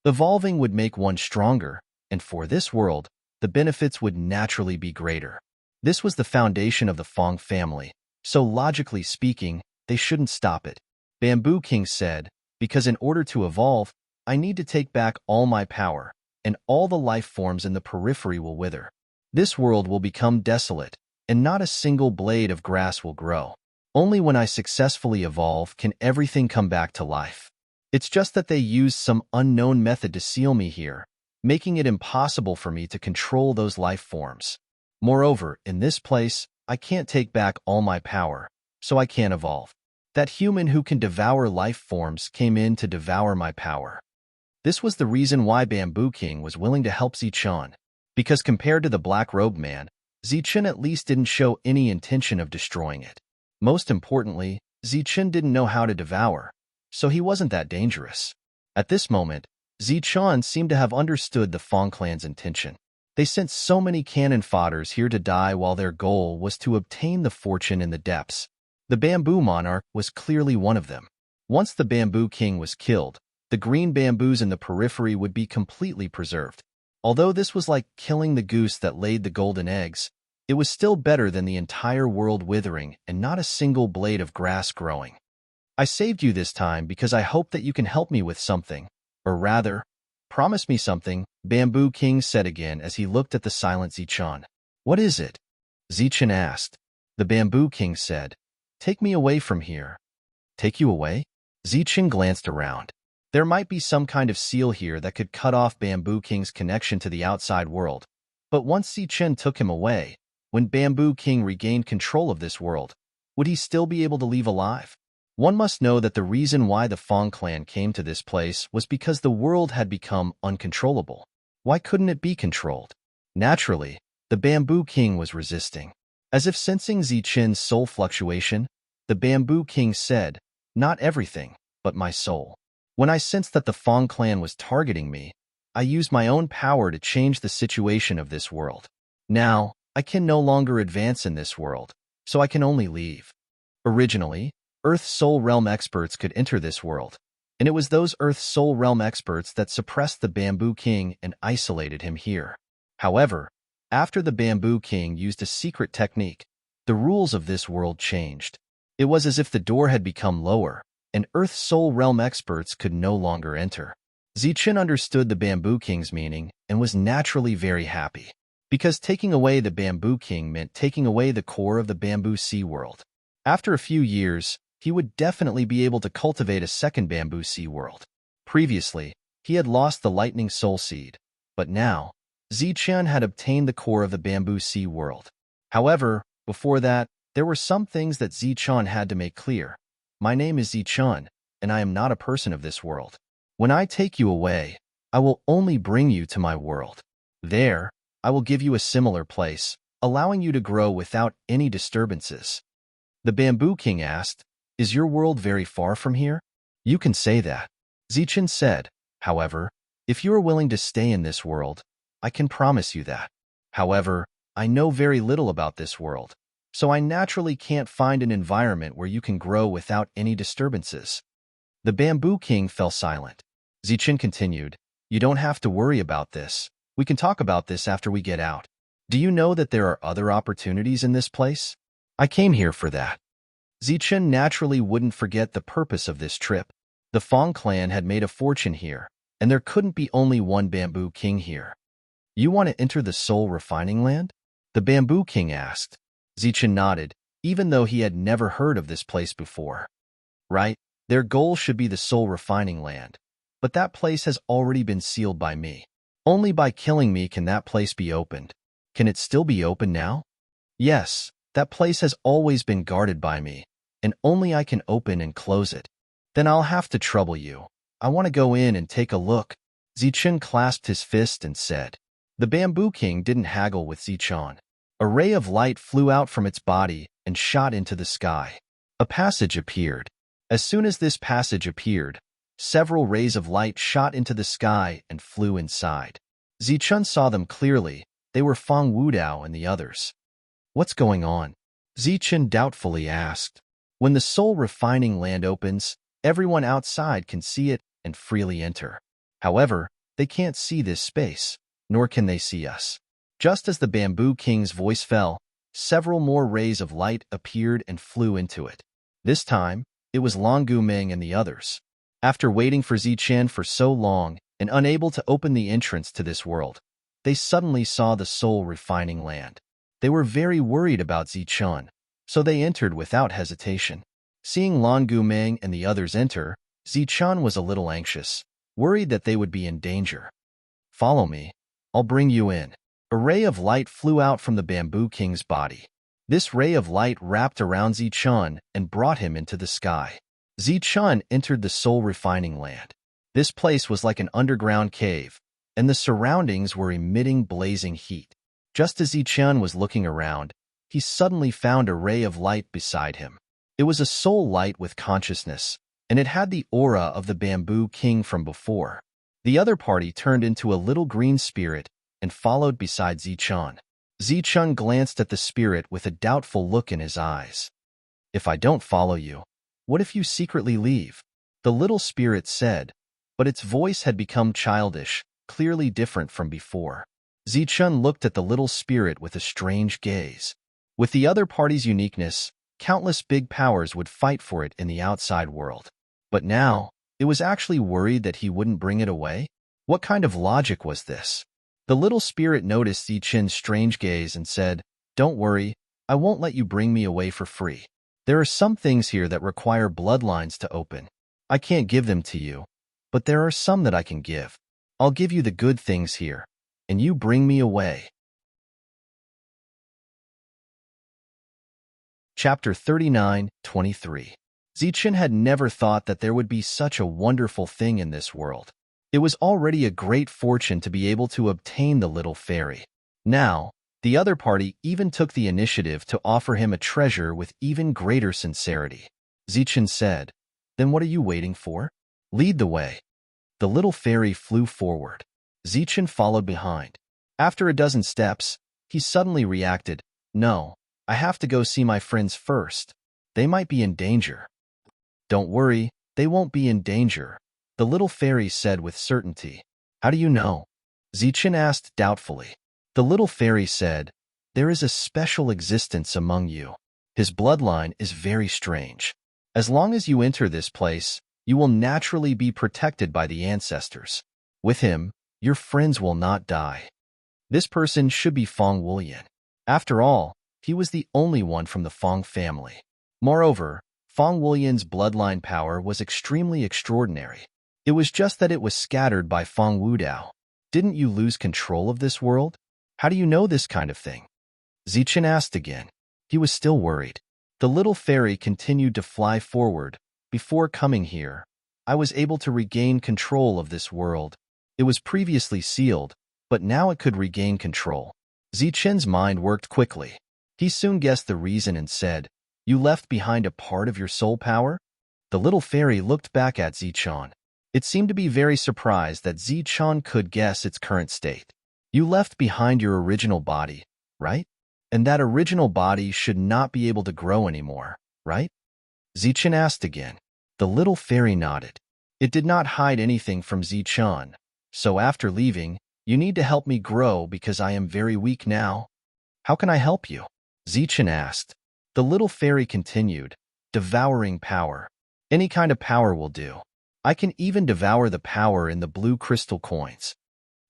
Evolving would make one stronger, and for this world, the benefits would naturally be greater. This was the foundation of the Fong family, so logically speaking, they shouldn't stop it. Bamboo King said, "Because in order to evolve, I need to take back all my power, and all the life forms in the periphery will wither. This world will become desolate, and not a single blade of grass will grow. Only when I successfully evolve can everything come back to life." It's just that they used some unknown method to seal me here, making it impossible for me to control those life forms. Moreover, in this place, I can't take back all my power, so I can't evolve. That human who can devour life forms came in to devour my power. This was the reason why Bamboo King was willing to help Zichun, because compared to the black-robed man, Zichun at least didn't show any intention of destroying it. Most importantly, Zichun didn't know how to devour, so he wasn't that dangerous. At this moment, Zichun seemed to have understood the Fang clan's intention. They sent so many cannon fodders here to die while their goal was to obtain the fortune in the depths. The Bamboo Monarch was clearly one of them. Once the Bamboo King was killed, the green bamboos in the periphery would be completely preserved. Although this was like killing the goose that laid the golden eggs, it was still better than the entire world withering and not a single blade of grass growing. I saved you this time because I hope that you can help me with something, or rather, promise me something, Bamboo King said again as he looked at the silent Zichun. What is it? Zichun asked. The Bamboo King said, Take me away from here. Take you away? Zichun glanced around. There might be some kind of seal here that could cut off Bamboo King's connection to the outside world, but once Zichun took him away, when Bamboo King regained control of this world, would he still be able to leave alive? One must know that the reason why the Fang clan came to this place was because the world had become uncontrollable. Why couldn't it be controlled? Naturally, the Bamboo King was resisting. As if sensing Zichun's soul fluctuation, the Bamboo King said, Not everything, but my soul. When I sensed that the Fang clan was targeting me, I used my own power to change the situation of this world. Now, I can no longer advance in this world, so I can only leave. Originally, Earth Soul Realm experts could enter this world, and it was those Earth Soul Realm experts that suppressed the Bamboo King and isolated him here. However, after the Bamboo King used a secret technique, the rules of this world changed. It was as if the door had become lower, and Earth Soul Realm experts could no longer enter. Zichun understood the Bamboo King's meaning and was naturally very happy, because taking away the Bamboo King meant taking away the core of the Bamboo Sea world. After a few years, he would definitely be able to cultivate a second Bamboo Sea world. Previously, he had lost the Lightning Soul Seed, but now, Zichun had obtained the core of the Bamboo Sea world. However, before that, there were some things that Zichun had to make clear. My name is Zichun, and I am not a person of this world. When I take you away, I will only bring you to my world. There, I will give you a similar place, allowing you to grow without any disturbances. The Bamboo King asked, Is your world very far from here? You can say that. Zichun said, However, if you are willing to stay in this world, I can promise you that. However, I know very little about this world, so I naturally can't find an environment where you can grow without any disturbances. The Bamboo King fell silent. Zichun continued, You don't have to worry about this. We can talk about this after we get out. Do you know that there are other opportunities in this place? I came here for that. Zichun naturally wouldn't forget the purpose of this trip. The Fang clan had made a fortune here, and there couldn't be only one Bamboo King here. You want to enter the Soul Refining Land? The Bamboo King asked. Zichun nodded, even though he had never heard of this place before. Right, their goal should be the Soul Refining Land, but that place has already been sealed by me. Only by killing me can that place be opened. Can it still be open now? Yes, that place has always been guarded by me, and only I can open and close it. Then I'll have to trouble you. I want to go in and take a look. Zichun clasped his fist and said. The Bamboo King didn't haggle with Zichun. A ray of light flew out from its body and shot into the sky. A passage appeared. As soon as this passage appeared, several rays of light shot into the sky and flew inside. Zichun saw them clearly. They were Fang Wudao and the others. What's going on? Zichun doubtfully asked. When the Soul Refining Land opens, everyone outside can see it and freely enter. However, they can't see this space, nor can they see us. Just as the Bamboo King's voice fell, several more rays of light appeared and flew into it. This time, it was Long Gumeng and the others. After waiting for Zichun for so long and unable to open the entrance to this world, they suddenly saw the Soul Refining Land. They were very worried about Zichun, so they entered without hesitation. Seeing Long Gumeng and the others enter, Zichun was a little anxious, worried that they would be in danger. Follow me. I'll bring you in. A ray of light flew out from the bamboo king's body. This ray of light wrapped around Zichun and brought him into the sky. Zichun entered the soul refining land. This place was like an underground cave, and the surroundings were emitting blazing heat. Just as Zichun was looking around, he suddenly found a ray of light beside him. It was a soul light with consciousness, and it had the aura of the bamboo king from before. The other party turned into a little green spirit and followed beside Zichun. Zichun glanced at the spirit with a doubtful look in his eyes. If I don't follow you, what if you secretly leave? The little spirit said, but its voice had become childish, clearly different from before. Zichun looked at the little spirit with a strange gaze. With the other party's uniqueness, countless big powers would fight for it in the outside world. But now, it was actually worried that he wouldn't bring it away? What kind of logic was this? The little spirit noticed Zichun's strange gaze and said, "Don't worry, I won't let you bring me away for free. There are some things here that require bloodlines to open. I can't give them to you, but there are some that I can give. I'll give you the good things here, and you bring me away." Chapter 39:23. Zichun had never thought that there would be such a wonderful thing in this world. It was already a great fortune to be able to obtain the little fairy. Now, the other party even took the initiative to offer him a treasure with even greater sincerity. Zichun said, "Then what are you waiting for? Lead the way." The little fairy flew forward. Zichun followed behind. After a dozen steps, he suddenly reacted, "No, I have to go see my friends first. They might be in danger." "Don't worry, they won't be in danger," the little fairy said with certainty. "How do you know?" Zichun asked doubtfully. The little fairy said, "There is a special existence among you. His bloodline is very strange. As long as you enter this place, you will naturally be protected by the ancestors. With him, your friends will not die. This person should be Fong Wulian. After all, he was the only one from the Fong family. Moreover, Fong Wulian's bloodline power was extremely extraordinary. It was just that it was scattered by Fong Wudao. Didn't you lose control of this world? How do you know this kind of thing?" Zichun asked again. He was still worried. The little fairy continued to fly forward. "Before coming here, I was able to regain control of this world. It was previously sealed, but now it could regain control." Zichun's mind worked quickly. He soon guessed the reason and said, "You left behind a part of your soul power?" The little fairy looked back at Zichun. It seemed to be very surprised that Zichun could guess its current state. "You left behind your original body, right? And that original body should not be able to grow anymore, right?" Zichun asked again. The little fairy nodded. It did not hide anything from Zichun. "So after leaving, you need to help me grow because I am very weak now." "How can I help you?" Zichun asked. The little fairy continued, "Devouring power. Any kind of power will do. I can even devour the power in the blue crystal coins."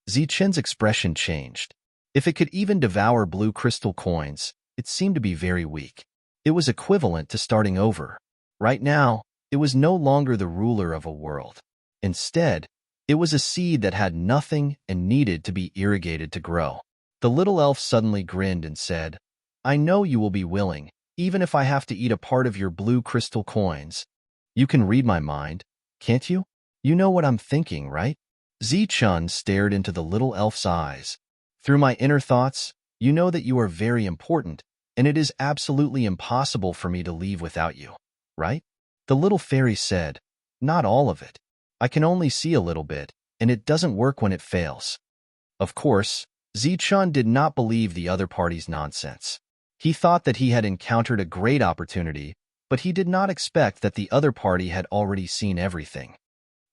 Zichun's expression changed. If it could even devour blue crystal coins, it seemed to be very weak. It was equivalent to starting over. Right now, it was no longer the ruler of a world. Instead, it was a seed that had nothing and needed to be irrigated to grow. The little elf suddenly grinned and said, "I know you will be willing, even if I have to eat a part of your blue crystal coins. You can read my mind, can't you? You know what I'm thinking, right?" Zichun stared into the little elf's eyes. "Through my inner thoughts, you know that you are very important, and it is absolutely impossible for me to leave without you, right?" The little fairy said, "Not all of it. I can only see a little bit, and it doesn't work when it fails." Of course, Zichun did not believe the other party's nonsense. He thought that he had encountered a great opportunity, but he did not expect that the other party had already seen everything.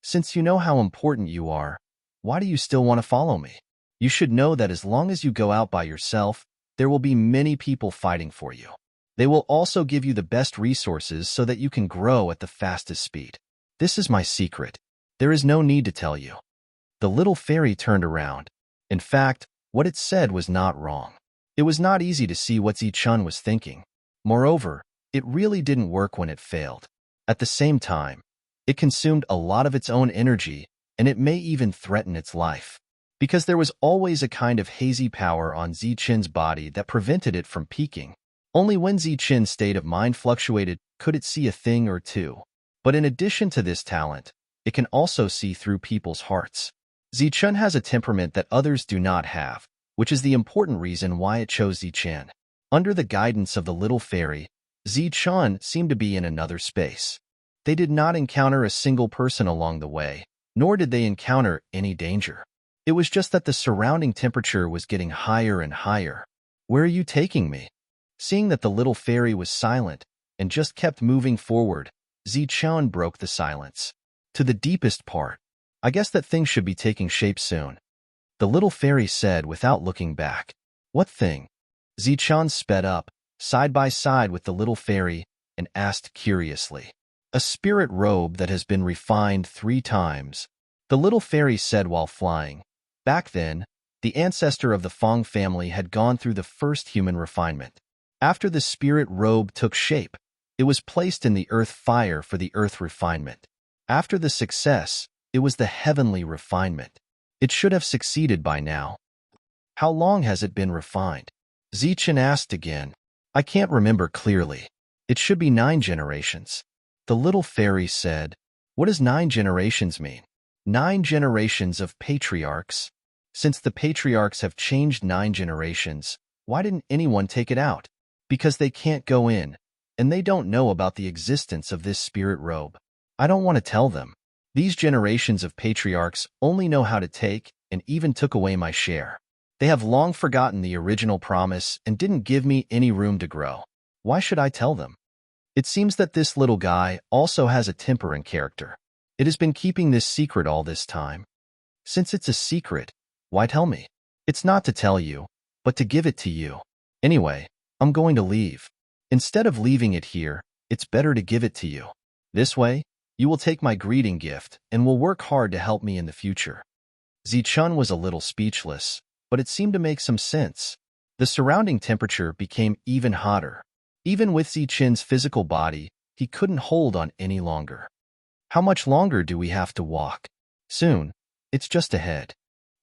"Since you know how important you are, why do you still want to follow me? You should know that as long as you go out by yourself, there will be many people fighting for you. They will also give you the best resources so that you can grow at the fastest speed. This is my secret. There is no need to tell you." The little fairy turned around. In fact, what it said was not wrong. It was not easy to see what Zichun was thinking. Moreover, it really didn't work when it failed. At the same time, It consumed a lot of its own energy, and it may even threaten its life. Because there was always a kind of hazy power on Zichen's body that prevented it from peaking. Only when Zichen's state of mind fluctuated could it see a thing or two. But in addition to this talent, it can also see through people's hearts. Zichen has a temperament that others do not have, which is the important reason why it chose Zichen. Under the guidance of the little fairy, Zichen seemed to be in another space. They did not encounter a single person along the way, nor did they encounter any danger. It was just that the surrounding temperature was getting higher and higher. "Where are you taking me?" Seeing that the little fairy was silent and just kept moving forward, Zichen broke the silence. "To the deepest part. I guess that thing should be taking shape soon," the little fairy said without looking back. "What thing?" Zichen sped up, side by side with the little fairy, and asked curiously. "A spirit robe that has been refined 3 times," the little fairy said while flying. Back then, the ancestor of the Fong family had gone through the first human refinement. After the spirit robe took shape, it was placed in the earth fire for the earth refinement. After the success, it was the heavenly refinement. It should have succeeded by now. "How long has it been refined?" Zichen asked again. "I can't remember clearly. It should be 9 generations. The little fairy said. "What does 9 generations mean?" 9 generations of patriarchs. Since the patriarchs have changed 9 generations, why didn't anyone take it out? Because they can't go in, and they don't know about the existence of this spirit robe. I don't want to tell them. These generations of patriarchs only know how to take and even took away my share. They have long forgotten the original promise and didn't give me any room to grow. Why should I tell them? It seems that this little guy also has a temper and character. It has been keeping this secret all this time. Since it's a secret, why tell me? It's not to tell you, but to give it to you. Anyway, I'm going to leave. Instead of leaving it here, it's better to give it to you. This way, you will take my greeting gift and will work hard to help me in the future." Zichen was a little speechless, but it seemed to make some sense. The surrounding temperature became even hotter. Even with Zichen's physical body, he couldn't hold on any longer. "How much longer do we have to walk?" "Soon. It's just ahead."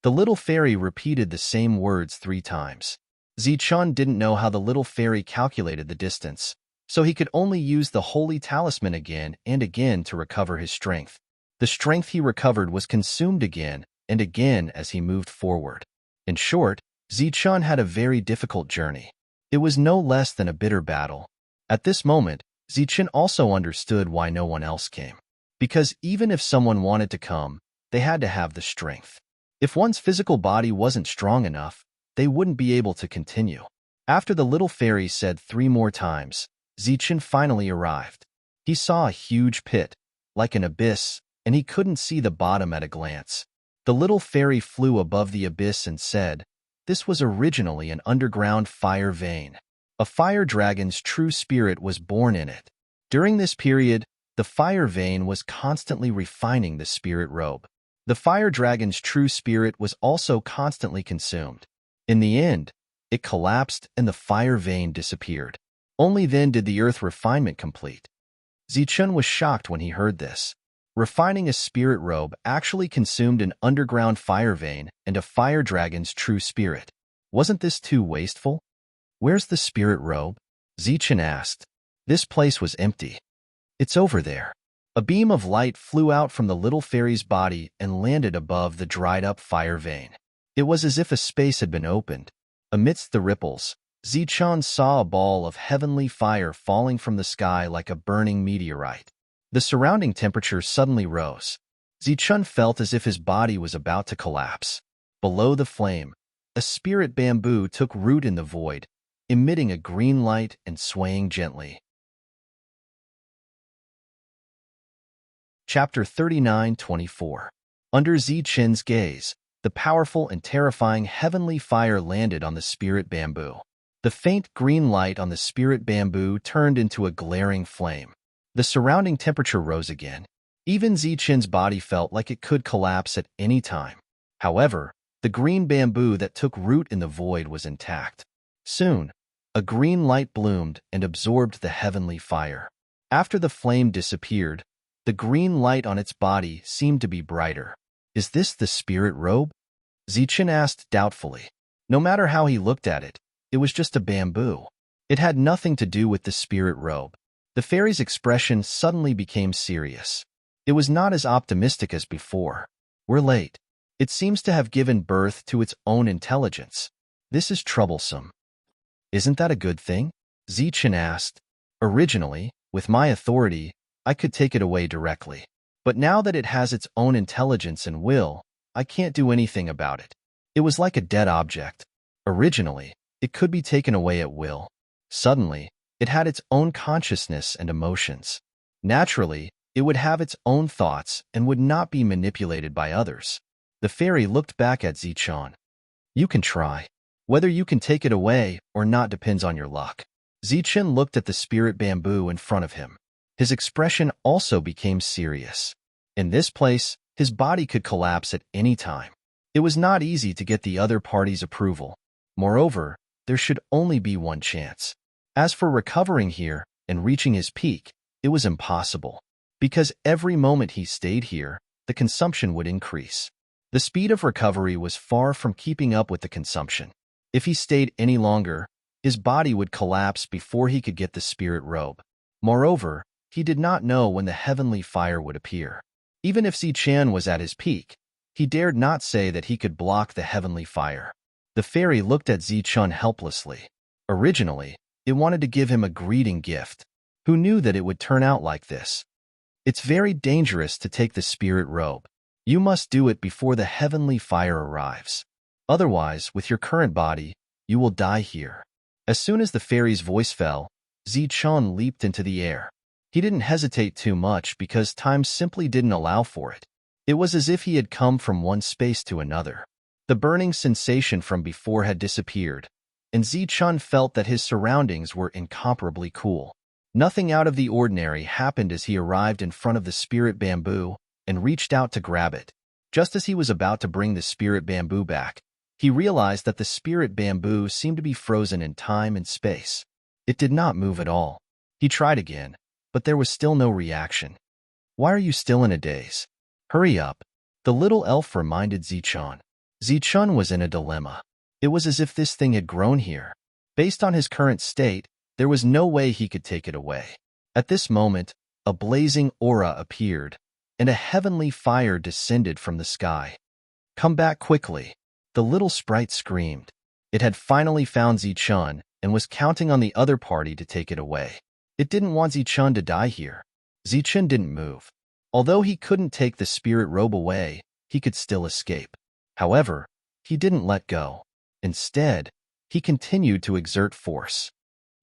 The little fairy repeated the same words 3 times. Zichen didn't know how the little fairy calculated the distance, so he could only use the holy talisman again and again to recover his strength. The strength he recovered was consumed again and again as he moved forward. In short, Zichen had a very difficult journey. It was no less than a bitter battle. At this moment, Zichen also understood why no one else came. Because even if someone wanted to come, they had to have the strength. If one's physical body wasn't strong enough, they wouldn't be able to continue. After the little fairy said 3 more times, Zichen finally arrived. He saw a huge pit, like an abyss, and he couldn't see the bottom at a glance. The little fairy flew above the abyss and said, "This was originally an underground fire vein. A fire dragon's true spirit was born in it. During this period, the fire vein was constantly refining the spirit robe. The fire dragon's true spirit was also constantly consumed. In the end, it collapsed and the fire vein disappeared. Only then did the earth refinement complete." Zichen was shocked when he heard this. Refining a spirit robe actually consumed an underground fire vein and a fire dragon's true spirit. Wasn't this too wasteful? "Where's the spirit robe?" Zichen asked. This place was empty. "It's over there." A beam of light flew out from the little fairy's body and landed above the dried-up fire vein. It was as if a space had been opened. Amidst the ripples, Zichen saw a ball of heavenly fire falling from the sky like a burning meteorite. The surrounding temperature suddenly rose. Zichen felt as if his body was about to collapse. Below the flame, a spirit bamboo took root in the void, emitting a green light and swaying gently. Chapter 39:24. Under Zichen's gaze, the powerful and terrifying heavenly fire landed on the spirit bamboo. The faint green light on the spirit bamboo turned into a glaring flame. The surrounding temperature rose again. Even Zichen's body felt like it could collapse at any time. However, the green bamboo that took root in the void was intact. Soon, a green light bloomed and absorbed the heavenly fire. After the flame disappeared, The green light on its body seemed to be brighter. Is this the spirit robe? Zichen asked doubtfully. No matter how he looked at it, it was just a bamboo. It had nothing to do with the spirit robe. The fairy's expression suddenly became serious. It was not as optimistic as before. We're late. It seems to have given birth to its own intelligence. This is troublesome. Isn't that a good thing? Zichen asked. Originally, with my authority, I could take it away directly. But now that it has its own intelligence and will, I can't do anything about it. It was like a dead object. Originally, it could be taken away at will. Suddenly, it had its own consciousness and emotions. Naturally, it would have its own thoughts and would not be manipulated by others. The fairy looked back at Zichen. You can try. Whether you can take it away or not depends on your luck. Zichen looked at the spirit bamboo in front of him. His expression also became serious. In this place, his body could collapse at any time. It was not easy to get the other party's approval. Moreover, there should only be one chance. As for recovering here and reaching his peak, it was impossible. Because every moment he stayed here, the consumption would increase. The speed of recovery was far from keeping up with the consumption. If he stayed any longer, his body would collapse before he could get the spirit robe. Moreover, he did not know when the heavenly fire would appear. Even if Zichen was at his peak, he dared not say that he could block the heavenly fire. The fairy looked at Zichen helplessly. Originally, it wanted to give him a greeting gift. Who knew that it would turn out like this? It's very dangerous to take the spirit robe. You must do it before the heavenly fire arrives. Otherwise, with your current body, you will die here. As soon as the fairy's voice fell, Zichen leaped into the air. He didn't hesitate too much because time simply didn't allow for it. It was as if he had come from one space to another. The burning sensation from before had disappeared, and Zichen felt that his surroundings were incomparably cool. Nothing out of the ordinary happened as he arrived in front of the spirit bamboo and reached out to grab it. Just as he was about to bring the spirit bamboo back, he realized that the spirit bamboo seemed to be frozen in time and space. It did not move at all. He tried again, but there was still no reaction. Why are you still in a daze? Hurry up. The little elf reminded Zichen. Zichen was in a dilemma. It was as if this thing had grown here. Based on his current state, there was no way he could take it away. At this moment, a blazing aura appeared, and a heavenly fire descended from the sky. Come back quickly. The little sprite screamed. It had finally found Zichen and was counting on the other party to take it away. It didn't want Zichen to die here. Zichen didn't move. Although he couldn't take the spirit robe away, he could still escape. However, he didn't let go. Instead, he continued to exert force.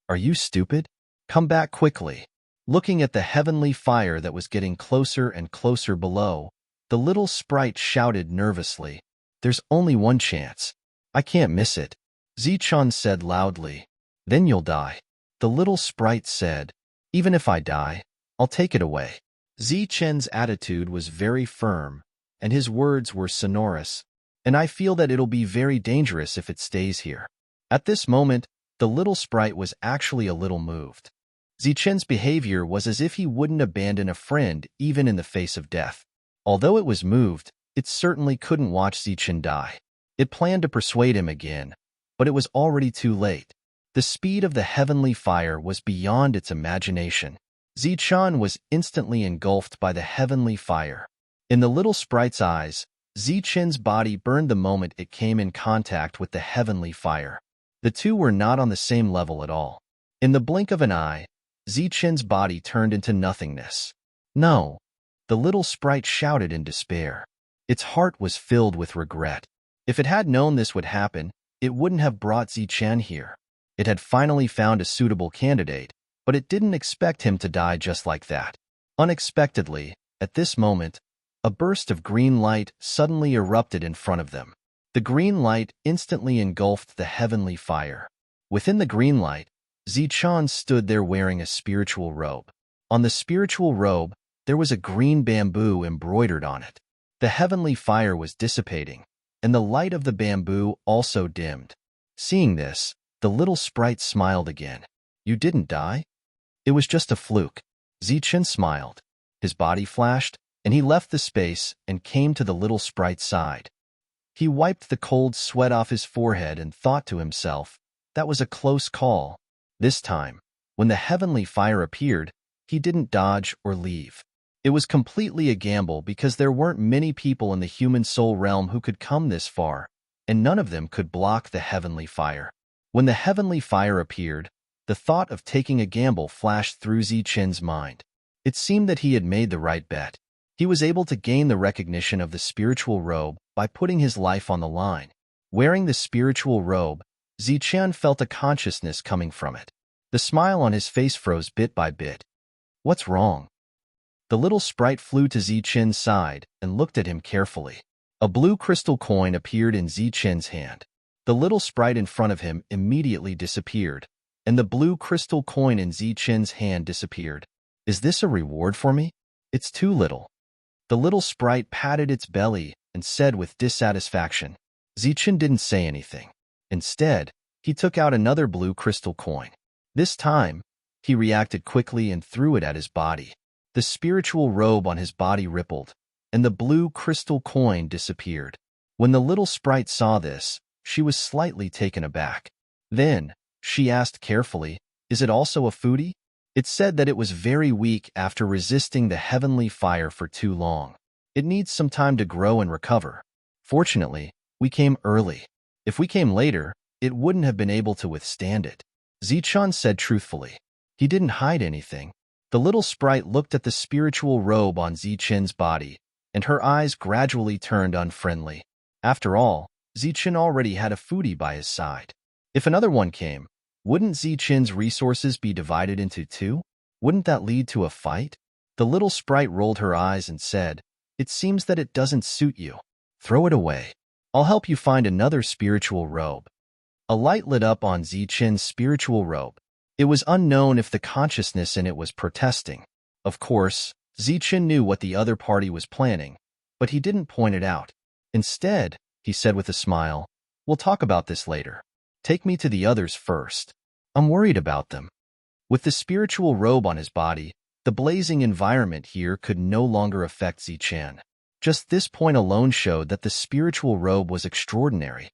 Are you stupid? Come back quickly. Looking at the heavenly fire that was getting closer and closer below, the little sprite shouted nervously. There's only one chance. I can't miss it. Zichen said loudly. Then you'll die. The little sprite said, even if I die, I'll take it away. Zichen's attitude was very firm, and his words were sonorous, and I feel that it'll be very dangerous if it stays here. At this moment, the little sprite was actually a little moved. Zichen's behavior was as if he wouldn't abandon a friend even in the face of death. Although it was moved, it certainly couldn't watch Zichen die. It planned to persuade him again, but it was already too late. The speed of the heavenly fire was beyond its imagination. Zichen was instantly engulfed by the heavenly fire. In the little sprite's eyes, Zichen's body burned the moment it came in contact with the heavenly fire. The two were not on the same level at all. In the blink of an eye, Zichen's body turned into nothingness. No! The little sprite shouted in despair. Its heart was filled with regret. If it had known this would happen, it wouldn't have brought Zichen here. It had finally found a suitable candidate, but it didn't expect him to die just like that. Unexpectedly, at this moment, a burst of green light suddenly erupted in front of them. The green light instantly engulfed the heavenly fire. Within the green light, Zichen stood there wearing a spiritual robe. On the spiritual robe, there was a green bamboo embroidered on it. The heavenly fire was dissipating, and the light of the bamboo also dimmed. Seeing this, the little sprite smiled again. You didn't die? It was just a fluke. Zichen smiled. His body flashed, and he left the space and came to the little sprite's side. He wiped the cold sweat off his forehead and thought to himself, that was a close call. This time, when the heavenly fire appeared, he didn't dodge or leave. It was completely a gamble because there weren't many people in the human soul realm who could come this far, and none of them could block the heavenly fire. When the heavenly fire appeared, the thought of taking a gamble flashed through Zichen's mind. It seemed that he had made the right bet. He was able to gain the recognition of the spiritual robe by putting his life on the line. Wearing the spiritual robe, Zichen felt a consciousness coming from it. The smile on his face froze bit by bit. What's wrong? The little sprite flew to Zichen's side and looked at him carefully. A blue crystal coin appeared in Zichen's hand. The little sprite in front of him immediately disappeared, and the blue crystal coin in Zichen's hand disappeared. Is this a reward for me? It's too little. The little sprite patted its belly and said with dissatisfaction. Zichen didn't say anything. Instead, he took out another blue crystal coin. This time, he reacted quickly and threw it at his body. The spiritual robe on his body rippled, and the blue crystal coin disappeared. When the little sprite saw this, she was slightly taken aback. Then, she asked carefully, is it also a foodie? It said that it was very weak after resisting the heavenly fire for too long. It needs some time to grow and recover. Fortunately, we came early. If we came later, it wouldn't have been able to withstand it. Zichen said truthfully. He didn't hide anything. The little sprite looked at the spiritual robe on Zichen's body, and her eyes gradually turned unfriendly. After all, Zichen already had a foodie by his side. If another one came, wouldn't Zichen's resources be divided into two? Wouldn't that lead to a fight? The little sprite rolled her eyes and said, it seems that it doesn't suit you. Throw it away. I'll help you find another spiritual robe. A light lit up on Zichen's spiritual robe. It was unknown if the consciousness in it was protesting. Of course, Zichen knew what the other party was planning, but he didn't point it out. Instead, he said with a smile, we'll talk about this later. Take me to the others first. I'm worried about them. With the spiritual robe on his body, the blazing environment here could no longer affect Zichen. Just this point alone showed that the spiritual robe was extraordinary.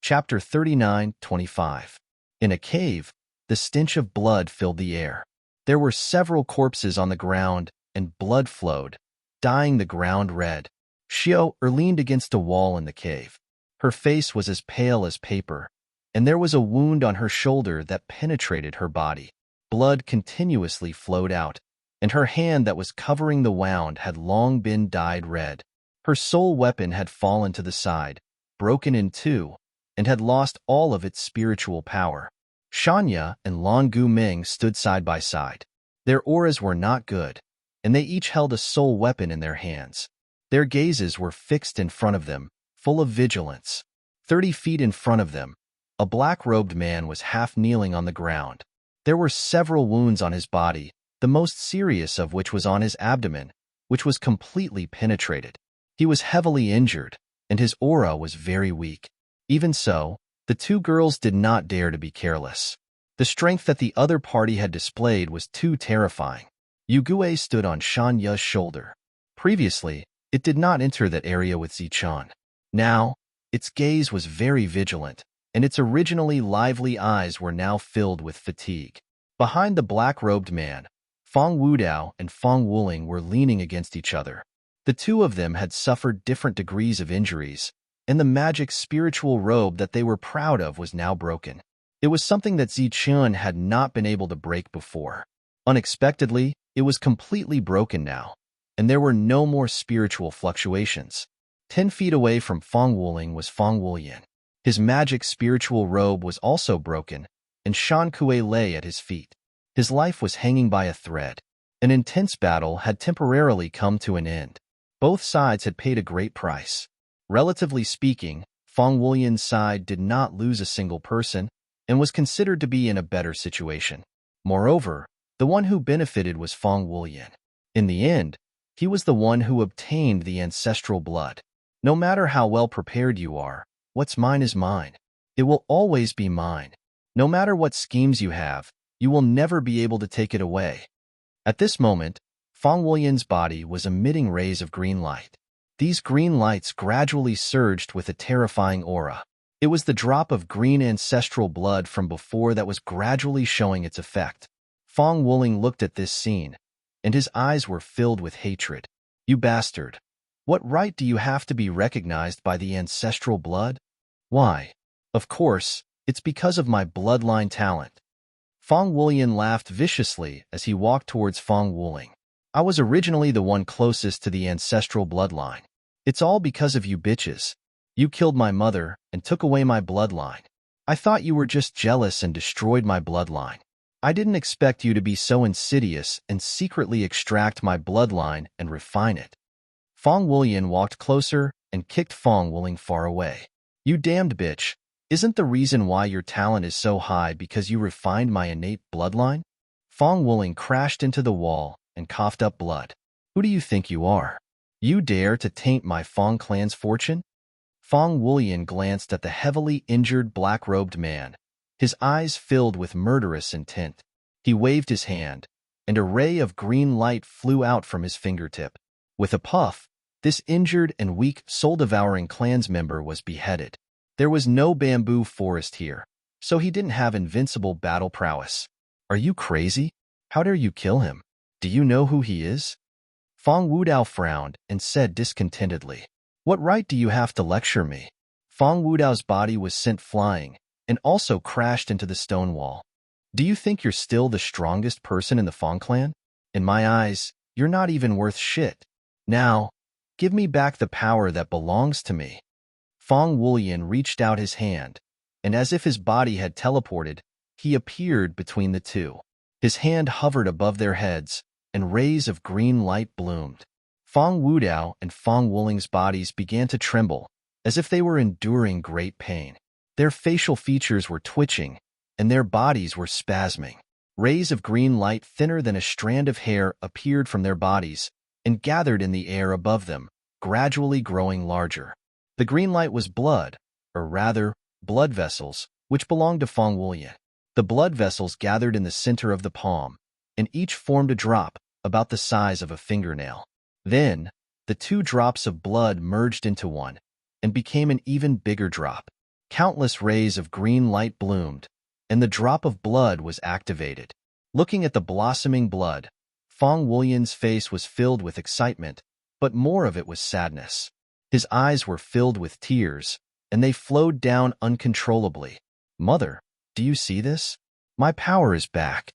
Chapter 39:25. In a cave, the stench of blood filled the air. There were several corpses on the ground, and blood flowed, dyeing the ground red. Xiao leaned against a wall in the cave. Her face was as pale as paper, and there was a wound on her shoulder that penetrated her body. Blood continuously flowed out, and her hand that was covering the wound had long been dyed red. Her soul weapon had fallen to the side, broken in two, and had lost all of its spiritual power. Shanya and Lan Guming stood side by side. Their auras were not good, and they each held a soul weapon in their hands. Their gazes were fixed in front of them, full of vigilance. 30 feet in front of them, a black-robed man was half-kneeling on the ground. There were several wounds on his body, the most serious of which was on his abdomen, which was completely penetrated. He was heavily injured, and his aura was very weak. Even so, the two girls did not dare to be careless. The strength that the other party had displayed was too terrifying. Yugue stood on Shanya's shoulder. Previously, it did not enter that area with Zichen. Now, its gaze was very vigilant, and its originally lively eyes were now filled with fatigue. Behind the black-robed man, Feng Wudao and Feng Wuling were leaning against each other. The two of them had suffered different degrees of injuries, and the magic spiritual robe that they were proud of was now broken. It was something that Zichen had not been able to break before. Unexpectedly, it was completely broken now, and there were no more spiritual fluctuations. 10 feet away from Feng Wuling was Feng Wulian. His magic spiritual robe was also broken, and Shan Kue lay at his feet. His life was hanging by a thread. An intense battle had temporarily come to an end. Both sides had paid a great price. Relatively speaking, Feng Wulian's side did not lose a single person and was considered to be in a better situation. Moreover, the one who benefited was Feng Wulian. In the end, he was the one who obtained the ancestral blood. No matter how well prepared you are, what's mine is mine. It will always be mine. No matter what schemes you have, You will never be able to take it away. At this moment, Fong Wulian's body was emitting rays of green light. These green lights gradually surged with a terrifying aura. It was the drop of green ancestral blood from before that was gradually showing its effect. Fong Wuling looked at this scene, and his eyes were filled with hatred. You bastard! What right do you have to be recognized by the ancestral blood? Why? Of course, it's because of my bloodline talent. Fong Wulian laughed viciously as he walked towards Fong Wuling. I was originally the one closest to the ancestral bloodline. It's all because of you bitches. You killed my mother and took away my bloodline. I thought you were just jealous and destroyed my bloodline. I didn't expect you to be so insidious and secretly extract my bloodline and refine it. Fong Wulian walked closer and kicked Fong Wuling far away. You damned bitch. Isn't the reason why your talent is so high because you refined my innate bloodline? Fong Wuling crashed into the wall and coughed up blood. Who do you think you are? You dare to taint my Fong clan's fortune? Fong Wulian glanced at the heavily injured black-robed man, his eyes filled with murderous intent. He waved his hand, and a ray of green light flew out from his fingertip. With a puff, this injured and weak, soul-devouring clans member was beheaded. There was no bamboo forest here, so he didn't have invincible battle prowess. Are you crazy? How dare you kill him? Do you know who he is? Fong Wudao frowned and said discontentedly, What right do you have to lecture me? Fong Wudao's body was sent flying and also crashed into the stone wall. Do you think you're still the strongest person in the Fong clan? In my eyes, you're not even worth shit. Now, give me back the power that belongs to me. Fong Wulian reached out his hand, and as if his body had teleported, he appeared between the two. His hand hovered above their heads, and rays of green light bloomed. Fong Wudao and Fong Wuling's bodies began to tremble, as if they were enduring great pain. Their facial features were twitching, and their bodies were spasming. Rays of green light thinner than a strand of hair appeared from their bodies and gathered in the air above them, gradually growing larger. The green light was blood, or rather, blood vessels, which belonged to Fong Wulian. The blood vessels gathered in the center of the palm, and each formed a drop about the size of a fingernail. Then, the two drops of blood merged into one and became an even bigger drop. Countless rays of green light bloomed, and the drop of blood was activated. Looking at the blossoming blood, Fong Wulian's face was filled with excitement, but more of it was sadness. His eyes were filled with tears, and they flowed down uncontrollably. Mother, do you see this? My power is back.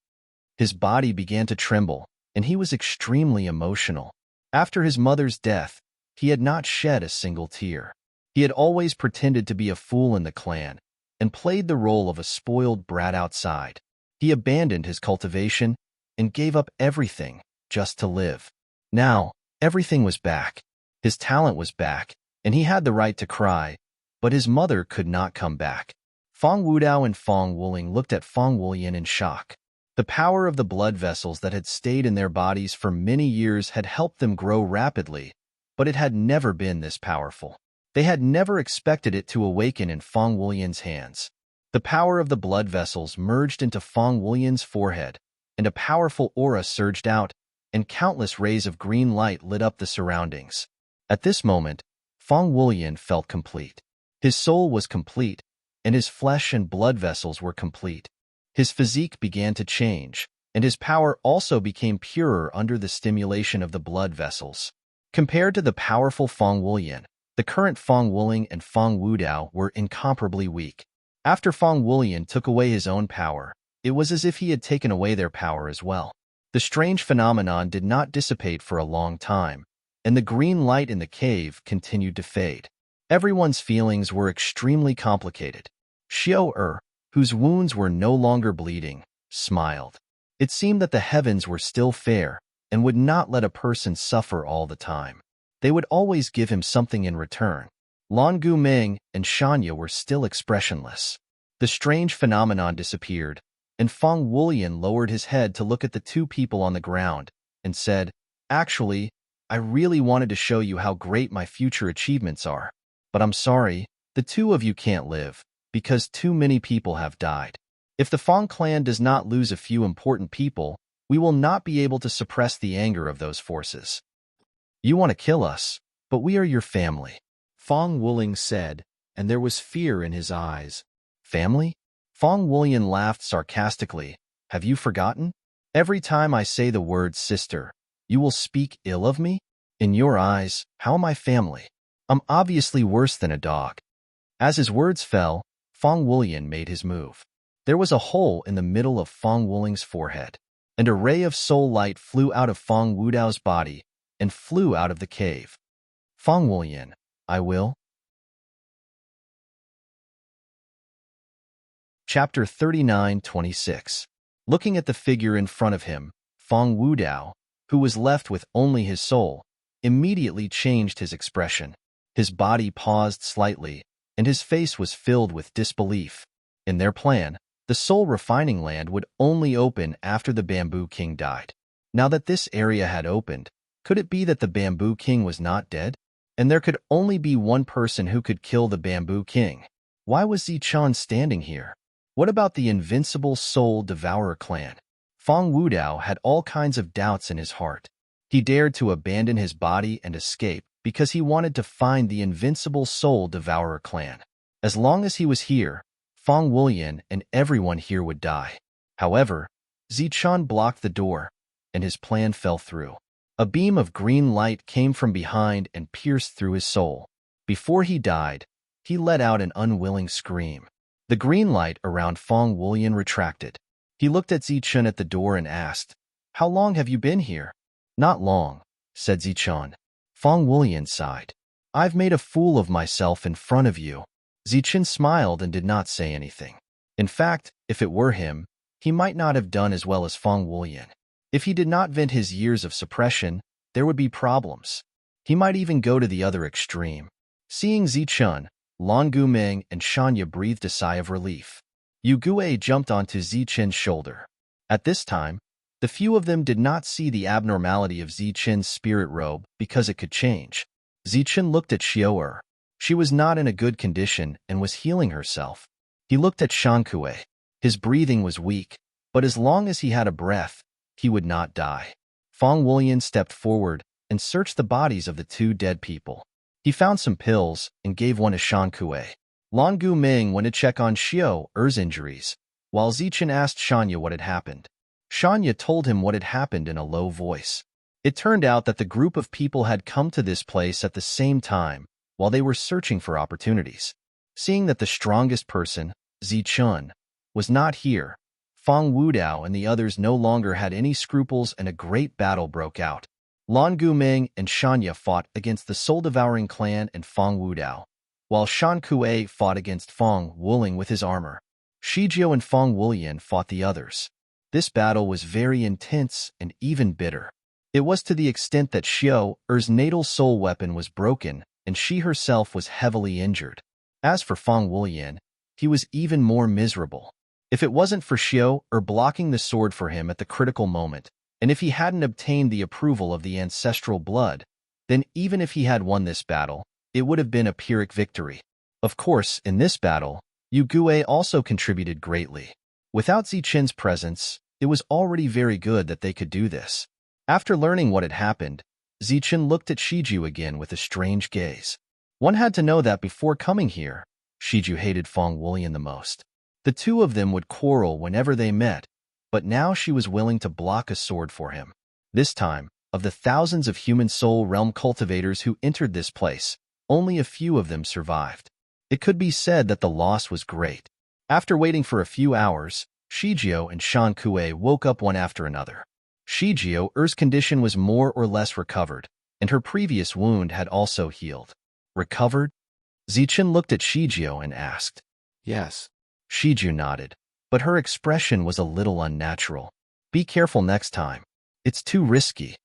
His body began to tremble, and he was extremely emotional. After his mother's death, he had not shed a single tear. He had always pretended to be a fool in the clan, and played the role of a spoiled brat outside. He abandoned his cultivation and gave up everything just to live. Now, everything was back. His talent was back, and he had the right to cry, but his mother could not come back. Fong Wudao and Fong Wuling looked at Fong Wulian in shock. The power of the blood vessels that had stayed in their bodies for many years had helped them grow rapidly, but it had never been this powerful. They had never expected it to awaken in Fong Wulian's hands. The power of the blood vessels merged into Fong Wulian's forehead, and a powerful aura surged out, and countless rays of green light lit up the surroundings. At this moment, Fong Wulian felt complete. His soul was complete, and his flesh and blood vessels were complete. His physique began to change, and his power also became purer under the stimulation of the blood vessels. Compared to the powerful Fong Wulian, the current Fong Wuling and Fong Wudao were incomparably weak. After Fong Wulian took away his own power, it was as if he had taken away their power as well. The strange phenomenon did not dissipate for a long time, and the green light in the cave continued to fade. Everyone's feelings were extremely complicated. Xiao whose wounds were no longer bleeding, smiled. It seemed that the heavens were still fair and would not let a person suffer all the time. They would always give him something in return. Lan Gumeng and Shanya were still expressionless. The strange phenomenon disappeared, and Fong Wulian lowered his head to look at the two people on the ground and said, Actually, I really wanted to show you how great my future achievements are. But I'm sorry, the two of you can't live, because too many people have died. If the Fang clan does not lose a few important people, we will not be able to suppress the anger of those forces. You want to kill us, but we are your family, Fang Wuling said, and there was fear in his eyes. Family? Fang Wulian laughed sarcastically. Have you forgotten? Every time I say the word sister, you will speak ill of me? In your eyes, how am I family? I'm obviously worse than a dog. As his words fell, Fang Wulian made his move. There was a hole in the middle of Fang Wuling's forehead, and a ray of soul light flew out of Fang Wudao's body and flew out of the cave. Fang Wulian, I will. Chapter 39:26. Looking at the figure in front of him, Fang Wudao, who was left with only his soul, immediately changed his expression. His body paused slightly, and his face was filled with disbelief. In their plan, the soul refining land would only open after the Bamboo King died. Now that this area had opened, could it be that the Bamboo King was not dead? And there could only be one person who could kill the Bamboo King. Why was Zichun standing here? What about the invincible Soul Devourer clan? Fang Wudao had all kinds of doubts in his heart. He dared to abandon his body and escape because he wanted to find the invincible Soul Devourer clan. As long as he was here, Fang Wulian and everyone here would die. However, Zichun blocked the door, and his plan fell through. A beam of green light came from behind and pierced through his soul. Before he died, he let out an unwilling scream. The green light around Fang Wulian retracted. He looked at Zichun at the door and asked, "How long have you been here?" "Not long," said Zichun. Fang Wulian sighed. "I've made a fool of myself in front of you." Zichun smiled and did not say anything. In fact, if it were him, he might not have done as well as Fang Wulian. If he did not vent his years of suppression, there would be problems. He might even go to the other extreme. Seeing Zichun, Lan Guming and Shanya breathed a sigh of relief. Yu Gue jumped onto Zichun's shoulder. At this time, the few of them did not see the abnormality of Zichun's spirit robe because it could change. Zichun looked at Xiao. She was not in a good condition and was healing herself. He looked at Shankue. His breathing was weak, but as long as he had a breath, he would not die. Fang Wulian stepped forward and searched the bodies of the two dead people. He found some pills and gave one to Shankue. Lan Guming went to check on Xiao's injuries, while Zichun asked Shanya what had happened. Shanya told him what had happened in a low voice. It turned out that the group of people had come to this place at the same time, while they were searching for opportunities. Seeing that the strongest person, Zichun, was not here, Fang Wudao and the others no longer had any scruples and a great battle broke out. Lan Guming and Shanya fought against the soul-devouring clan and Fang Wudao, while Shan Kue fought against Fang Wuling with his armor. Shijiao and Fang Wulian fought the others. This battle was very intense and even bitter. It was to the extent that Xiao's natal soul weapon was broken and she herself was heavily injured. As for Fang Wulian, he was even more miserable. If it wasn't for Xiao blocking the sword for him at the critical moment, and if he hadn't obtained the approval of the ancestral blood, then even if he had won this battle, it would have been a Pyrrhic victory. Of course, in this battle, Yu Gue also contributed greatly. Without Zichun's presence, it was already very good that they could do this. After learning what had happened, Zichun looked at Shiju again with a strange gaze. One had to know that before coming here, Shiju hated Fang Wulian the most. The two of them would quarrel whenever they met, but now she was willing to block a sword for him. This time, of the thousands of human soul realm cultivators who entered this place, only a few of them survived. It could be said that the loss was great. After waiting for a few hours, Shijiao and Shan Kue woke up one after another. Shijiao's condition was more or less recovered, and her previous wound had also healed. Recovered? Zichun looked at Shijiao and asked. Yes. Shiju nodded, but her expression was a little unnatural. Be careful next time. It's too risky,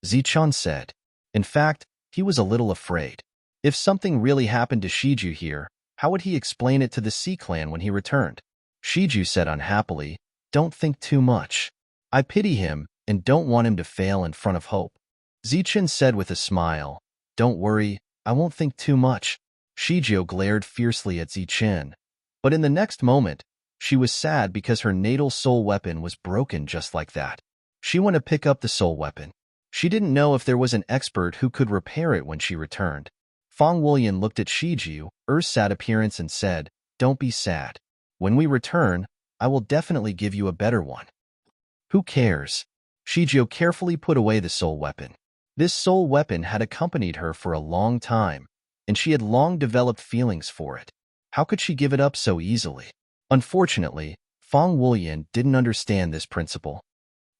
Zichun said. In fact, he was a little afraid. If something really happened to Shiju here, how would he explain it to the Sea Clan when he returned? Shiju said unhappily, "Don't think too much. I pity him and don't want him to fail in front of Hope." Zichun said with a smile, "Don't worry, I won't think too much." Shiju glared fiercely at Zichun, but in the next moment, She was sad because her natal soul weapon was broken just like that. She went to pick up the soul weapon. She didn't know if there was an expert who could repair it when she returned. Fang Wulian looked at Shijiu's sad appearance and said, "Don't be sad. When we return, I will definitely give you a better one." "Who cares?" Shijiu carefully put away the soul weapon. This soul weapon had accompanied her for a long time, and she had long developed feelings for it. How could she give it up so easily? Unfortunately, Fang Wulian didn't understand this principle.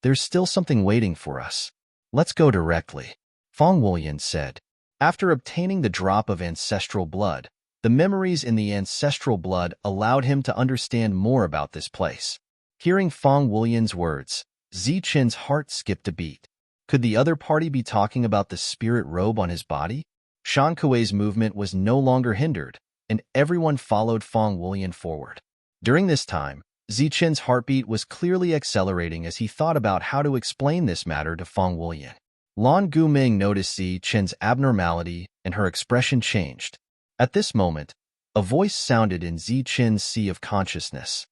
"There's still something waiting for us. Let's go directly," Fang Wulian said. After obtaining the drop of ancestral blood, the memories in the ancestral blood allowed him to understand more about this place. Hearing Fang Wulian's words, Zichen's heart skipped a beat. Could the other party be talking about the spirit robe on his body? Shan Kuei's movement was no longer hindered, and everyone followed Fang Wulian forward. During this time, Zichen's heartbeat was clearly accelerating as he thought about how to explain this matter to Fang Wulian. Lan Guming noticed Zichen's abnormality, and her expression changed. At this moment, a voice sounded in Zichen's sea of consciousness.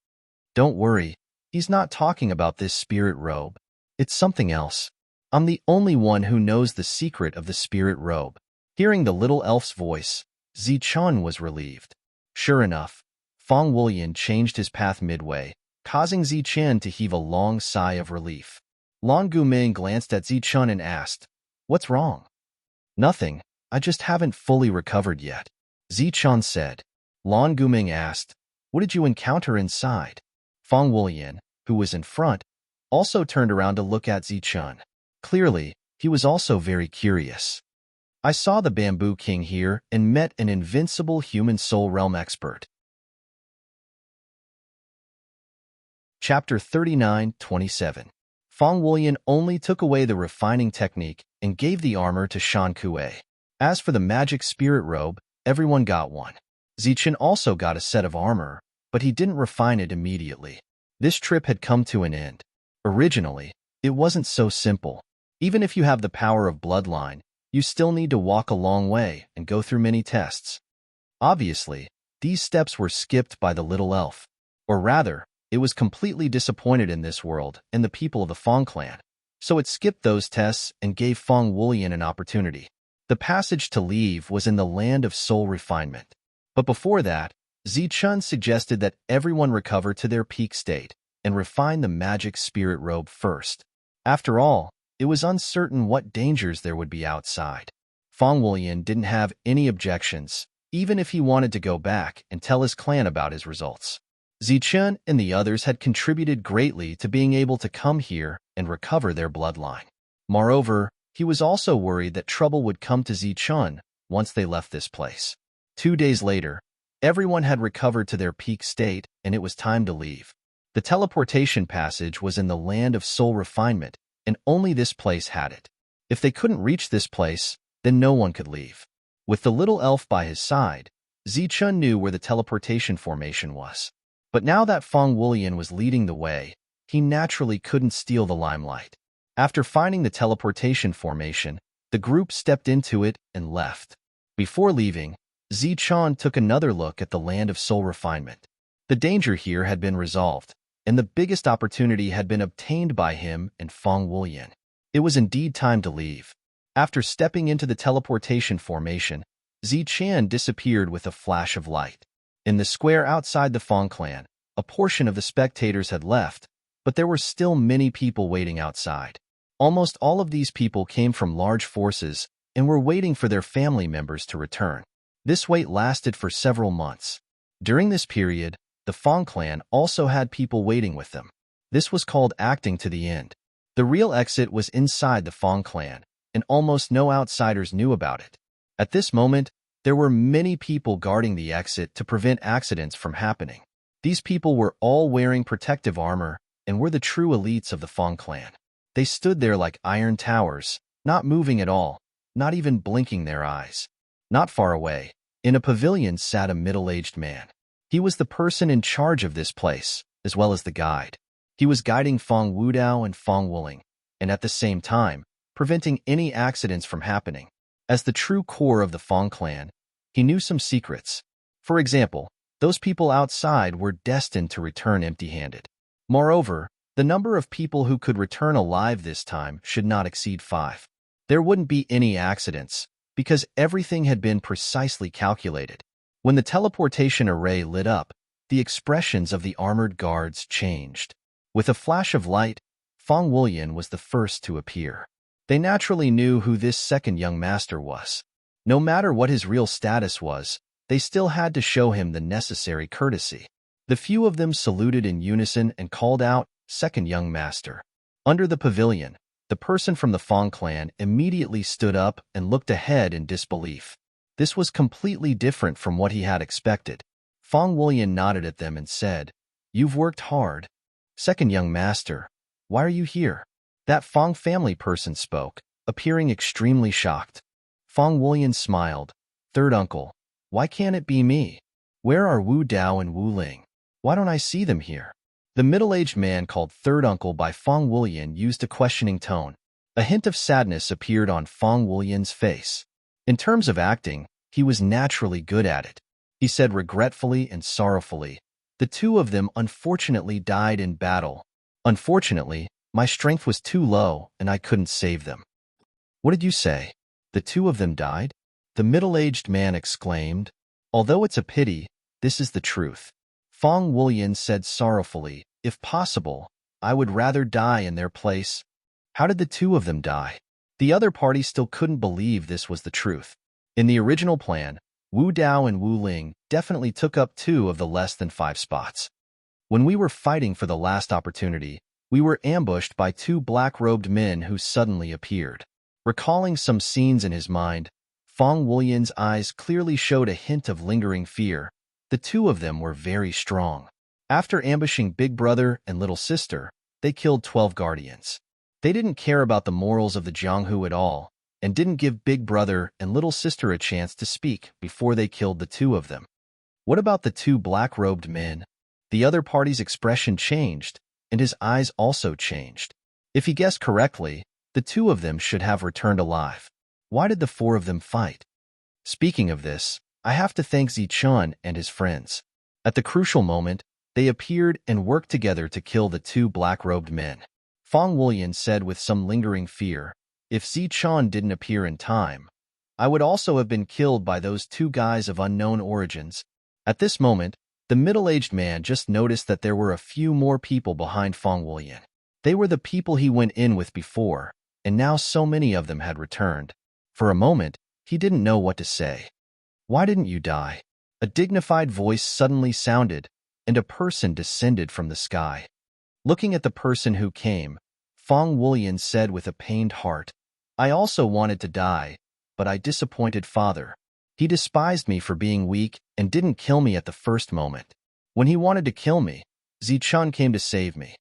"Don't worry, he's not talking about this spirit robe. It's something else. I'm the only one who knows the secret of the spirit robe." Hearing the little elf's voice, Zichen was relieved. Sure enough, Fang Wulian changed his path midway, causing Zichen to heave a long sigh of relief. Lan Guming glanced at Zichen and asked, "What's wrong?" "Nothing, I just haven't fully recovered yet," Zichen said. Lan Guming asked, "What did you encounter inside?" Fang Wulian, who was in front, also turned around to look at Zichen. Clearly, he was also very curious. "I saw the Bamboo King here and met an invincible human soul realm expert." Chapter 39:27. Fang Wulian only took away the refining technique and gave the armor to Shan Kuei. As for the magic spirit robe, everyone got one. Zichen also got a set of armor, but he didn't refine it immediately. This trip had come to an end. Originally, it wasn't so simple. Even if you have the power of bloodline, you still need to walk a long way and go through many tests. Obviously, these steps were skipped by the little elf. Or rather, it was completely disappointed in this world and the people of the Fang clan. So it skipped those tests and gave Fang Wulian an opportunity. The passage to leave was in the land of soul refinement. But before that, Zichen suggested that everyone recover to their peak state and refine the magic spirit robe first. After all, it was uncertain what dangers there would be outside. Fang Wulian didn't have any objections, even if he wanted to go back and tell his clan about his results. Zichen and the others had contributed greatly to being able to come here and recover their bloodline. Moreover, he was also worried that trouble would come to Zichen once they left this place. 2 days later, everyone had recovered to their peak state, and it was time to leave. The teleportation passage was in the land of soul refinement, and only this place had it. If they couldn't reach this place, then no one could leave. With the little elf by his side, Zichen knew where the teleportation formation was. But now that Fang Wulian was leading the way, he naturally couldn't steal the limelight. After finding the teleportation formation, the group stepped into it and left. Before leaving, Zichen took another look at the land of soul refinement. The danger here had been resolved, and the biggest opportunity had been obtained by him and Fang Wulian. It was indeed time to leave. After stepping into the teleportation formation, Zichen disappeared with a flash of light. In the square outside the Fang clan, a portion of the spectators had left, but there were still many people waiting outside. Almost all of these people came from large forces and were waiting for their family members to return. This wait lasted for several months. During this period, the Fang clan also had people waiting with them. This was called acting to the end. The real exit was inside the Fang clan, and almost no outsiders knew about it. At this moment, there were many people guarding the exit to prevent accidents from happening. These people were all wearing protective armor and were the true elites of the Fang clan. They stood there like iron towers, not moving at all, not even blinking their eyes. Not far away, in a pavilion sat a middle-aged man. He was the person in charge of this place, as well as the guide. He was guiding Fang Wudao and Fang Wuling, and at the same time, preventing any accidents from happening. As the true core of the Fang clan, he knew some secrets. For example, Those people outside were destined to return empty-handed. Moreover, the number of people who could return alive this time should not exceed 5. There wouldn't be any accidents, because everything had been precisely calculated. When the teleportation array lit up, the expressions of the armored guards changed. With a flash of light, Fong Wulian was the first to appear. They naturally knew who this second young master was. No matter what his real status was, they still had to show him the necessary courtesy. The few of them saluted in unison and called out, "Second young master." Under the pavilion, the person from the Fong clan immediately stood up and looked ahead in disbelief. This was completely different from what he had expected. Fong Wulian nodded at them and said, "You've worked hard. Second young master, why are you here?" That Fong family person spoke, appearing extremely shocked. Fong Wulian smiled. "Third uncle, why can't it be me? Where are Wu Dao and Wu Ling? Why don't I see them here?" The middle-aged man called third uncle by Fong Wulian used a questioning tone. A hint of sadness appeared on Fong Wulian's face. In terms of acting, he was naturally good at it. He said regretfully and sorrowfully, "The two of them unfortunately died in battle. Unfortunately, my strength was too low and I couldn't save them." "What did you say? The two of them died?" The middle-aged man exclaimed. "Although it's a pity, this is the truth." Fong Wulian said sorrowfully, "If possible, I would rather die in their place." "How did the two of them die?" The other party still couldn't believe this was the truth. In the original plan, Wu Dao and Wu Ling definitely took up 2 of the less than 5 spots. When we were fighting for the last opportunity, we were ambushed by 2 black-robed men who suddenly appeared. Recalling some scenes in his mind, Fong Wulian's eyes clearly showed a hint of lingering fear. The two of them were very strong. After ambushing Big Brother and Little Sister, they killed 12 guardians. They didn't care about the morals of the Jianghu at all, and didn't give Big Brother and Little Sister a chance to speak before they killed the 2 of them. What about the 2 black-robed men? The other party's expression changed, and his eyes also changed. If he guessed correctly, the 2 of them should have returned alive. Why did the 4 of them fight? Speaking of this, I have to thank Zichun and his friends. At the crucial moment, they appeared and worked together to kill the 2 black-robed men. Fong Wulian said with some lingering fear, "If Zichun didn't appear in time, I would also have been killed by those 2 guys of unknown origins." At this moment, the middle-aged man just noticed that there were a few more people behind Fong Wulian. They were the people he went in with before, and now so many of them had returned. For a moment, he didn't know what to say. "Why didn't you die?" A dignified voice suddenly sounded, and a person descended from the sky. Looking at the person who came, Fong Wulian said with a pained heart, "I also wanted to die, but I disappointed Father. He despised me for being weak and didn't kill me at the first moment. When he wanted to kill me, Zichun came to save me."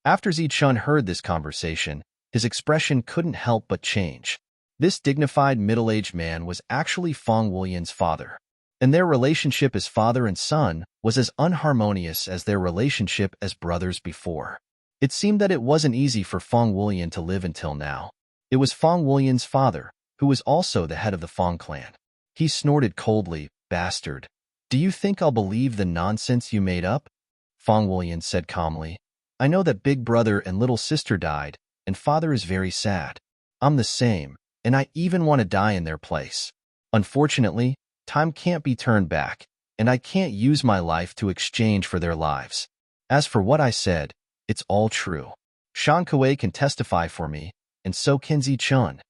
After Zichun heard this conversation, his expression couldn't help but change. This dignified middle-aged man was actually Fong Wulian's father, and their relationship as father and son was as unharmonious as their relationship as brothers before. It seemed that it wasn't easy for Fong Wulian to live until now. It was Fong Wulian's father, who was also the head of the Fong clan. He snorted coldly, "Bastard. Do you think I'll believe the nonsense you made up?" Fong Wulian said calmly, "I know that Big Brother and Little Sister died, and Father is very sad. I'm the same, and I even want to die in their place. Unfortunately, time can't be turned back, and I can't use my life to exchange for their lives. As for what I said, it's all true. Shan Kuei can testify for me, and so can Zichun."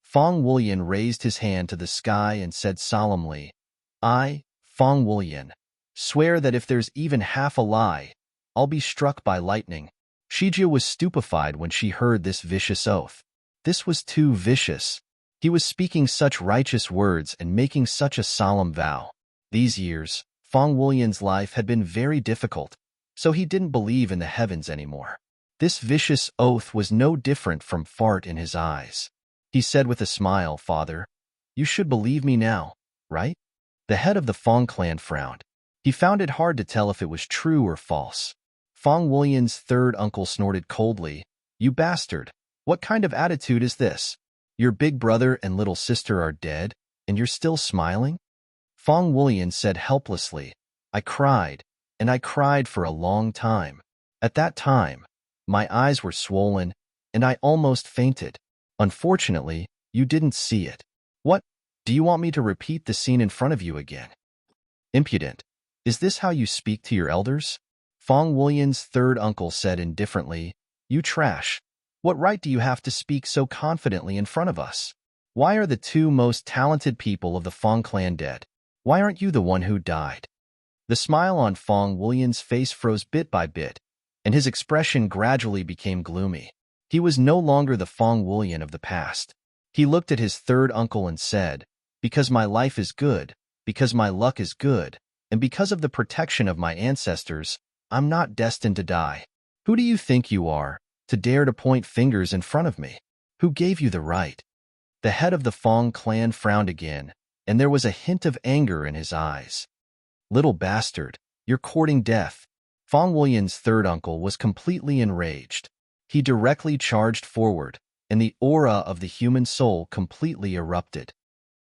Fong Wulian raised his hand to the sky and said solemnly, "I, Fong Wulian, swear that if there's even half a lie, I'll be struck by lightning." Shijia was stupefied when she heard this vicious oath. This was too vicious. He was speaking such righteous words and making such a solemn vow. These years, Fong Wulian's life had been very difficult, so he didn't believe in the heavens anymore. This vicious oath was no different from fart in his eyes. He said with a smile, "Father, you should believe me now, right?" The head of the Fong clan frowned. He found it hard to tell if it was true or false. Fong Wulian's third uncle snorted coldly, "You bastard, what kind of attitude is this? Your big brother and little sister are dead, and you're still smiling?" Fong Wulian said helplessly, I cried, and I cried for a long time. At that time, my eyes were swollen, and I almost fainted. Unfortunately, you didn't see it. What? Do you want me to repeat the scene in front of you again? Impudent. Is this how you speak to your elders? Fong Wulian's third uncle said indifferently, You trash. What right do you have to speak so confidently in front of us? Why are the two most talented people of the Fong clan dead? Why aren't you the one who died? The smile on Fong Wulian's face froze bit by bit, and his expression gradually became gloomy. He was no longer the Fong Wulian of the past. He looked at his third uncle and said, Because my life is good, because my luck is good, and because of the protection of my ancestors, I'm not destined to die. Who do you think you are, to dare to point fingers in front of me? Who gave you the right? The head of the Fong clan frowned again, and there was a hint of anger in his eyes. Little bastard, you're courting death. Fong Wulian's third uncle was completely enraged. He directly charged forward, and the aura of the human soul completely erupted.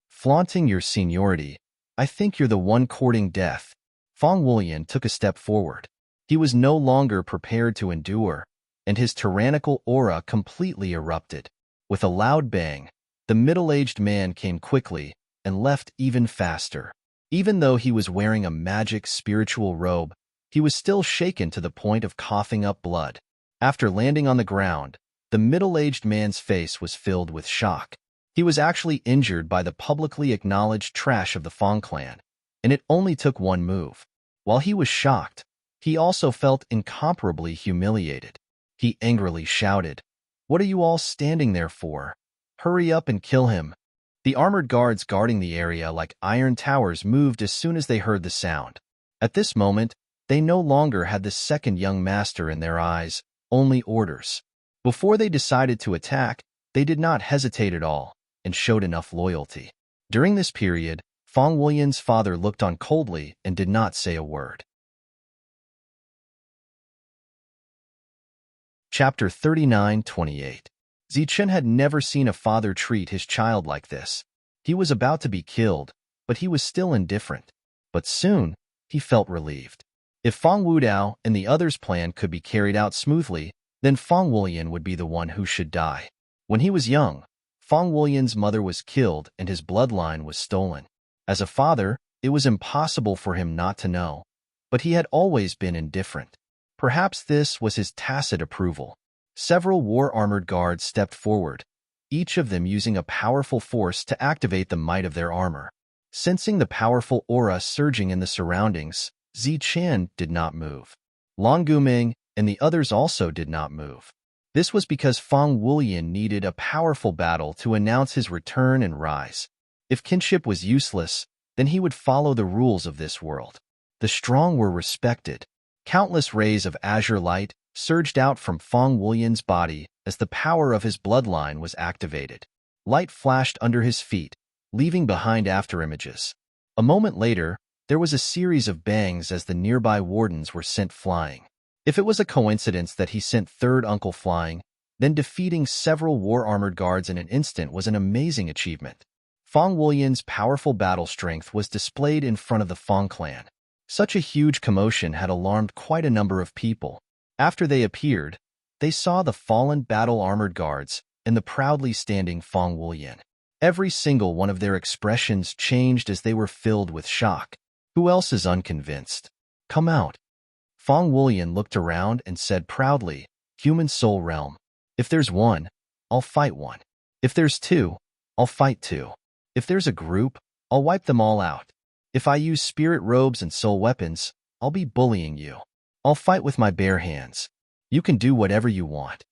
Flaunting your seniority, I think you're the one courting death. Fong Wulian took a step forward. He was no longer prepared to endure, and his tyrannical aura completely erupted. With a loud bang, the middle-aged man came quickly and left even faster. Even though he was wearing a magic spiritual robe, he was still shaken to the point of coughing up blood. After landing on the ground, the middle-aged man's face was filled with shock. He was actually injured by the publicly acknowledged trash of the Fong clan, and it only took one move. While he was shocked, he also felt incomparably humiliated. He angrily shouted, What are you all standing there for? Hurry up and kill him. The armored guards guarding the area like iron towers moved as soon as they heard the sound. At this moment, they no longer had the second young master in their eyes, only orders. Before they decided to attack, they did not hesitate at all and showed enough loyalty. During this period, Fong Wulian's father looked on coldly and did not say a word. Chapter 39:28. Zichen had never seen a father treat his child like this. He was about to be killed, but he was still indifferent. But soon, he felt relieved. If Fong Wudao and the others' plan could be carried out smoothly, then Fong Wulian would be the one who should die. When he was young, Fong Wulian's mother was killed and his bloodline was stolen. As a father, it was impossible for him not to know, but he had always been indifferent. Perhaps this was his tacit approval. Several war-armored guards stepped forward, each of them using a powerful force to activate the might of their armor. Sensing the powerful aura surging in the surroundings, Zichen did not move. Long Guming and the others also did not move. This was because Fong Wulian needed a powerful battle to announce his return and rise. If kinship was useless, then he would follow the rules of this world. The strong were respected. Countless rays of azure light surged out from Fong Wulian's body as the power of his bloodline was activated. Light flashed under his feet, leaving behind afterimages. A moment later, there was a series of bangs as the nearby wardens were sent flying. If it was a coincidence that he sent third uncle flying, then defeating several war-armored guards in an instant was an amazing achievement. Fong Wulian's powerful battle strength was displayed in front of the Fong clan. Such a huge commotion had alarmed quite a number of people. After they appeared, they saw the fallen battle-armored guards and the proudly standing Fong Wulian. Every single one of their expressions changed as they were filled with shock. Who else is unconvinced? Come out. Fong Wulian looked around and said proudly, Human soul realm. If there's one, I'll fight one. If there's two, I'll fight two. If there's a group, I'll wipe them all out. If I use spirit robes and soul weapons, I'll be bullying you. I'll fight with my bare hands. You can do whatever you want.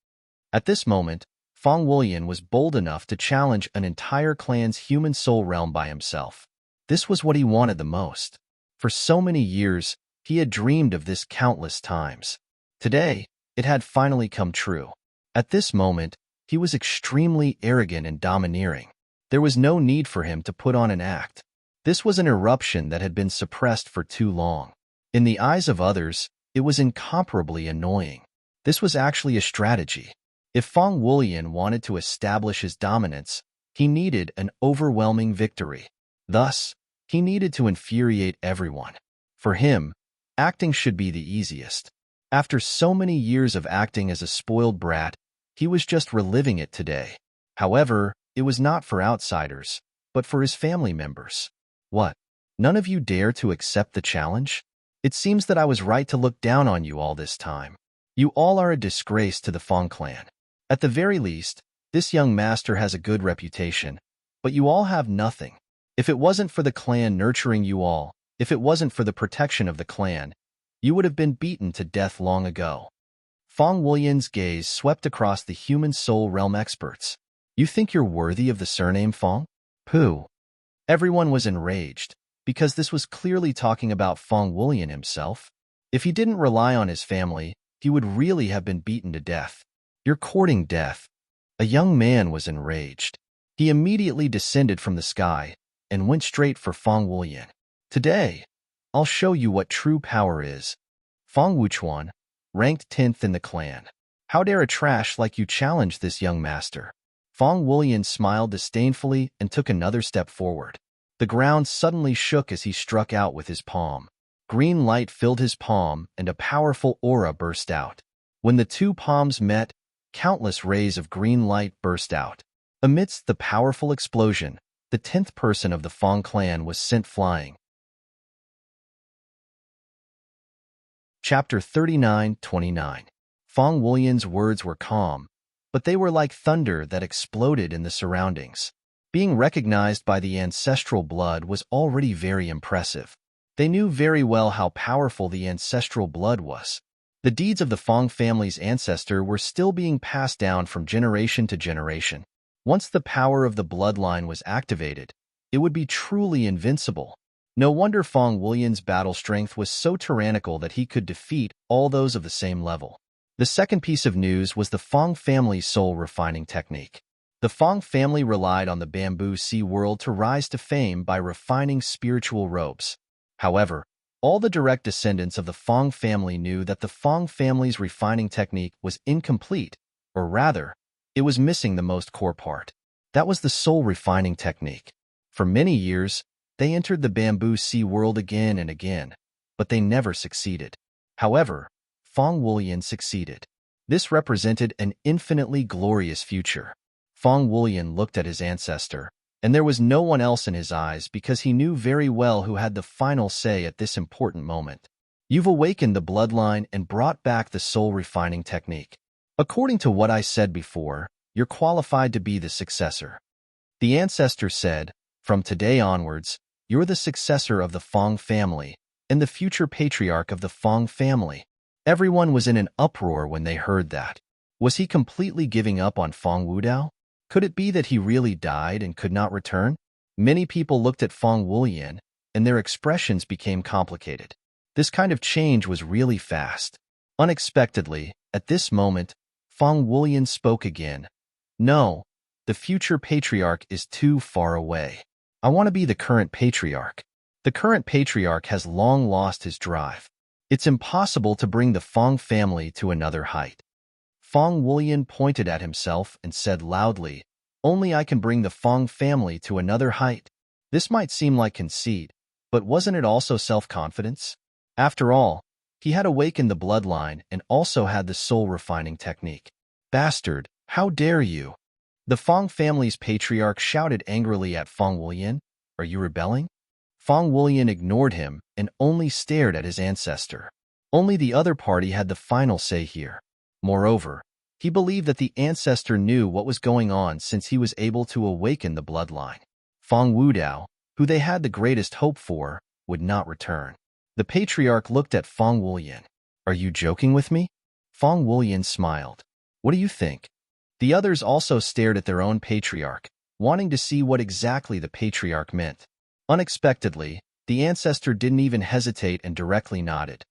At this moment, Fong Wulian was bold enough to challenge an entire clan's human soul realm by himself. This was what he wanted the most. For so many years, he had dreamed of this countless times. Today, it had finally come true. At this moment, he was extremely arrogant and domineering. There was no need for him to put on an act. This was an eruption that had been suppressed for too long. In the eyes of others, it was incomparably annoying. This was actually a strategy. If Fong Wulian wanted to establish his dominance, he needed an overwhelming victory. Thus, he needed to infuriate everyone. For him, acting should be the easiest. After so many years of acting as a spoiled brat, he was just reliving it today. However, it was not for outsiders, but for his family members. What? None of you dare to accept the challenge? It seems that I was right to look down on you all this time. You all are a disgrace to the Fong clan. At the very least, this young master has a good reputation, but you all have nothing. If it wasn't for the clan nurturing you all, if it wasn't for the protection of the clan, you would have been beaten to death long ago. Fong Wulian's gaze swept across the human soul realm experts. You think you're worthy of the surname Fong? Pooh. Everyone was enraged, because this was clearly talking about Fong Wulian himself. If he didn't rely on his family, he would really have been beaten to death. You're courting death. A young man was enraged. He immediately descended from the sky and went straight for Fong Wulian. Today, I'll show you what true power is. Fong Wuchuan, ranked 10th in the clan. How dare a trash like you challenge this young master? Fong Wulian smiled disdainfully and took another step forward. The ground suddenly shook as he struck out with his palm. Green light filled his palm and a powerful aura burst out. When the two palms met, countless rays of green light burst out. Amidst the powerful explosion, the 10th person of the Fong clan was sent flying. Chapter 39-29. Fong Wulian's words were calm, but they were like thunder that exploded in the surroundings. Being recognized by the ancestral blood was already very impressive. They knew very well how powerful the ancestral blood was. The deeds of the Fong family's ancestor were still being passed down from generation to generation. Once the power of the bloodline was activated, it would be truly invincible. No wonder Fong Wulian's battle strength was so tyrannical that he could defeat all those of the same level. The second piece of news was the Fong family's soul refining technique. The Fong family relied on the bamboo sea world to rise to fame by refining spiritual robes. However, all the direct descendants of the Fong family knew that the Fong family's refining technique was incomplete, or rather, it was missing the most core part. That was the soul refining technique. For many years, they entered the bamboo sea world again and again, but they never succeeded. However, Fong Wulian succeeded. This represented an infinitely glorious future. Fong Wulian looked at his ancestor, and there was no one else in his eyes because he knew very well who had the final say at this important moment. You've awakened the bloodline and brought back the soul refining technique. According to what I said before, you're qualified to be the successor. The ancestor said, from today onwards, you're the successor of the Fong family and the future patriarch of the Fong family. Everyone was in an uproar when they heard that. Was he completely giving up on Fong Wudao? Could it be that he really died and could not return? Many people looked at Fong Wulian, and their expressions became complicated. This kind of change was really fast. Unexpectedly, at this moment, Fong Wulian spoke again. No, the future patriarch is too far away. I want to be the current patriarch. The current patriarch has long lost his drive. It's impossible to bring the Fong family to another height. Fong Wulian pointed at himself and said loudly, only I can bring the Fong family to another height. This might seem like conceit, but wasn't it also self-confidence? After all, he had awakened the bloodline and also had the soul-refining technique. Bastard, how dare you? The Fong family's patriarch shouted angrily at Fong Wulian. Are you rebelling? Fong Wulian ignored him and only stared at his ancestor. Only the other party had the final say here. Moreover, he believed that the ancestor knew what was going on since he was able to awaken the bloodline. Fong Wudao, who they had the greatest hope for, would not return. The patriarch looked at Fong Wulian. Are you joking with me? Fong Wulian smiled. What do you think? The others also stared at their own patriarch, wanting to see what exactly the patriarch meant. Unexpectedly, the ancestor didn't even hesitate and directly nodded.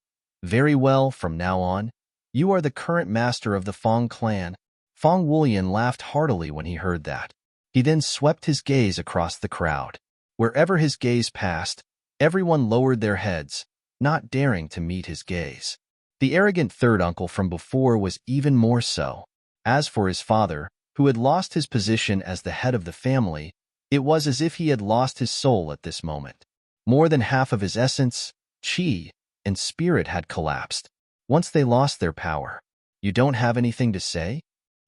Very well, from now on, you are the current master of the Fong clan. Fong Wulian laughed heartily when he heard that. He then swept his gaze across the crowd. Wherever his gaze passed, everyone lowered their heads, not daring to meet his gaze. The arrogant third uncle from before was even more so. As for his father, who had lost his position as the head of the family, it was as if he had lost his soul at this moment. More than half of his essence, Qi and spirit had collapsed. Once they lost their power. You don't have anything to say?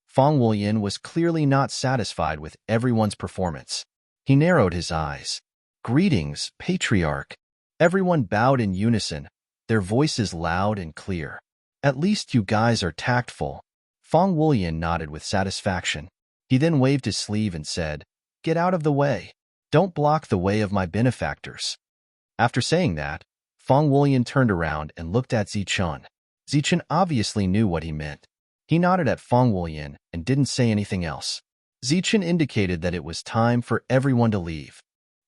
Fang Wulian was clearly not satisfied with everyone's performance. He narrowed his eyes. Greetings, Patriarch. Everyone bowed in unison, their voices loud and clear. At least you guys are tactful. Fang Wulian nodded with satisfaction. He then waved his sleeve and said, Get out of the way. Don't block the way of my benefactors. After saying that, Fang Wulian turned around and looked at Zichun. Zichun obviously knew what he meant. He nodded at Fang Wulian and didn't say anything else. Zichun indicated that it was time for everyone to leave.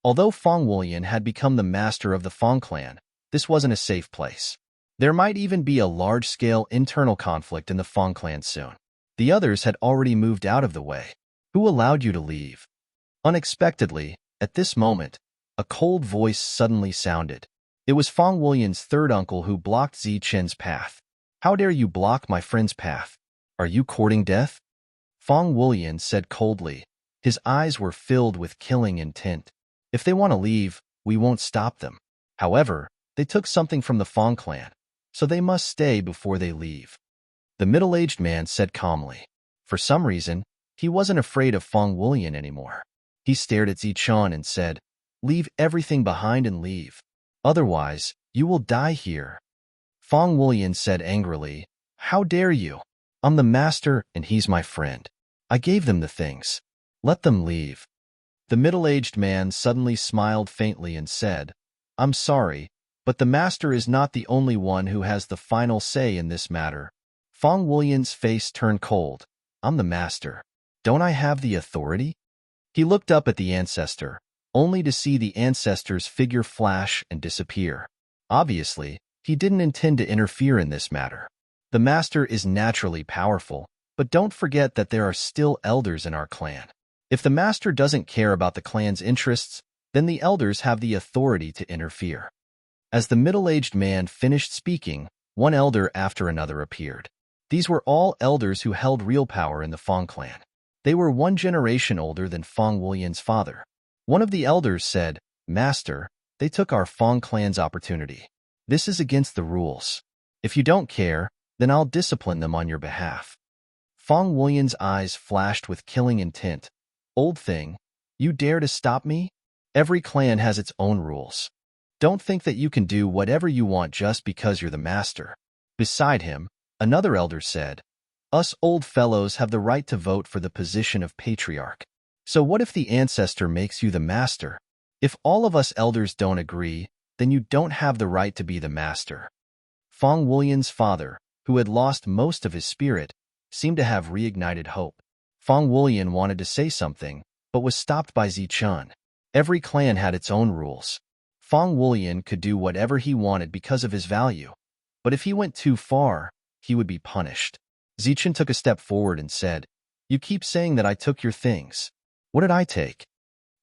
Although Fang Wulian had become the master of the Fang clan, this wasn't a safe place. There might even be a large-scale internal conflict in the Fang clan soon. The others had already moved out of the way. Who allowed you to leave? Unexpectedly, at this moment, a cold voice suddenly sounded. It was Fang Wulian's third uncle who blocked Zichun's path. How dare you block my friend's path? Are you courting death? Fang Wulian said coldly. His eyes were filled with killing intent. If they want to leave, we won't stop them. However, they took something from the Fang clan, so they must stay before they leave. The middle-aged man said calmly. For some reason, he wasn't afraid of Fang Wulian anymore. He stared at Zichun and said, Leave everything behind and leave. Otherwise, you will die here. Fang Wulian said angrily, How dare you? I'm the master and he's my friend. I gave them the things. Let them leave. The middle-aged man suddenly smiled faintly and said, I'm sorry, but the master is not the only one who has the final say in this matter. Fang Wulian's face turned cold. I'm the master. Don't I have the authority? He looked up at the ancestor, only to see the ancestor's figure flash and disappear. Obviously, he didn't intend to interfere in this matter. The master is naturally powerful, but don't forget that there are still elders in our clan. If the master doesn't care about the clan's interests, then the elders have the authority to interfere. As the middle-aged man finished speaking, one elder after another appeared. These were all elders who held real power in the Fang clan. They were one generation older than Fang Wulian's father. One of the elders said, Master, they took our Fang clan's opportunity. This is against the rules. If you don't care, then I'll discipline them on your behalf. Fang Wulian's eyes flashed with killing intent. Old thing, you dare to stop me? Every clan has its own rules. Don't think that you can do whatever you want just because you're the master. Beside him, another elder said, Us old fellows have the right to vote for the position of patriarch. So what if the ancestor makes you the master? If all of us elders don't agree, then you don't have the right to be the master. Fang Wulian's father, who had lost most of his spirit, seemed to have reignited hope. Fang Wulian wanted to say something, but was stopped by Zichun. Every clan had its own rules. Fang Wulian could do whatever he wanted because of his value, but if he went too far, he would be punished. Zichun took a step forward and said, You keep saying that I took your things. What did I take?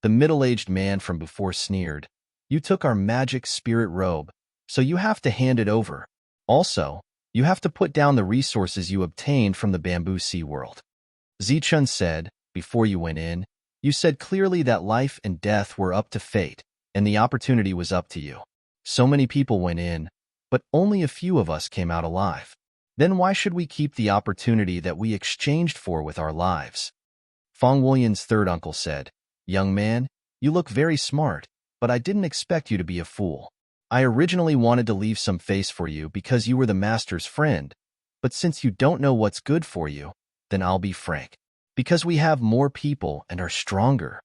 The middle-aged man from before sneered, You took our magic spirit robe, so you have to hand it over. Also, you have to put down the resources you obtained from the Bamboo Sea World. Zichun said, Before you went in, you said clearly that life and death were up to fate, and the opportunity was up to you. So many people went in, but only a few of us came out alive. Then why should we keep the opportunity that we exchanged for with our lives? Fang Wulian's third uncle said, Young man, you look very smart, but I didn't expect you to be a fool. I originally wanted to leave some face for you because you were the master's friend, but since you don't know what's good for you, then I'll be frank. Because we have more people and are stronger.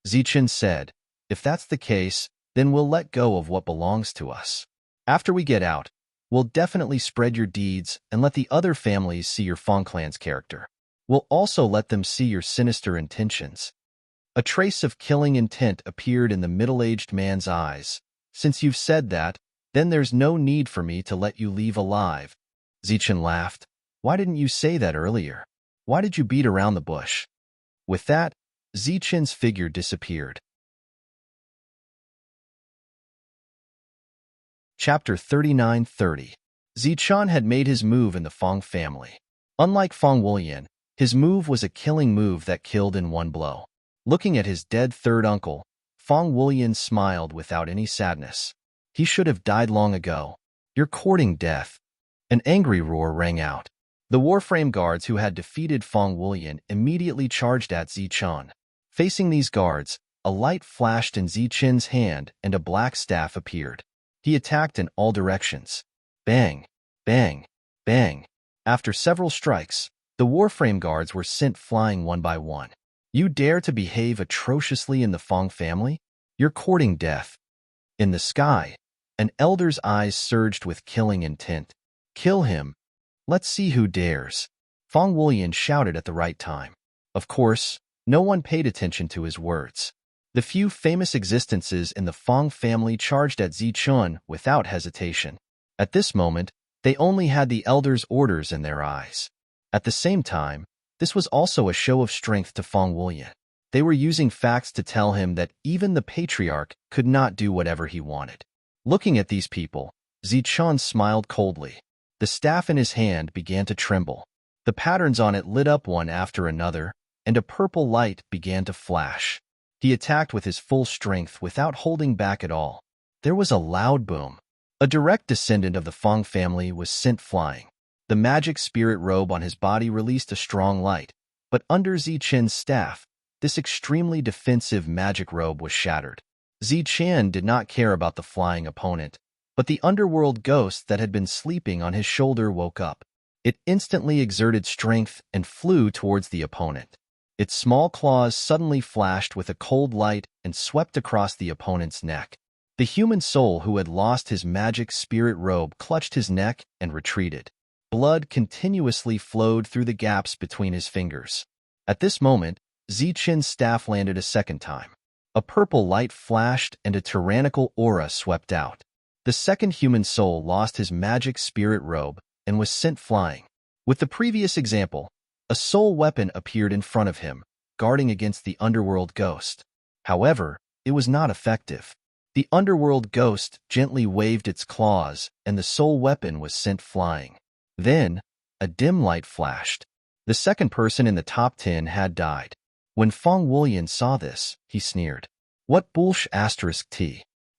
Zichun said, If that's the case, then we'll let go of what belongs to us. After we get out, we'll definitely spread your deeds and let the other families see your Fang clan's character. We'll also let them see your sinister intentions. A trace of killing intent appeared in the middle-aged man's eyes. Since you've said that, then there's no need for me to let you leave alive. Zichun laughed. Why didn't you say that earlier? Why did you beat around the bush? With that, Zichun's figure disappeared. Chapter 39:30. Zichun had made his move in the Fang family. Unlike Fang Wulian, his move was a killing move that killed in one blow. Looking at his dead third uncle, Fang Wulian smiled without any sadness. He should have died long ago. You're courting death. An angry roar rang out. The Warframe guards who had defeated Fong Wulian immediately charged at Zichun. Facing these guards, a light flashed in Zichen's hand and a black staff appeared. He attacked in all directions. Bang, bang, bang. After several strikes, the Warframe guards were sent flying one by one. You dare to behave atrociously in the Fong family? You're courting death. In the sky, an elder's eyes surged with killing intent. Kill him. Let's see who dares. Fong Wulian shouted at the right time. Of course, no one paid attention to his words. The few famous existences in the Fong family charged at Zichun without hesitation. At this moment, they only had the elder's orders in their eyes. At the same time, this was also a show of strength to Fong Wulian. They were using facts to tell him that even the patriarch could not do whatever he wanted. Looking at these people, Zichun smiled coldly. The staff in his hand began to tremble. The patterns on it lit up one after another, and a purple light began to flash. He attacked with his full strength without holding back at all. There was a loud boom. A direct descendant of the Fong family was sent flying. The magic spirit robe on his body released a strong light, but under Zichen's staff, this extremely defensive magic robe was shattered. Zichen did not care about the flying opponent, but the underworld ghost that had been sleeping on his shoulder woke up. It instantly exerted strength and flew towards the opponent. Its small claws suddenly flashed with a cold light and swept across the opponent's neck. The human soul who had lost his magic spirit robe clutched his neck and retreated. Blood continuously flowed through the gaps between his fingers. At this moment, Zichen's staff landed a second time. A purple light flashed and a tyrannical aura swept out. The second human soul lost his magic spirit robe and was sent flying. With the previous example, a soul weapon appeared in front of him, guarding against the underworld ghost. However, it was not effective. The underworld ghost gently waved its claws, and the soul weapon was sent flying. Then, a dim light flashed. The second person in the top 10 had died. When Fong Wulian saw this, he sneered. What bullsh***?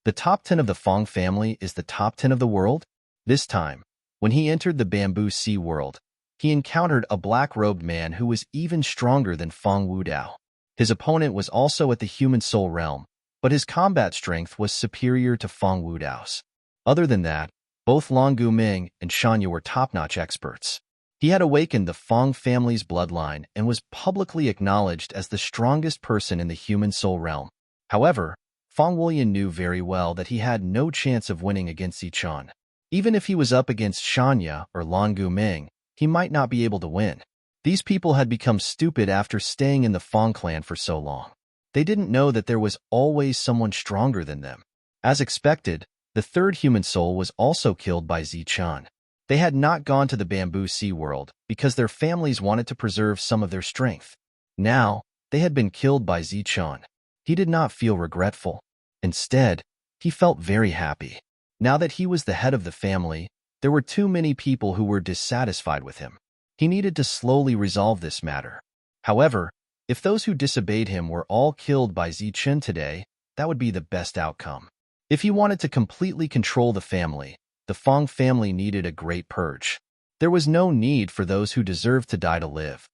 The top 10 of the Fong family is the top 10 of the world? This time, when he entered the Bamboo Sea world, he encountered a black-robed man who was even stronger than Fong Wudao. His opponent was also at the human soul realm, but his combat strength was superior to Fong Wudao's. Other than that, both Long Guming and Shanya were top-notch experts. He had awakened the Fong family's bloodline and was publicly acknowledged as the strongest person in the human soul realm. However, Fong Wulian knew very well that he had no chance of winning against Zichun. Even if he was up against Shanya or Long Guming, he might not be able to win. These people had become stupid after staying in the Fong clan for so long. They didn't know that there was always someone stronger than them. As expected, the third human soul was also killed by Zichun. They had not gone to the Bamboo Sea world because their families wanted to preserve some of their strength. Now, they had been killed by Zichun. He did not feel regretful. Instead, he felt very happy. Now that he was the head of the family, there were too many people who were dissatisfied with him. He needed to slowly resolve this matter. However, if those who disobeyed him were all killed by Zichun today, that would be the best outcome. If he wanted to completely control the family, the Fong family needed a great purge. There was no need for those who deserved to die to live.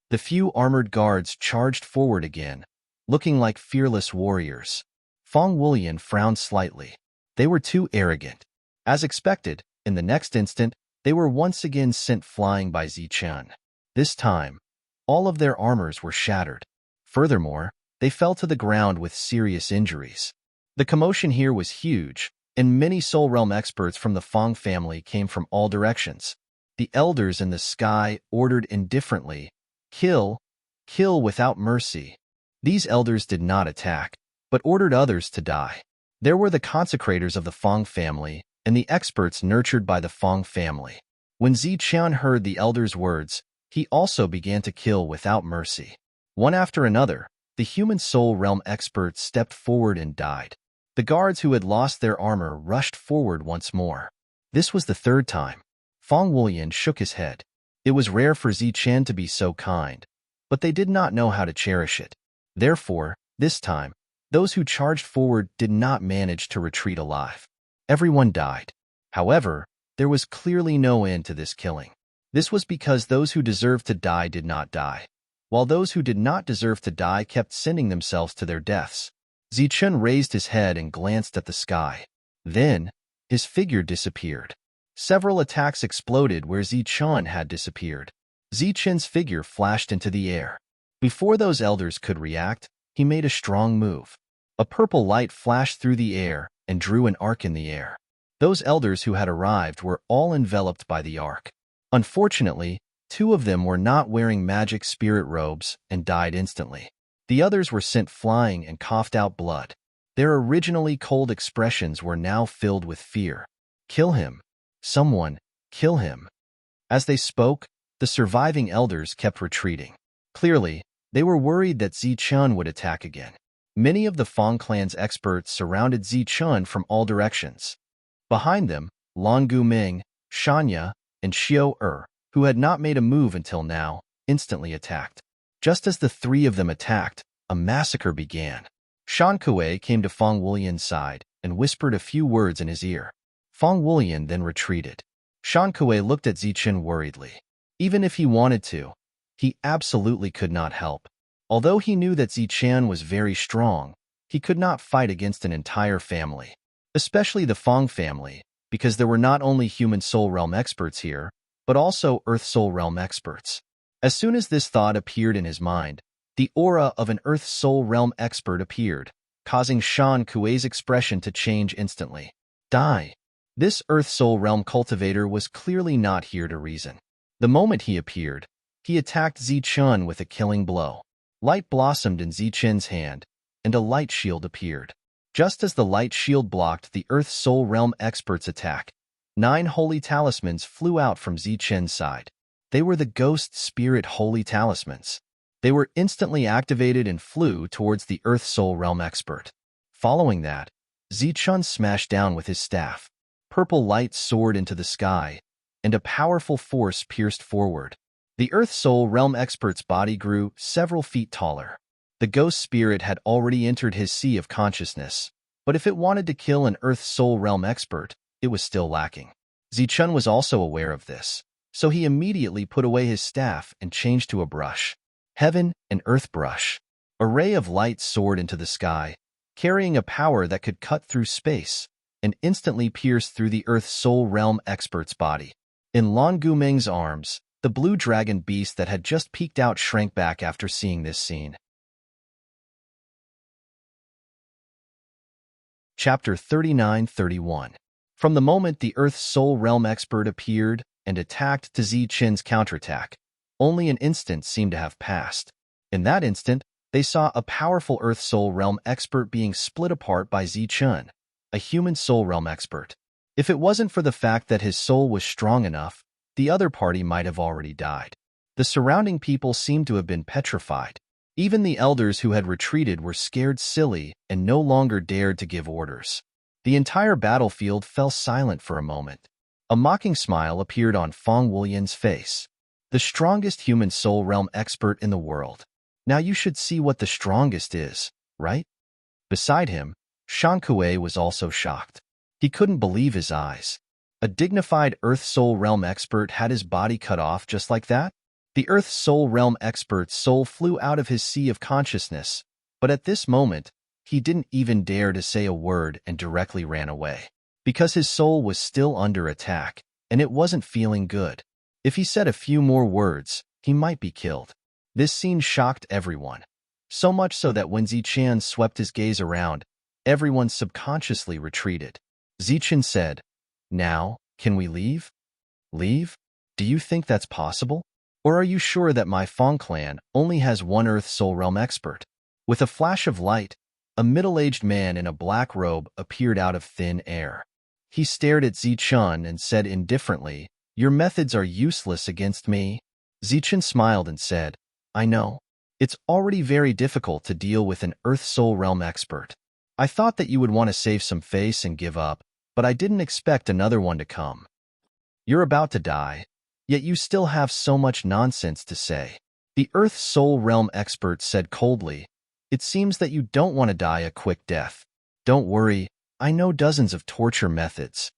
The few armored guards charged forward again, looking like fearless warriors. Fong Wulian frowned slightly. They were too arrogant. As expected, in the next instant, they were once again sent flying by Zichun. This time, all of their armors were shattered. Furthermore, they fell to the ground with serious injuries. The commotion here was huge, and many Soul Realm experts from the Fong family came from all directions. The elders in the sky ordered indifferently, "Kill, kill without mercy." These elders did not attack, but ordered others to die. There were the consecrators of the Fong family and the experts nurtured by the Fong family. When Zichun heard the elders' words, he also began to kill without mercy. One after another, the human soul realm experts stepped forward and died. The guards who had lost their armor rushed forward once more. This was the third time. Fong Wulian shook his head. It was rare for Zichun to be so kind, but they did not know how to cherish it. Therefore, this time, those who charged forward did not manage to retreat alive. Everyone died. However, there was clearly no end to this killing. This was because those who deserved to die did not die, while those who did not deserve to die kept sending themselves to their deaths. Zichun raised his head and glanced at the sky. Then, his figure disappeared. Several attacks exploded where Zichun had disappeared. Zichun's figure flashed into the air. Before those elders could react, he made a strong move. A purple light flashed through the air and drew an arc in the air. Those elders who had arrived were all enveloped by the arc. Unfortunately, 2 of them were not wearing magic spirit robes and died instantly. The others were sent flying and coughed out blood. Their originally cold expressions were now filled with fear. Kill him. Someone, kill him. As they spoke, the surviving elders kept retreating. Clearly, they were worried that Zichun would attack again. Many of the Fang clan's experts surrounded Zichun from all directions. Behind them, Lan Guming, Shanya, and Xiao who had not made a move until now, instantly attacked. Just as the 3 of them attacked, a massacre began. Shan Kuei came to Fang Wulian's side and whispered a few words in his ear. Fang Wulian then retreated. Shan Kuei looked at Zichun worriedly. Even if he wanted to, he absolutely could not help. Although he knew that Zichun was very strong, he could not fight against an entire family, especially the Fang family, because there were not only human soul realm experts here, but also Earth Soul Realm experts. As soon as this thought appeared in his mind, the aura of an Earth Soul Realm expert appeared, causing Shan Kuei's expression to change instantly. Die. This Earth Soul Realm cultivator was clearly not here to reason. The moment he appeared, he attacked Zichun with a killing blow. Light blossomed in Zichun's hand, and a light shield appeared. Just as the light shield blocked the Earth Soul Realm expert's attack, 9 holy talismans flew out from Zichun's side. They were the Ghost Spirit Holy Talismans. They were instantly activated and flew towards the Earth Soul Realm expert. Following that, Zichun smashed down with his staff. Purple light soared into the sky, and a powerful force pierced forward. The Earth Soul Realm expert's body grew several feet taller. The Ghost Spirit had already entered his sea of consciousness, but if it wanted to kill an Earth Soul Realm expert, it was still lacking. Zichun was also aware of this, so he immediately put away his staff and changed to a brush. Heaven and Earth Brush. A ray of light soared into the sky, carrying a power that could cut through space and instantly pierce through the Earth Soul Realm expert's body. In Lan Guming's arms, the blue dragon beast that had just peeked out shrank back after seeing this scene. Chapter 39-31. From the moment the Earth Soul Realm expert appeared and attacked to Zichun's counterattack, only an instant seemed to have passed. In that instant, they saw a powerful Earth Soul Realm expert being split apart by Zichun, a human Soul Realm expert. If it wasn't for the fact that his soul was strong enough, the other party might have already died. The surrounding people seemed to have been petrified. Even the elders who had retreated were scared silly and no longer dared to give orders. The entire battlefield fell silent for a moment. A mocking smile appeared on Fang Wulian's face. The strongest human soul realm expert in the world. Now you should see what the strongest is, right? Beside him, Shan Kuei was also shocked. He couldn't believe his eyes. A dignified Earth Soul Realm expert had his body cut off just like that? The Earth Soul Realm expert's soul flew out of his sea of consciousness, but at this moment, he didn't even dare to say a word and directly ran away. Because his soul was still under attack, and it wasn't feeling good. If he said a few more words, he might be killed. This scene shocked everyone. So much so that when Zichun swept his gaze around, everyone subconsciously retreated. Zichun said, "Now, can we leave?" "Leave? Do you think that's possible? Or are you sure that my Fang clan only has one Earth Soul Realm expert?" With a flash of light, a middle-aged man in a black robe appeared out of thin air. He stared at Zichun and said indifferently, "Your methods are useless against me." Zichun smiled and said, "I know. It's already very difficult to deal with an Earth Soul Realm expert. I thought that you would want to save some face and give up, but I didn't expect another one to come. You're about to die, yet you still have so much nonsense to say." The Earth Soul Realm expert said coldly, "It seems that you don't want to die a quick death. Don't worry, I know dozens of torture methods.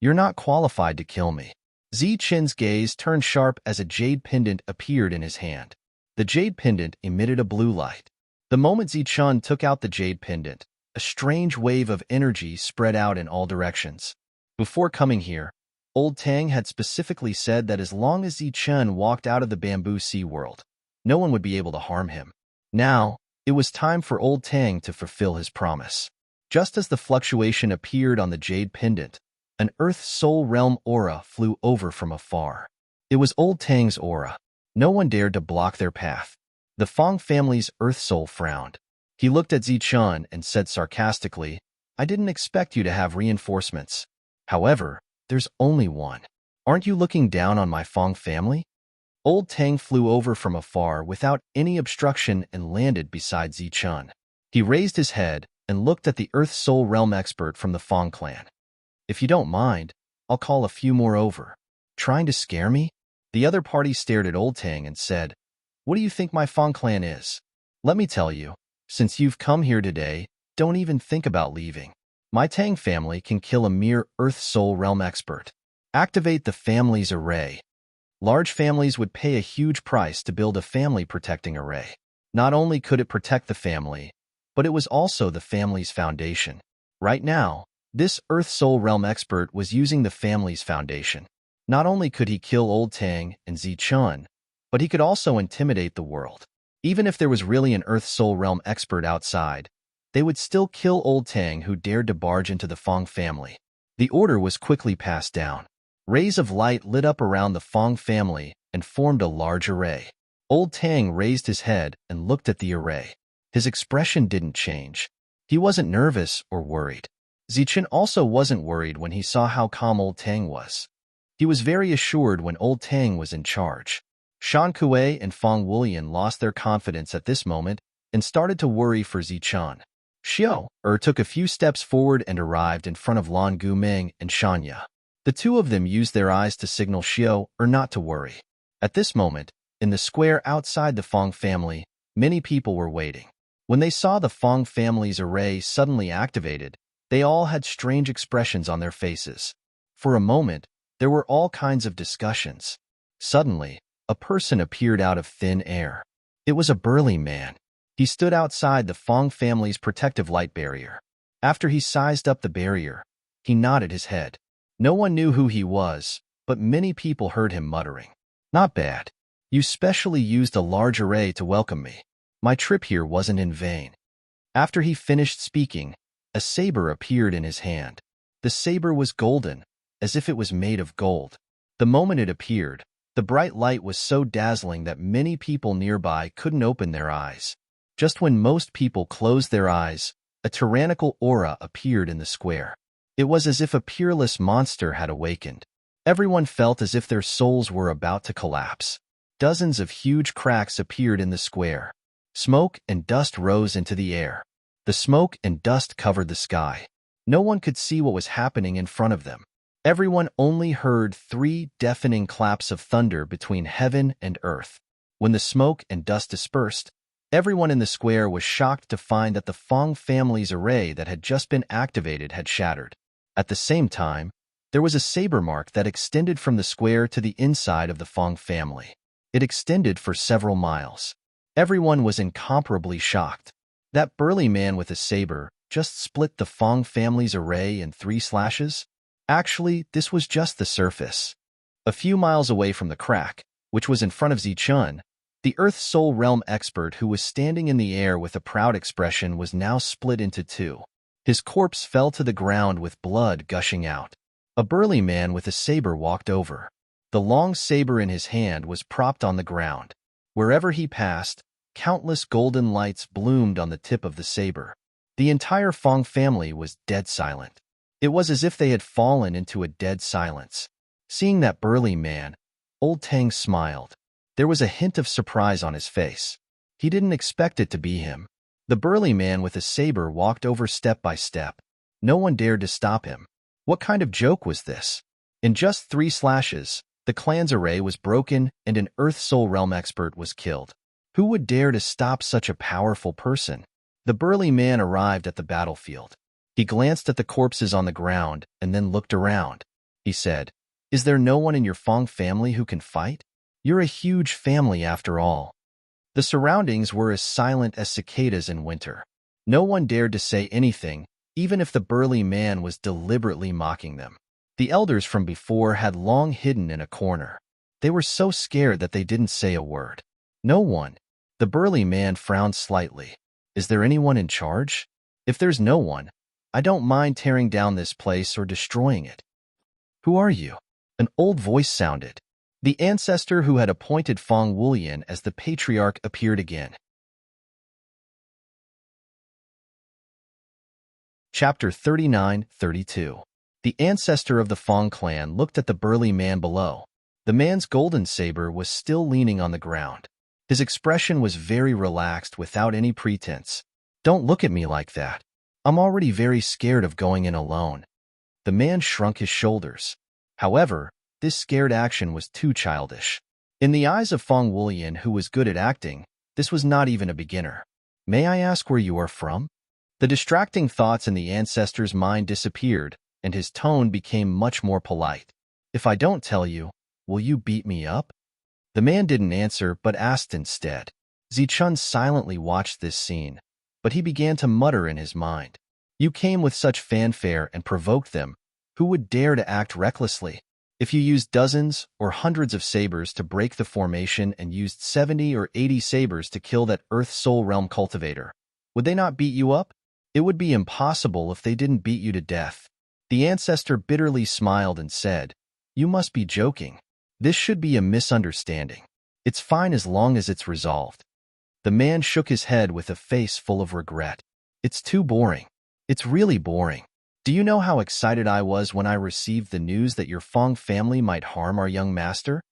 You're not qualified to kill me. Zichen's gaze turned sharp as a jade pendant appeared in his hand. The jade pendant emitted a blue light. The moment Zichen took out the jade pendant, a strange wave of energy spread out in all directions. Before coming here, Old Tang had specifically said that as long as Zichen walked out of the bamboo sea world, no one would be able to harm him. Now, it was time for Old Tang to fulfill his promise. Just as the fluctuation appeared on the jade pendant, an Earth Soul Realm aura flew over from afar. It was Old Tang's aura. No one dared to block their path. The Fong family's Earth Soul frowned. He looked at Zichen and said sarcastically, I didn't expect you to have reinforcements. However, there's only one. Aren't you looking down on my Fong family? Old Tang flew over from afar without any obstruction and landed beside Zichen. He raised his head and looked at the Earth Soul Realm expert from the Fong clan. If you don't mind, I'll call a few more over. Trying to scare me? The other party stared at Old Tang and said, What do you think my Fong clan is? Let me tell you, since you've come here today, don't even think about leaving. My Tang family can kill a mere Earth Soul Realm expert. Activate the family's array. Large families would pay a huge price to build a family-protecting array. Not only could it protect the family, but it was also the family's foundation. Right now, this Earth Soul Realm expert was using the family's foundation. Not only could he kill Old Tang and Zichen, but he could also intimidate the world. Even if there was really an Earth Soul Realm expert outside, they would still kill Old Tang who dared to barge into the Fong family. The order was quickly passed down. Rays of light lit up around the Fong family and formed a large array. Old Tang raised his head and looked at the array. His expression didn't change. He wasn't nervous or worried. Zichen also wasn't worried when he saw how calm Old Tang was. He was very assured when Old Tang was in charge. Shan Kuei and Fong Wulian lost their confidence at this moment and started to worry for Zichen. Xiao took a few steps forward and arrived in front of Lan Gumeng and Shanya. The two of them used their eyes to signal Xiao not to worry. At this moment, in the square outside the Fong family, many people were waiting. When they saw the Fong family's array suddenly activated, they all had strange expressions on their faces. For a moment, there were all kinds of discussions. Suddenly, a person appeared out of thin air. It was a burly man. He stood outside the Fong family's protective light barrier. After he sized up the barrier, he nodded his head. No one knew who he was, but many people heard him muttering. Not bad. You specially used a large array to welcome me. My trip here wasn't in vain. After he finished speaking, a saber appeared in his hand. The saber was golden, as if it was made of gold. The moment it appeared, the bright light was so dazzling that many people nearby couldn't open their eyes. Just when most people closed their eyes, a tyrannical aura appeared in the square. It was as if a peerless monster had awakened. Everyone felt as if their souls were about to collapse. Dozens of huge cracks appeared in the square. Smoke and dust rose into the air. The smoke and dust covered the sky. No one could see what was happening in front of them. Everyone only heard 3 deafening claps of thunder between heaven and earth. When the smoke and dust dispersed, everyone in the square was shocked to find that the Fong family's array that had just been activated had shattered. At the same time, there was a saber mark that extended from the square to the inside of the Fong family. It extended for several miles. Everyone was incomparably shocked. That burly man with a saber just split the Fong family's array in 3 slashes? Actually, this was just the surface. A few miles away from the crack, which was in front of Zichen, the Earth Soul Realm expert who was standing in the air with a proud expression was now split into 2. His corpse fell to the ground with blood gushing out. A burly man with a saber walked over. The long saber in his hand was propped on the ground. Wherever he passed, countless golden lights bloomed on the tip of the saber. The entire Fong family was dead silent. It was as if they had fallen into a dead silence. Seeing that burly man, Old Tang smiled. There was a hint of surprise on his face. He didn't expect it to be him. The burly man with a saber walked over step by step. No one dared to stop him. What kind of joke was this? In just 3 slashes, the clan's array was broken and an Earth Soul Realm expert was killed. Who would dare to stop such a powerful person? The burly man arrived at the battlefield. He glanced at the corpses on the ground and then looked around. He said, "Is there no one in your Fong family who can fight? You're a huge family after all." The surroundings were as silent as cicadas in winter. No one dared to say anything, even if the burly man was deliberately mocking them. The elders from before had long hidden in a corner. They were so scared that they didn't say a word. No one. The burly man frowned slightly. "Is there anyone in charge? If there's no one, I don't mind tearing down this place or destroying it." "Who are you?" An old voice sounded. The ancestor who had appointed Fong Wulian as the patriarch appeared again. Chapter 39-32. The ancestor of the Fong clan looked at the burly man below. The man's golden saber was still leaning on the ground. His expression was very relaxed without any pretense. "Don't look at me like that. I'm already very scared of going in alone." The man shrunk his shoulders. However, this scared action was too childish. In the eyes of Fong Wulian, who was good at acting, this was not even a beginner. "May I ask where you are from?" The distracting thoughts in the ancestor's mind disappeared, and his tone became much more polite. "If I don't tell you, will you beat me up?" The man didn't answer, but asked instead. Zichun silently watched this scene, but he began to mutter in his mind. "You came with such fanfare and provoked them. Who would dare to act recklessly? If you used dozens or hundreds of sabers to break the formation and used 70 or 80 sabers to kill that Earth Soul Realm cultivator, would they not beat you up? It would be impossible if they didn't beat you to death." The ancestor bitterly smiled and said, "You must be joking. This should be a misunderstanding. It's fine as long as it's resolved." The man shook his head with a face full of regret. "It's too boring. It's really boring. Do you know how excited I was when I received the news that your Fong family might harm our young master?"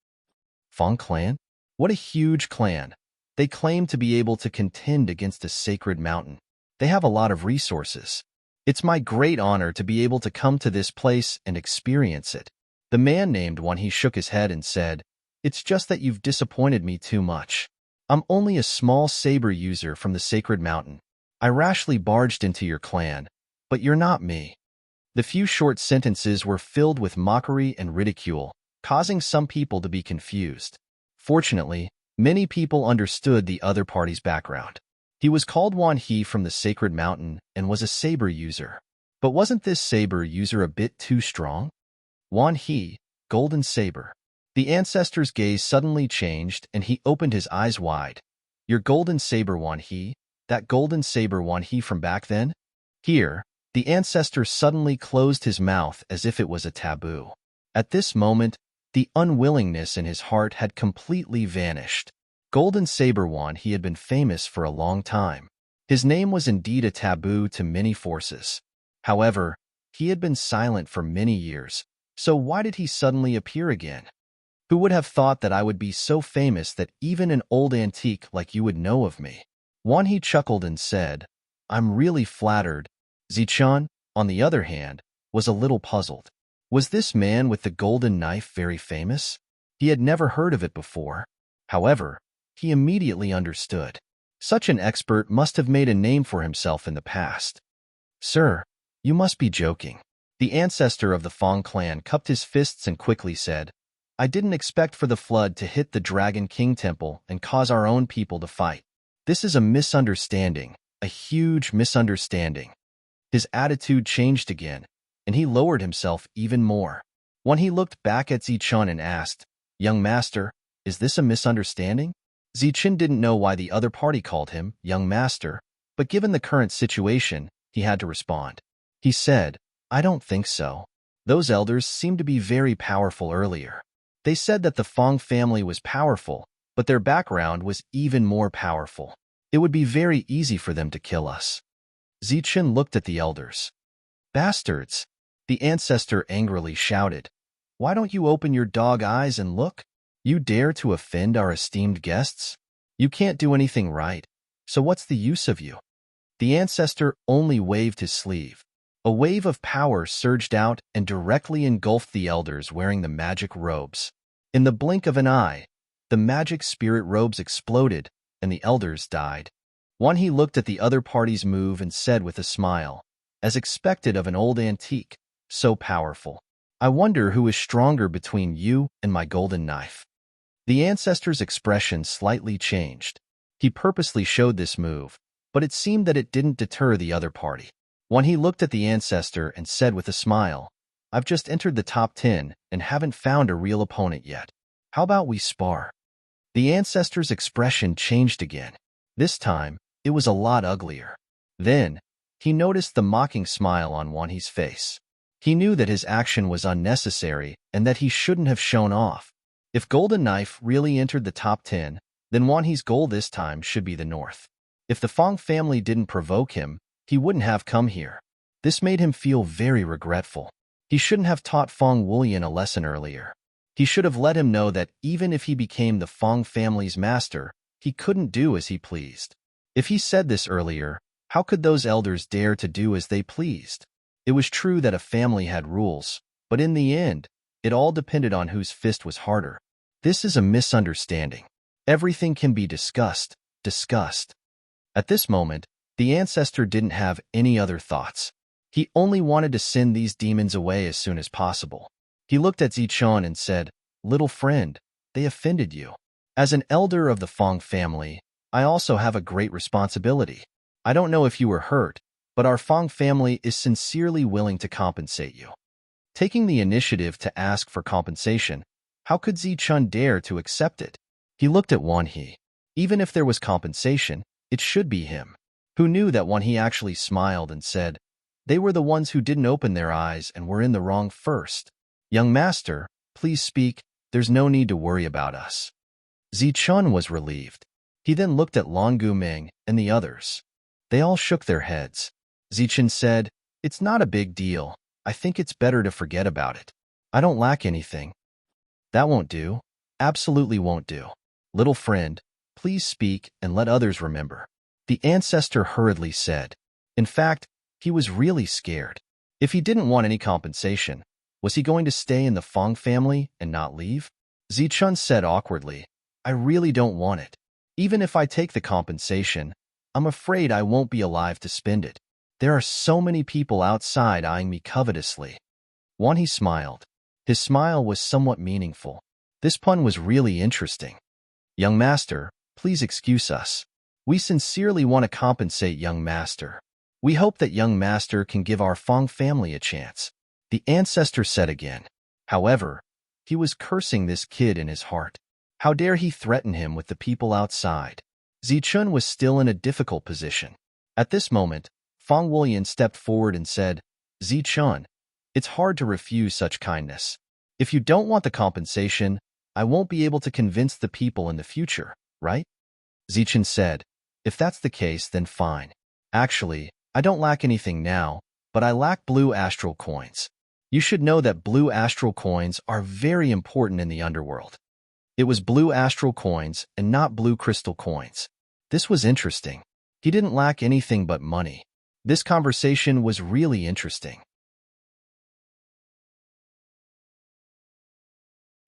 "Fong clan? What a huge clan. They claim to be able to contend against a sacred mountain. They have a lot of resources. It's my great honor to be able to come to this place and experience it." The man named one. He shook his head and said, "It's just that you've disappointed me too much. I'm only a small saber user from the sacred mountain. I rashly barged into your clan, but you're not me." The few short sentences were filled with mockery and ridicule, causing some people to be confused. Fortunately, many people understood the other party's background. He was called Wan He from the sacred mountain and was a saber user. But wasn't this saber user a bit too strong? Wan He, golden saber. The ancestor's gaze suddenly changed and he opened his eyes wide. "Your golden saber, Wan He? That golden saber Wan He from back then?" Here, the ancestor suddenly closed his mouth as if it was a taboo. At this moment, the unwillingness in his heart had completely vanished. Golden Saber Wan He had been famous for a long time. His name was indeed a taboo to many forces. However, he had been silent for many years, so why did he suddenly appear again? "Who would have thought that I would be so famous that even an old antique like you would know of me?" Wan He chuckled and said, "I'm really flattered." Zichun, on the other hand, was a little puzzled. Was this man with the golden knife very famous? He had never heard of it before. However, he immediately understood. Such an expert must have made a name for himself in the past. "Sir, you must be joking." The ancestor of the Fong clan cupped his fists and quickly said, "I didn't expect for the flood to hit the Dragon King Temple and cause our own people to fight. This is a misunderstanding, a huge misunderstanding." His attitude changed again, and he lowered himself even more. When he looked back at Zichun and asked, "Young master, is this a misunderstanding?" Zichun didn't know why the other party called him young master, but given the current situation, he had to respond. He said, "I don't think so. Those elders seemed to be very powerful earlier. They said that the Fong family was powerful, but their background was even more powerful. It would be very easy for them to kill us." Zichun looked at the elders. "Bastards!" The ancestor angrily shouted. "Why don't you open your dog eyes and look? You dare to offend our esteemed guests? You can't do anything right, so what's the use of you?" The ancestor only waved his sleeve. A wave of power surged out and directly engulfed the elders wearing the magic robes. In the blink of an eye, the magic spirit robes exploded and the elders died. One he looked at the other party's move and said with a smile, as expected of an old antique, so powerful. I wonder who is stronger between you and my golden knife. The ancestor's expression slightly changed. He purposely showed this move, but it seemed that it didn't deter the other party. When he looked at the ancestor and said with a smile, I've just entered the top 10 and haven't found a real opponent yet. How about we spar? The ancestor's expression changed again. This time, it was a lot uglier. Then, he noticed the mocking smile on Wanhee's face. He knew that his action was unnecessary and that he shouldn't have shown off. If Golden Knife really entered the top 10, then Wanhee's goal this time should be the north. If the Fong family didn't provoke him, he wouldn't have come here. This made him feel very regretful. He shouldn't have taught Fong Wulian a lesson earlier. He should have let him know that even if he became the Fong family's master, he couldn't do as he pleased. If he said this earlier, how could those elders dare to do as they pleased? It was true that a family had rules, but in the end, it all depended on whose fist was harder. This is a misunderstanding. Everything can be discussed. At this moment, the ancestor didn't have any other thoughts. He only wanted to send these demons away as soon as possible. He looked at Zichun and said, Little friend, they offended you. As an elder of the Fong family, I also have a great responsibility. I don't know if you were hurt, but our Fong family is sincerely willing to compensate you. Taking the initiative to ask for compensation, how could Zichun dare to accept it? He looked at Wanhee. Even if there was compensation, it should be him. Who knew that Wanhee actually smiled and said, They were the ones who didn't open their eyes and were in the wrong first. Young master, please speak. There's no need to worry about us. Zichun was relieved. He then looked at Longu Ming and the others. They all shook their heads. Zichun said, It's not a big deal. I think it's better to forget about it. I don't lack anything. That won't do. Absolutely won't do. Little friend, please speak and let others remember. The ancestor hurriedly said. In fact, he was really scared. If he didn't want any compensation, was he going to stay in the Fong family and not leave? Zichun said awkwardly, I really don't want it. Even if I take the compensation, I'm afraid I won't be alive to spend it. There are so many people outside eyeing me covetously. Wanhee smiled. His smile was somewhat meaningful. This pun was really interesting. Young master, please excuse us. We sincerely want to compensate young master. We hope that young master can give our Fong family a chance. The ancestor said again. However, he was cursing this kid in his heart. How dare he threaten him with the people outside? Zichun was still in a difficult position. At this moment, Fong Wulian stepped forward and said, Zichun, it's hard to refuse such kindness. If you don't want the compensation, I won't be able to convince the people in the future, right? Zichun said, If that's the case, then fine. Actually, I don't lack anything now, but I lack blue astral coins. You should know that blue astral coins are very important in the underworld. It was blue astral coins and not blue crystal coins. This was interesting. He didn't lack anything but money. This conversation was really interesting.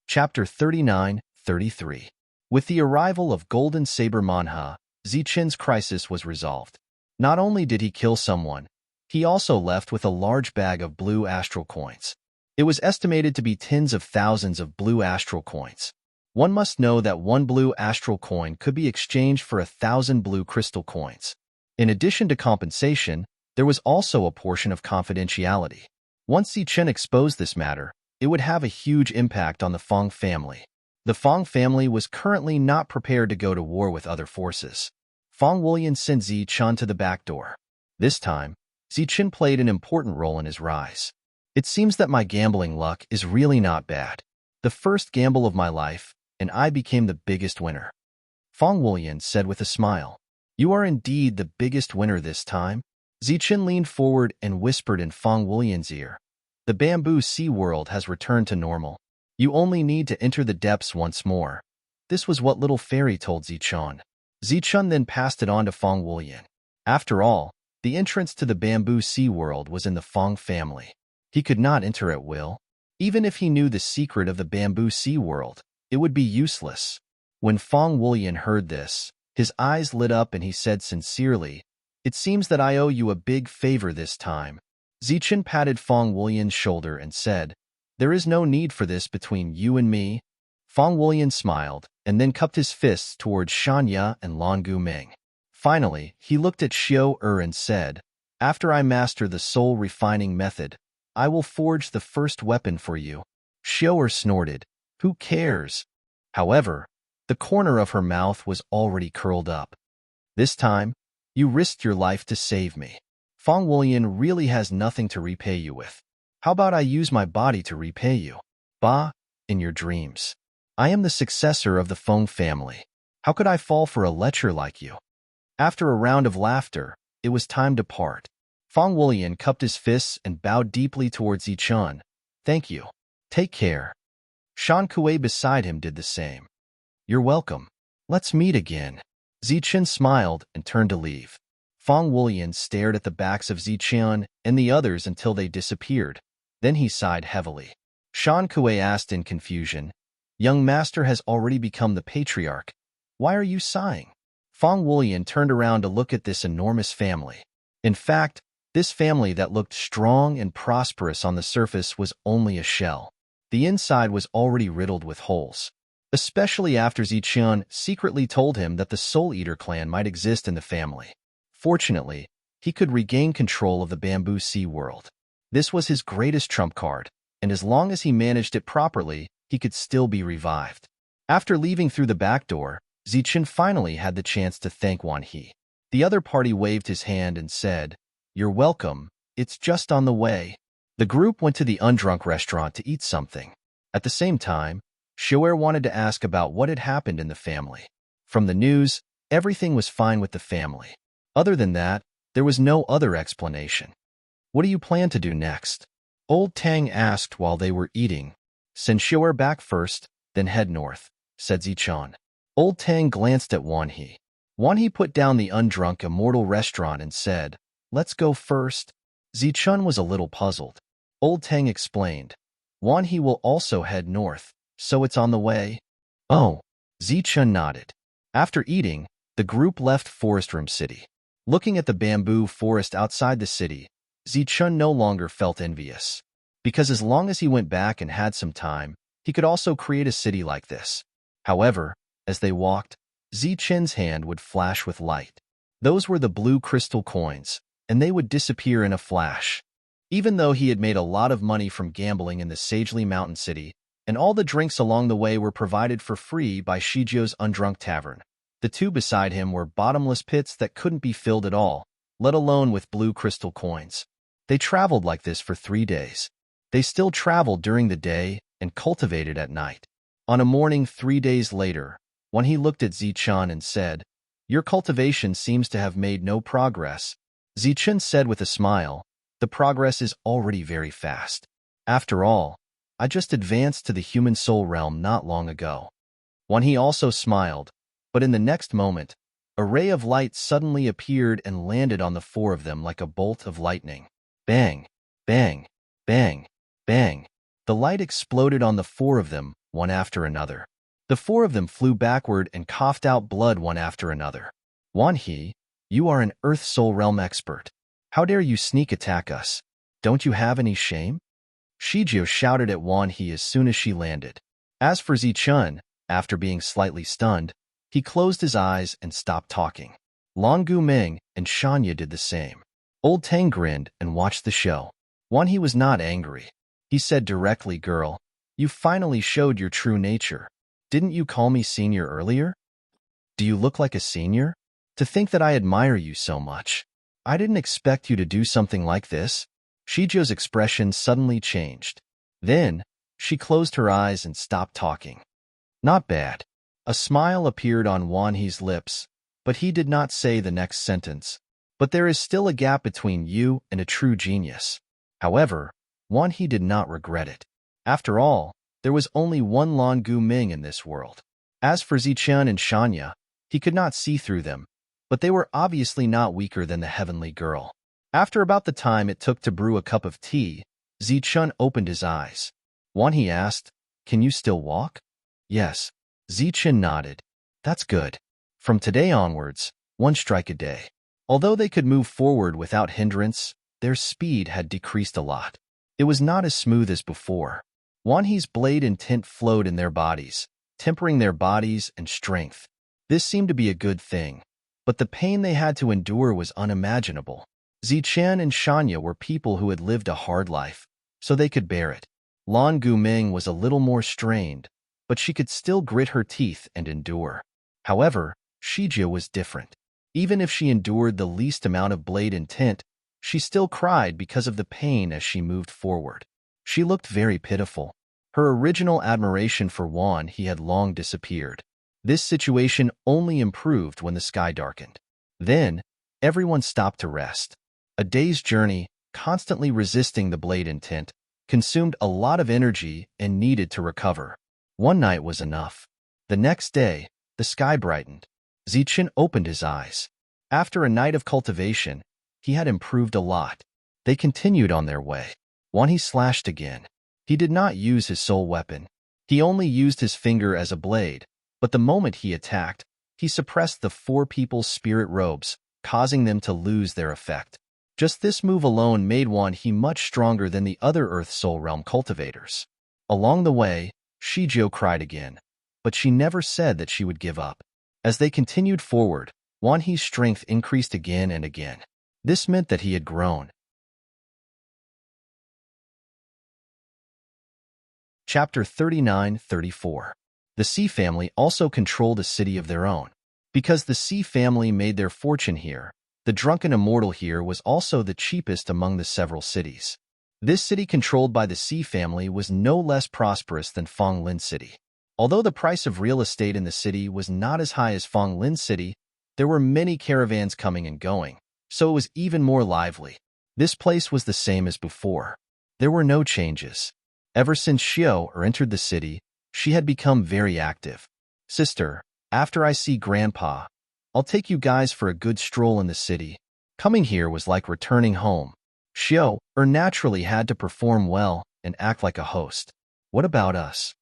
Chapter 39-33. With the arrival of Golden Saber Manha, Zichun's crisis was resolved. Not only did he kill someone, he also left with a large bag of blue astral coins. It was estimated to be tens of thousands of blue astral coins. One must know that one blue astral coin could be exchanged for 1,000 blue crystal coins. In addition to compensation, there was also a portion of confidentiality. Once Zichun exposed this matter, it would have a huge impact on the Fong family. The Fong family was currently not prepared to go to war with other forces. Fong Wulian sent Zichun to the back door. This time, Zichun played an important role in his rise. It seems that my gambling luck is really not bad. The first gamble of my life, and I became the biggest winner. Fong Wulian said with a smile. You are indeed the biggest winner this time. Zichun leaned forward and whispered in Fong Wulian's ear. The bamboo sea world has returned to normal. You only need to enter the depths once more. This was what Little Fairy told Zichun. Zichun then passed it on to Fong Wulian. After all, the entrance to the bamboo sea world was in the Fong family. He could not enter at will. Even if he knew the secret of the bamboo sea world, it would be useless. When Fong Wulian heard this, his eyes lit up and he said sincerely, It seems that I owe you a big favor this time. Zichen patted Fong Wulian's shoulder and said, there is no need for this between you and me. Fong Wulian smiled and then cupped his fists towards Shanya and Lan Guming. Finally, he looked at Xiao and said, after I master the soul refining method, I will forge the first weapon for you. Xiao snorted. Who cares? However, the corner of her mouth was already curled up. This time, you risked your life to save me. Fong Wulian really has nothing to repay you with. How about I use my body to repay you? Bah, in your dreams. I am the successor of the Feng family. How could I fall for a lecher like you? After a round of laughter, it was time to part. Fong Wulian cupped his fists and bowed deeply towards Zichun. Thank you. Take care. Shan Kuei beside him did the same. You're welcome. Let's meet again. Zichun smiled and turned to leave. Fong Wulian stared at the backs of Zichun and the others until they disappeared. Then he sighed heavily. Shan Kuei asked in confusion, Young master has already become the patriarch. Why are you sighing? Fong Wulian turned around to look at this enormous family. In fact, this family that looked strong and prosperous on the surface was only a shell. The inside was already riddled with holes. Especially after Zichun secretly told him that the Soul Eater clan might exist in the family. Fortunately, he could regain control of the Bamboo Sea world. This was his greatest trump card, and as long as he managed it properly, he could still be revived. After leaving through the back door, Zichun finally had the chance to thank Wan He. The other party waved his hand and said, You're welcome, it's just on the way. The group went to the Undrunk restaurant to eat something. At the same time, Xiao wanted to ask about what had happened in the family. From the news, everything was fine with the family. Other than that, there was no other explanation. What do you plan to do next? Old Tang asked while they were eating. Send Xiao back first, then head north, said Zichun. Old Tang glanced at Wan He. Wan He put down the Undrunk Immortal restaurant and said, Let's go first. Zichun was a little puzzled. Old Tang explained, Wan He will also head north, so it's on the way. Oh, Zichun nodded. After eating, the group left Forest Room City. Looking at the bamboo forest outside the city, Zichun no longer felt envious. Because as long as he went back and had some time, he could also create a city like this. However, as they walked, Zichun's hand would flash with light. Those were the blue crystal coins, and they would disappear in a flash. Even though he had made a lot of money from gambling in the Sagely Mountain City, and all the drinks along the way were provided for free by Shijio's Undrunk Tavern, the two beside him were bottomless pits that couldn't be filled at all, let alone with blue crystal coins. They traveled like this for 3 days. They still traveled during the day and cultivated at night. On a morning 3 days later, when he looked at Zichun and said, Your cultivation seems to have made no progress. Zichun said with a smile, The progress is already very fast. After all, I just advanced to the human soul realm not long ago. When he also smiled, but in the next moment, a ray of light suddenly appeared and landed on the four of them like a bolt of lightning. Bang, bang, bang, bang. The light exploded on the four of them, one after another. The four of them flew backward and coughed out blood one after another. Wan He, you are an Earth Soul Realm expert. How dare you sneak attack us? Don't you have any shame? Shijio shouted at Wan He as soon as she landed. As for Zichun, after being slightly stunned, he closed his eyes and stopped talking. Lan Guming and Shanya did the same. Old Tang grinned and watched the show. Wan He was not angry. He said directly, Girl, you finally showed your true nature. Didn't you call me senior earlier? Do you look like a senior? To think that I admire you so much. I didn't expect you to do something like this. Shijio's expression suddenly changed. Then, she closed her eyes and stopped talking. Not bad. A smile appeared on Wan He's lips, but he did not say the next sentence. But there is still a gap between you and a true genius. However, Wan He did not regret it. After all, there was only one Lan Guming in this world. As for Zichun and Shanya, he could not see through them, but they were obviously not weaker than the heavenly girl. After about the time it took to brew a cup of tea, Zichun opened his eyes. Wan He asked, Can you still walk? Yes. Zichun nodded. That's good. From today onwards, 1 strike a day. Although they could move forward without hindrance, their speed had decreased a lot. It was not as smooth as before. Wan He's blade and tint flowed in their bodies, tempering their bodies and strength. This seemed to be a good thing, but the pain they had to endure was unimaginable. Zichen and Shanya were people who had lived a hard life, so they could bear it. Lan Guming was a little more strained, but she could still grit her teeth and endure. However, Shijia was different. Even if she endured the least amount of blade and tint, she still cried because of the pain as she moved forward. She looked very pitiful. Her original admiration for Wan He had long disappeared. This situation only improved when the sky darkened. Then, everyone stopped to rest. A day's journey, constantly resisting the blade and tint, consumed a lot of energy and needed to recover. One night was enough. The next day, the sky brightened. Zichen opened his eyes. After a night of cultivation, he had improved a lot. They continued on their way. Wan He slashed again. He did not use his soul weapon. He only used his finger as a blade, but the moment he attacked, he suppressed the four people's spirit robes, causing them to lose their effect. Just this move alone made Wan He much stronger than the other Earth Soul Realm cultivators. Along the way, Shijio cried again, but she never said that she would give up. As they continued forward, Wan He's strength increased again and again. This meant that he had grown. Chapter 39-34. The Sea family also controlled a city of their own. Because the Sea family made their fortune here, the drunken immortal here was also the cheapest among the several cities. This city controlled by the Sea family was no less prosperous than Fong Lin City. Although the price of real estate in the city was not as high as Fong Lin City, there were many caravans coming and going, so it was even more lively. This place was the same as before. There were no changes. Ever since Xiao entered the city, she had become very active. Sister, after I see Grandpa, I'll take you guys for a good stroll in the city. Coming here was like returning home. Xiao naturally had to perform well and act like a host. What about us?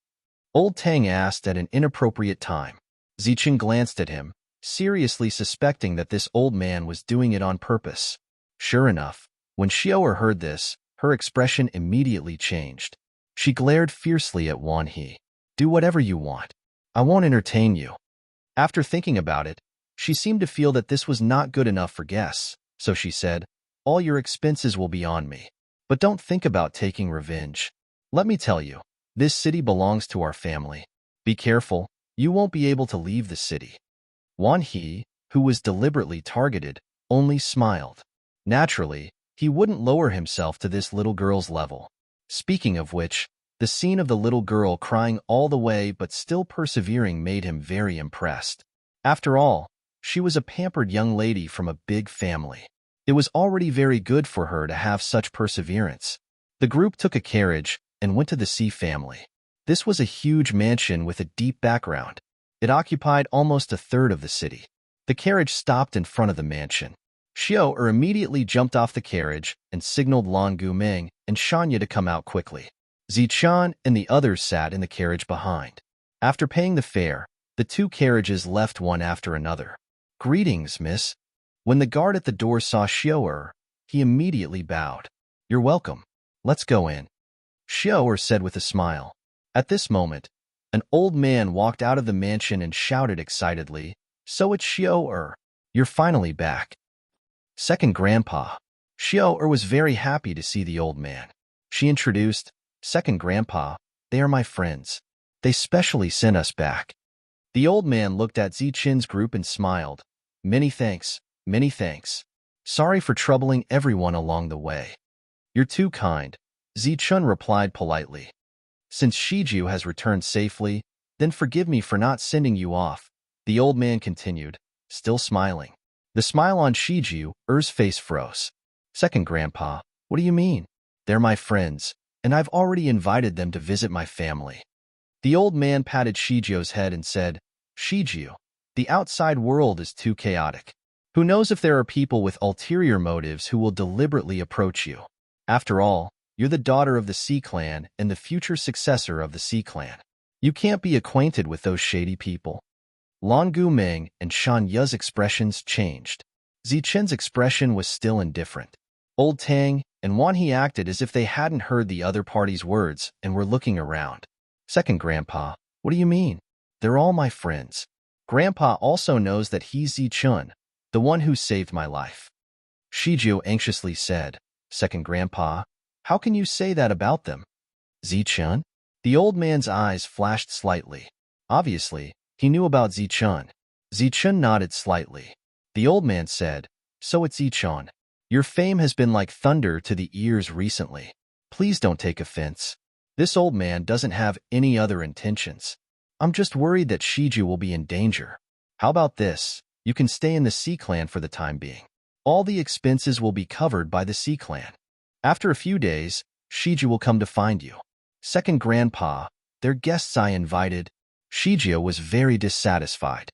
Old Tang asked at an inappropriate time. Zichen glanced at him, seriously suspecting that this old man was doing it on purpose. Sure enough, when Xiao heard this, her expression immediately changed. She glared fiercely at Wan He. Do whatever you want. I won't entertain you. After thinking about it, she seemed to feel that this was not good enough for guests, so she said, all your expenses will be on me. But don't think about taking revenge. Let me tell you, this city belongs to our family. Be careful, you won't be able to leave the city. Wan He, who was deliberately targeted, only smiled. Naturally, he wouldn't lower himself to this little girl's level. Speaking of which, the scene of the little girl crying all the way but still persevering made him very impressed. After all, she was a pampered young lady from a big family. It was already very good for her to have such perseverance. The group took a carriage and went to the Sea family. This was a huge mansion with a deep background. It occupied almost a third of the city. The carriage stopped in front of the mansion. Xiao immediately jumped off the carriage and signaled Lan Guming and Shanya to come out quickly. Zichan and the others sat in the carriage behind. After paying the fare, the two carriages left one after another. Greetings, miss. When the guard at the door saw Xiao, he immediately bowed. You're welcome. Let's go in. Xiao said with a smile. At this moment, an old man walked out of the mansion and shouted excitedly, So it's Xiao. You're finally back. Second Grandpa. Xiao was very happy to see the old man. She introduced, Second Grandpa, they are my friends. They specially sent us back. The old man looked at Zichen's group and smiled. Many thanks, many thanks. Sorry for troubling everyone along the way. You're too kind, Zichun replied politely. Since Shiju has returned safely, then forgive me for not sending you off, the old man continued, still smiling. The smile on Shiju's face froze. Second Grandpa, what do you mean? They're my friends, and I've already invited them to visit my family. The old man patted Shiju's head and said, Shiju, the outside world is too chaotic. Who knows if there are people with ulterior motives who will deliberately approach you. After all, you're the daughter of the Sea Clan and the future successor of the Sea Clan. You can't be acquainted with those shady people. Lan Guming and Shan Yu's expressions changed. Zichen's expression was still indifferent. Old Tang and Wan He acted as if they hadn't heard the other party's words and were looking around. Second Grandpa, what do you mean? They're all my friends. Grandpa also knows that he's Zichun, the one who saved my life. Shijiu anxiously said, Second Grandpa, how can you say that about them? Zichun? The old man's eyes flashed slightly. Obviously, he knew about Zichun. Zichun nodded slightly. The old man said, So it's Zichun. Your fame has been like thunder to the ears recently. Please don't take offense. This old man doesn't have any other intentions. I'm just worried that Shiju will be in danger. How about this? You can stay in the Sea Clan for the time being. All the expenses will be covered by the Sea Clan. After a few days, Shiju will come to find you. Second Grandpa, they're guests I invited. Shiju was very dissatisfied.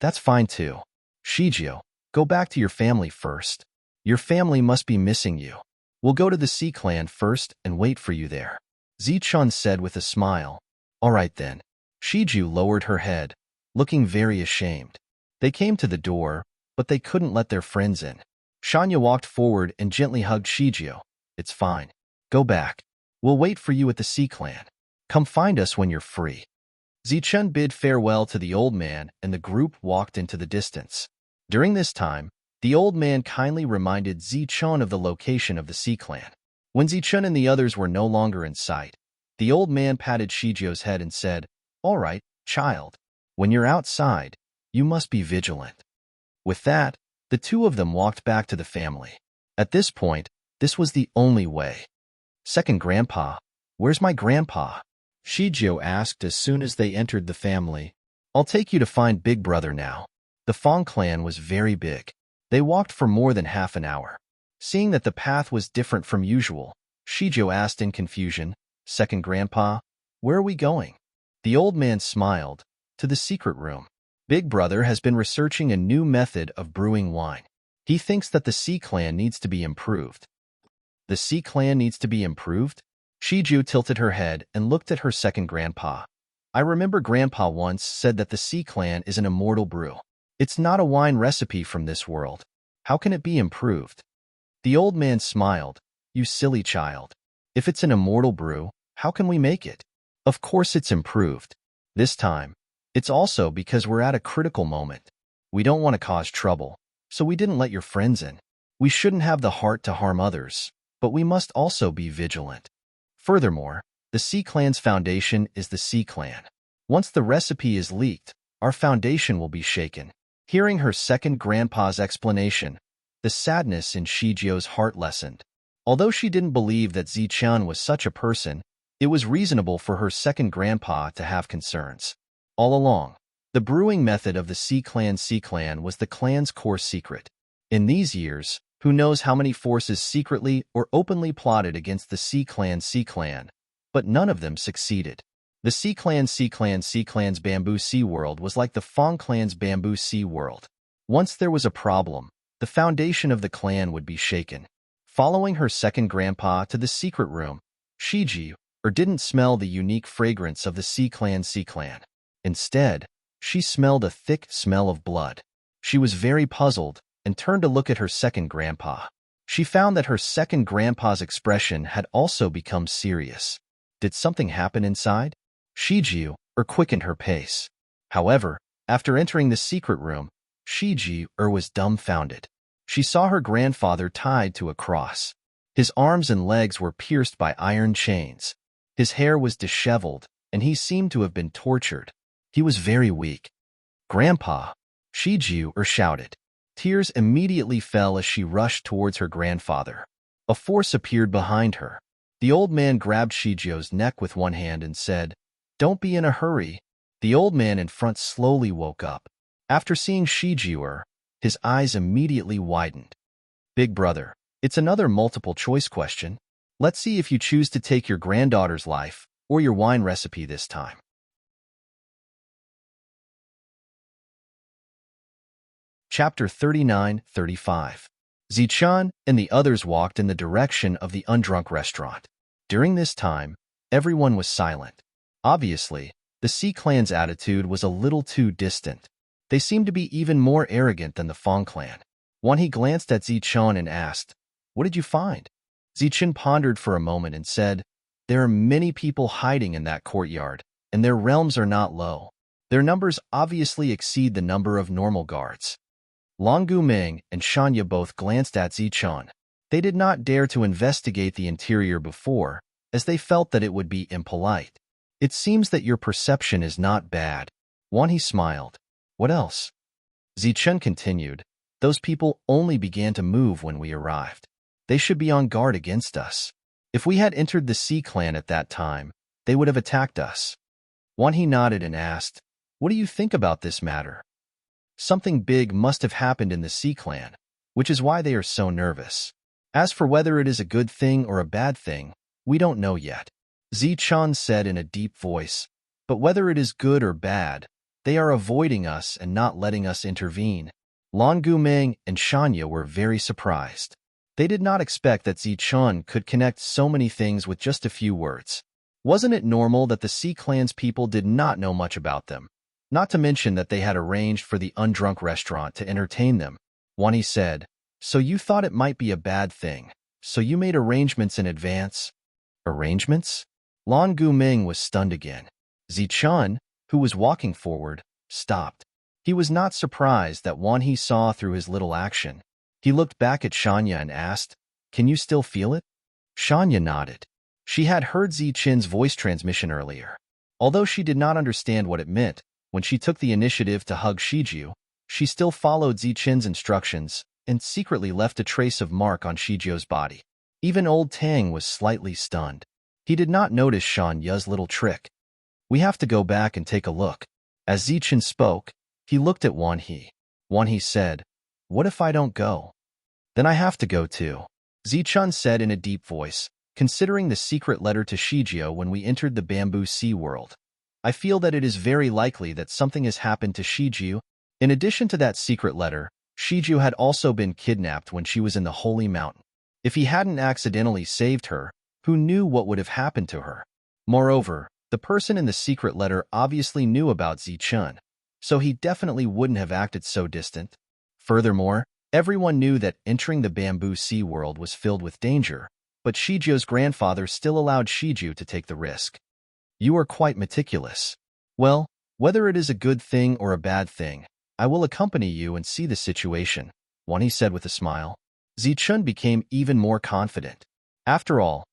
That's fine too. Shiju, go back to your family first. Your family must be missing you. We'll go to the Sea Clan first and wait for you there. Zichun said with a smile. All right then. Shiju lowered her head, looking very ashamed. They came to the door, but they couldn't let their friends in. Shanya walked forward and gently hugged Shiju. It's fine. Go back. We'll wait for you at the Sea Clan. Come find us when you're free. Zichun bid farewell to the old man and the group walked into the distance. During this time, the old man kindly reminded Zichun of the location of the Sea Clan. When Zichun and the others were no longer in sight, the old man patted Shiju's head and said, All right, child. When you're outside, you must be vigilant. With that, the two of them walked back to the family. At this point, this was the only way. Second Grandpa, where's my grandpa? Shiju asked as soon as they entered the family. I'll take you to find Big Brother now. The Fong clan was very big. They walked for more than half an hour. Seeing that the path was different from usual, Shiju asked in confusion, Second Grandpa, where are we going? The old man smiled. To the secret room. Big Brother has been researching a new method of brewing wine. He thinks that the Sea Clan needs to be improved. The Sea Clan needs to be improved? Shiju tilted her head and looked at her second grandpa. I remember Grandpa once said that the Sea Clan is an immortal brew. It's not a wine recipe from this world. How can it be improved? The old man smiled. You silly child. If it's an immortal brew, how can we make it? Of course it's improved. This time, it's also because we're at a critical moment. We don't want to cause trouble, so we didn't let your friends in. We shouldn't have the heart to harm others, but we must also be vigilant. Furthermore, the Sea Clan's foundation is the Sea Clan. Once the recipe is leaked, our foundation will be shaken. Hearing her second grandpa's explanation, the sadness in Shiju's heart lessened. Although she didn't believe that Zichun was such a person, it was reasonable for her second grandpa to have concerns. All along, the brewing method of the Sea Clan was the clan's core secret. In these years, who knows how many forces secretly or openly plotted against the Sea Clan, but none of them succeeded. The Sea Clan's Bamboo Sea World was like the Fong Clan's Bamboo Sea World. Once there was a problem, the foundation of the clan would be shaken. Following her second grandpa to the secret room, Shiji didn't smell the unique fragrance of the Sea Clan. Instead, she smelled a thick smell of blood. She was very puzzled and turned to look at her second grandpa. She found that her second grandpa's expression had also become serious. Did something happen inside? Shiji quickened her pace. However, after entering the secret room, Shiji was dumbfounded. She saw her grandfather tied to a cross. His arms and legs were pierced by iron chains. His hair was disheveled, and he seemed to have been tortured. He was very weak. Grandpa! Shiji shouted. Tears immediately fell as she rushed towards her grandfather. A force appeared behind her. The old man grabbed Shiji's neck with one hand and said, Don't be in a hurry. The old man in front slowly woke up. After seeing Shiji, his eyes immediately widened. Big Brother, it's another multiple choice question. Let's see if you choose to take your granddaughter's life or your wine recipe this time. Chapter 39-35. Zichun and the others walked in the direction of the undrunk restaurant. During this time, everyone was silent. Obviously, the Sea Clan's attitude was a little too distant. They seemed to be even more arrogant than the Fong Clan. He glanced at Zichun and asked, "What did you find?" Zichun pondered for a moment and said, "There are many people hiding in that courtyard, and their realms are not low. Their numbers obviously exceed the number of normal guards." Long Guming and Shanya both glanced at Zichun. They did not dare to investigate the interior before, as they felt that it would be impolite. "It seems that your perception is not bad." He smiled. "What else?" Zichun continued, "Those people only began to move when we arrived. They should be on guard against us. If we had entered the Sea Clan at that time, they would have attacked us." He nodded and asked, "What do you think about this matter?" "Something big must have happened in the Sea Clan, which is why they are so nervous. As for whether it is a good thing or a bad thing, we don't know yet," Zichun said in a deep voice. "But whether it is good or bad, they are avoiding us and not letting us intervene." Long Guming and Shanya were very surprised. They did not expect that Zichun could connect so many things with just a few words. Wasn't it normal that the Sea Clan's people did not know much about them? Not to mention that they had arranged for the Undrunk restaurant to entertain them. He said, "So you thought it might be a bad thing, so you made arrangements in advance?" "Arrangements?" Long Guming was stunned again. Zichun, who was walking forward, stopped. He was not surprised that he saw through his little action. He looked back at Shanya and asked, "Can you still feel it?" Shanya nodded. She had heard Zichun's voice transmission earlier. Although she did not understand what it meant, when she took the initiative to hug Shiju, she still followed Zichun's instructions and secretly left a trace of mark on Shiju's body. Even old Tang was slightly stunned. He did not notice Shanya's little trick. "We have to go back and take a look." As Zichun spoke, he looked at He. He said, "What if I don't go?" "Then I have to go too," Zichun said in a deep voice, "considering the secret letter to Shiju when we entered the Bamboo Sea World. I feel that it is very likely that something has happened to Shiju. In addition to that secret letter, Shiju had also been kidnapped when she was in the Holy Mountain. If he hadn't accidentally saved her, who knew what would have happened to her? Moreover, the person in the secret letter obviously knew about Zichun, so he definitely wouldn't have acted so distant. Furthermore, everyone knew that entering the Bamboo Sea World was filled with danger, but Shiju's grandfather still allowed Shiju to take the risk." "You are quite meticulous. Well, whether it is a good thing or a bad thing, I will accompany you and see the situation," He said with a smile. Zichun became even more confident. After all,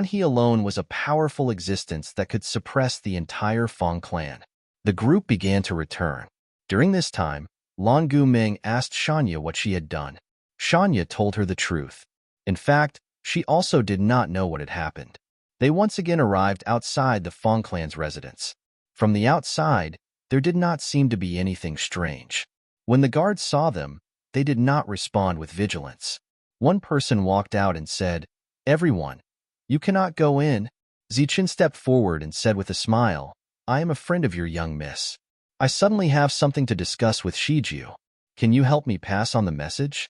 He alone was a powerful existence that could suppress the entire Feng clan. The group began to return. During this time, Long Guming asked Shanya what she had done. Shanya told her the truth. In fact, she also did not know what had happened. They once again arrived outside the Feng clan's residence. From the outside, there did not seem to be anything strange. When the guards saw them, they did not respond with vigilance. One person walked out and said, "Everyone, you cannot go in." Zichun stepped forward and said with a smile, "I am a friend of your young miss. I suddenly have something to discuss with Shiju. Can you help me pass on the message?"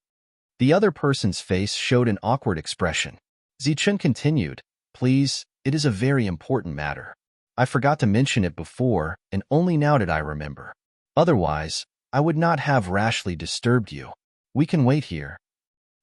The other person's face showed an awkward expression. Zichun continued, "Please, it is a very important matter. I forgot to mention it before, and only now did I remember. Otherwise, I would not have rashly disturbed you. We can wait here."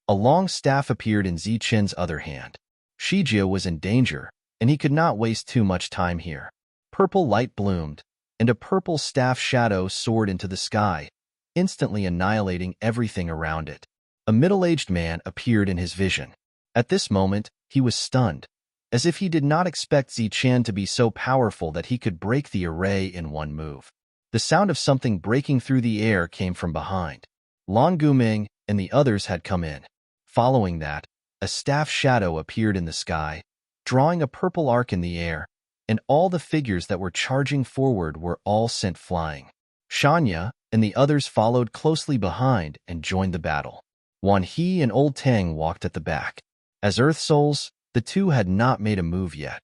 A long staff appeared in Zichun's other hand. Shiju was in danger, and he could not waste too much time here. Purple light bloomed, and a purple staff shadow soared into the sky, instantly annihilating everything around it. A middle-aged man appeared in his vision. At this moment, he was stunned, as if he did not expect Zichun to be so powerful that he could break the array in one move. The sound of something breaking through the air came from behind. Long Guming and the others had come in. Following that, a staff shadow appeared in the sky, drawing a purple arc in the air, and all the figures that were charging forward were all sent flying. Shanya and the others followed closely behind and joined the battle. He and Old Tang walked at the back. As Earth Souls, the two had not made a move yet.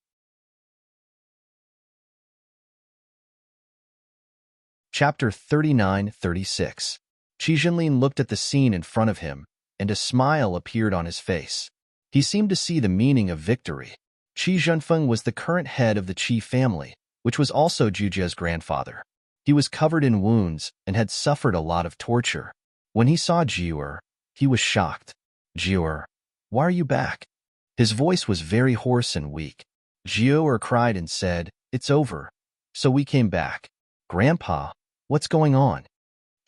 Chapter 39-36. Qi Jinlin looked at the scene in front of him, and a smile appeared on his face. He seemed to see the meaning of victory. Qi Zhenfeng was the current head of the Qi family, which was also Jujia's grandfather. He was covered in wounds and had suffered a lot of torture. When he saw Jiu'er, He was shocked. Jiu'er, why are you back? His voice was very hoarse and weak. Jiu'er cried and said, it's over. So we came back. Grandpa, what's going on?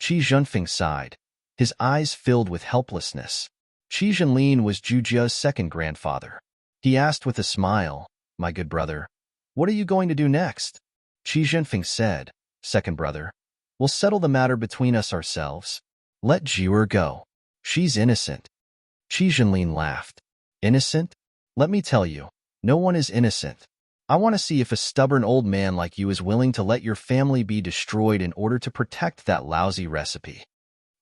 Qi Zhenfeng sighed. His eyes filled with helplessness. Qi Zhenlin was Zhujia's second grandfather. He asked with a smile, my good brother, what are you going to do next? Qi Zhenfeng said, second brother, we'll settle the matter between us ourselves. Let Jiu'er go. She's innocent. Qi Zhenlin laughed. Innocent? Let me tell you, no one is innocent. I want to see if a stubborn old man like you is willing to let your family be destroyed in order to protect that lousy recipe.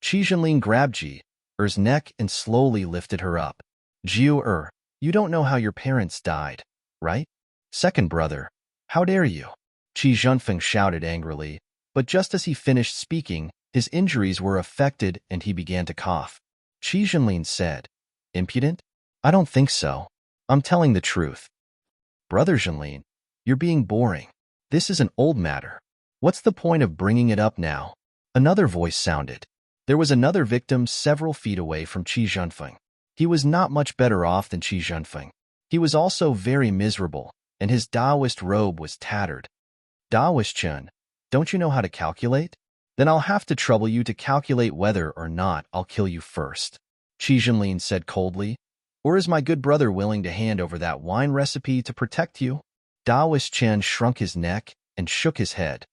Qi Zhenlin grabbed Jiu'er's neck and slowly lifted her up. Jiu'er, you don't know how your parents died, right? Second brother, how dare you? Qi Zhenfeng shouted angrily, but just as he finished speaking, his injuries were affected and he began to cough. Qi Zhenlin said, impudent? I don't think so. I'm telling the truth. Brother Zhenlin, you're being boring. This is an old matter. What's the point of bringing it up now? Another voice sounded. There was another victim several feet away from Qi Zhenfeng. He was not much better off than Qi Zhenfeng. He was also very miserable, and his Taoist robe was tattered. Taoist Chen, don't you know how to calculate? Then I'll have to trouble you to calculate whether or not I'll kill you first. Qi Zhenlin said coldly. Or is my good brother willing to hand over that wine recipe to protect you? Taoist Chen shrunk his neck and shook his head.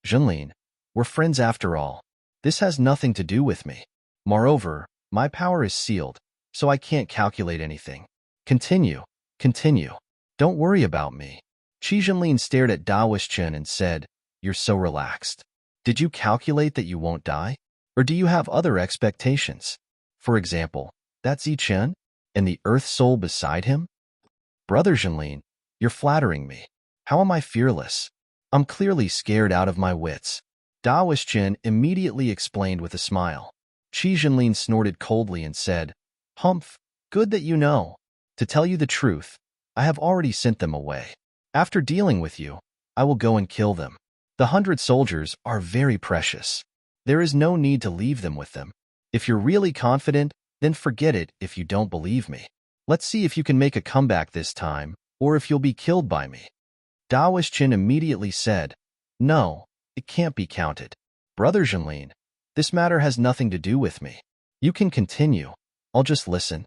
Zhenlin, we're friends after all. This has nothing to do with me. Moreover, my power is sealed, so I can't calculate anything. Continue. Don't worry about me. Qi Zhenlin stared at Taoist Chen and said, you're so relaxed. Did you calculate that you won't die? Or do you have other expectations? For example, that Zi Chen? And the earth soul beside him? Brother Zhenlin, you're flattering me. How am I fearless? I'm clearly scared out of my wits. Taoist Chen immediately explained with a smile. Qi Zhenlin snorted coldly and said, Humph, good that you know. To tell you the truth, I have already sent them away. After dealing with you, I will go and kill them. The 100 soldiers are very precious. There is no need to leave them with them. If you're really confident, then forget it if you don't believe me. Let's see if you can make a comeback this time, or if you'll be killed by me. Taoist Chen immediately said, No, it can't be counted. Brother Zhenlin, this matter has nothing to do with me. You can continue. I'll just listen.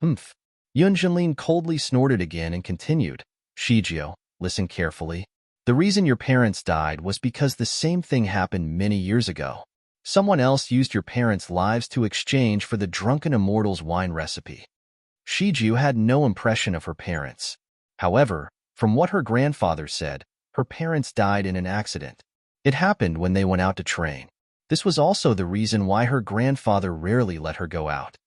Humph. Yun Zhenlin coldly snorted again and continued. Shijiao, listen carefully. The reason your parents died was because the same thing happened many years ago. Someone else used your parents' lives to exchange for the drunken immortal's wine recipe. Shijiao had no impression of her parents. However, from what her grandfather said, her parents died in an accident. It happened when they went out to train. This was also the reason why her grandfather rarely let her go out.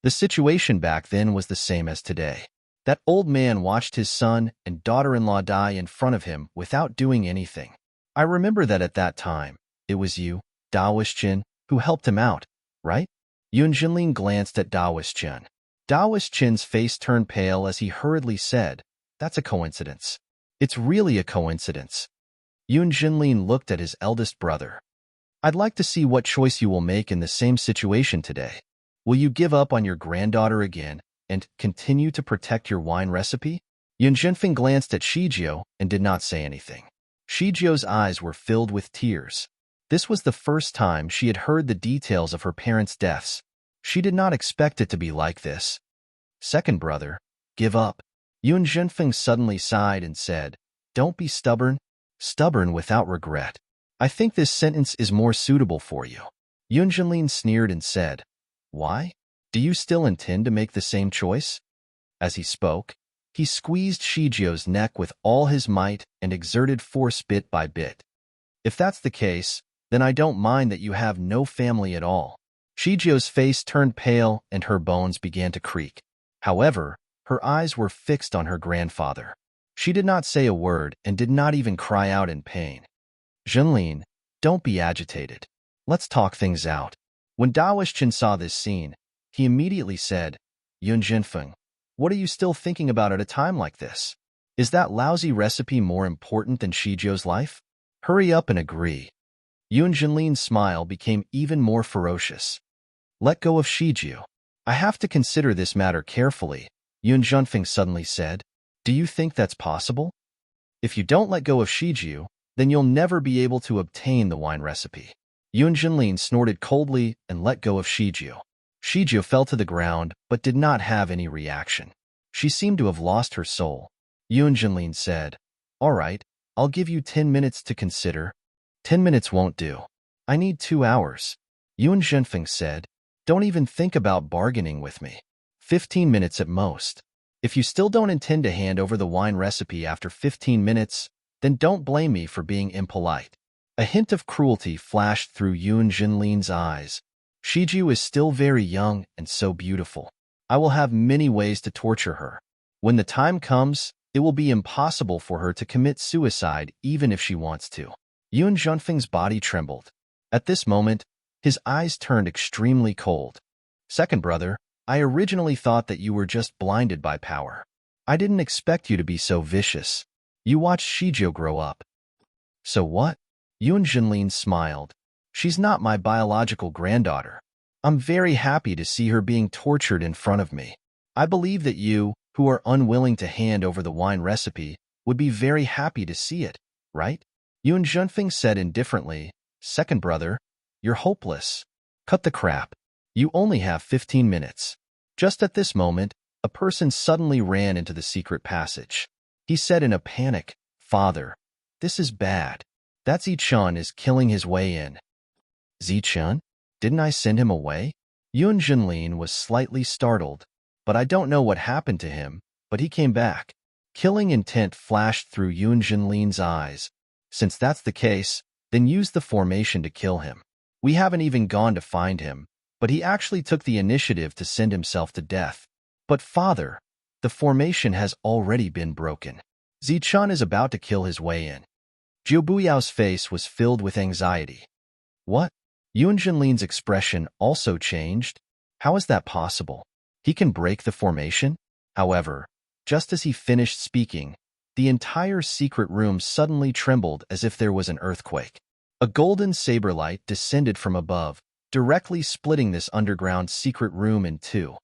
The situation back then was the same as today. That old man watched his son and daughter-in-law die in front of him without doing anything. I remember that at that time, it was you, Taoist Chen, who helped him out, right? Yun Zhenlin glanced at Taoist Chen. Taoist Chen's face turned pale as he hurriedly said, That's a coincidence. It's really a coincidence. Yun Zhenlin looked at his eldest brother. I'd like to see what choice you will make in the same situation today. Will you give up on your granddaughter again and continue to protect your wine recipe? Yun Zhenfeng glanced at Shijiao and did not say anything. Shijiao's eyes were filled with tears. This was the first time she had heard the details of her parents' deaths. She did not expect it to be like this. Second brother, give up. Yun Zhenfeng suddenly sighed and said, Don't be stubborn. Stubborn without regret. I think this sentence is more suitable for you. Yun Zhenlin sneered and said, Why? Do you still intend to make the same choice? As he spoke, he squeezed Shijiao's neck with all his might and exerted force bit by bit. If that's the case, then I don't mind that you have no family at all. Shijiao's face turned pale and her bones began to creak. However, her eyes were fixed on her grandfather. She did not say a word and did not even cry out in pain. Zhenlin, don't be agitated. Let's talk things out. When Taoist Chen saw this scene, he immediately said, Yun Zhenfeng, what are you still thinking about at a time like this? Is that lousy recipe more important than Shijiao's life? Hurry up and agree. Yun Zhenlin's smile became even more ferocious. Let go of Shiju. I have to consider this matter carefully, Yun Junfeng suddenly said. Do you think that's possible? If you don't let go of Shiju, then you'll never be able to obtain the wine recipe. Yun Jinlin snorted coldly and let go of Shiju. Shiju fell to the ground but did not have any reaction. She seemed to have lost her soul. Yun Jinlin said, All right, I'll give you 10 minutes to consider. 10 minutes won't do. I need 2 hours. Yun Jinfeng said, Don't even think about bargaining with me. 15 minutes at most. If you still don't intend to hand over the wine recipe after 15 minutes, then don't blame me for being impolite. A hint of cruelty flashed through Yun Jinlin's eyes. Shiju is still very young and so beautiful. I will have many ways to torture her. When the time comes, it will be impossible for her to commit suicide even if she wants to. Yun Junfeng's body trembled. At this moment, his eyes turned extremely cold. Second brother, I originally thought that you were just blinded by power. I didn't expect you to be so vicious. You watched Shiju grow up. So what? Yun Jinlin smiled. She's not my biological granddaughter. I'm very happy to see her being tortured in front of me. I believe that you, who are unwilling to hand over the wine recipe, would be very happy to see it, right? Yun Junfeng said indifferently, Second brother, you're hopeless. Cut the crap. You only have 15 minutes. Just at this moment, a person suddenly ran into the secret passage. He said in a panic, Father, this is bad. That Zichun is killing his way in. Zichun? Didn't I send him away? Yun Jinlin was slightly startled, but I don't know what happened to him, but he came back. Killing intent flashed through Yun Jinlin's eyes. Since that's the case, then use the formation to kill him. We haven't even gone to find him, but he actually took the initiative to send himself to death. But father, the formation has already been broken. Zichun is about to kill his way in. Jiu Buyao's face was filled with anxiety. What? Yun Jinlin's expression also changed. How is that possible? He can break the formation? However, just as he finished speaking, the entire secret room suddenly trembled as if there was an earthquake. A golden saber light descended from above, directly splitting this underground secret room in two.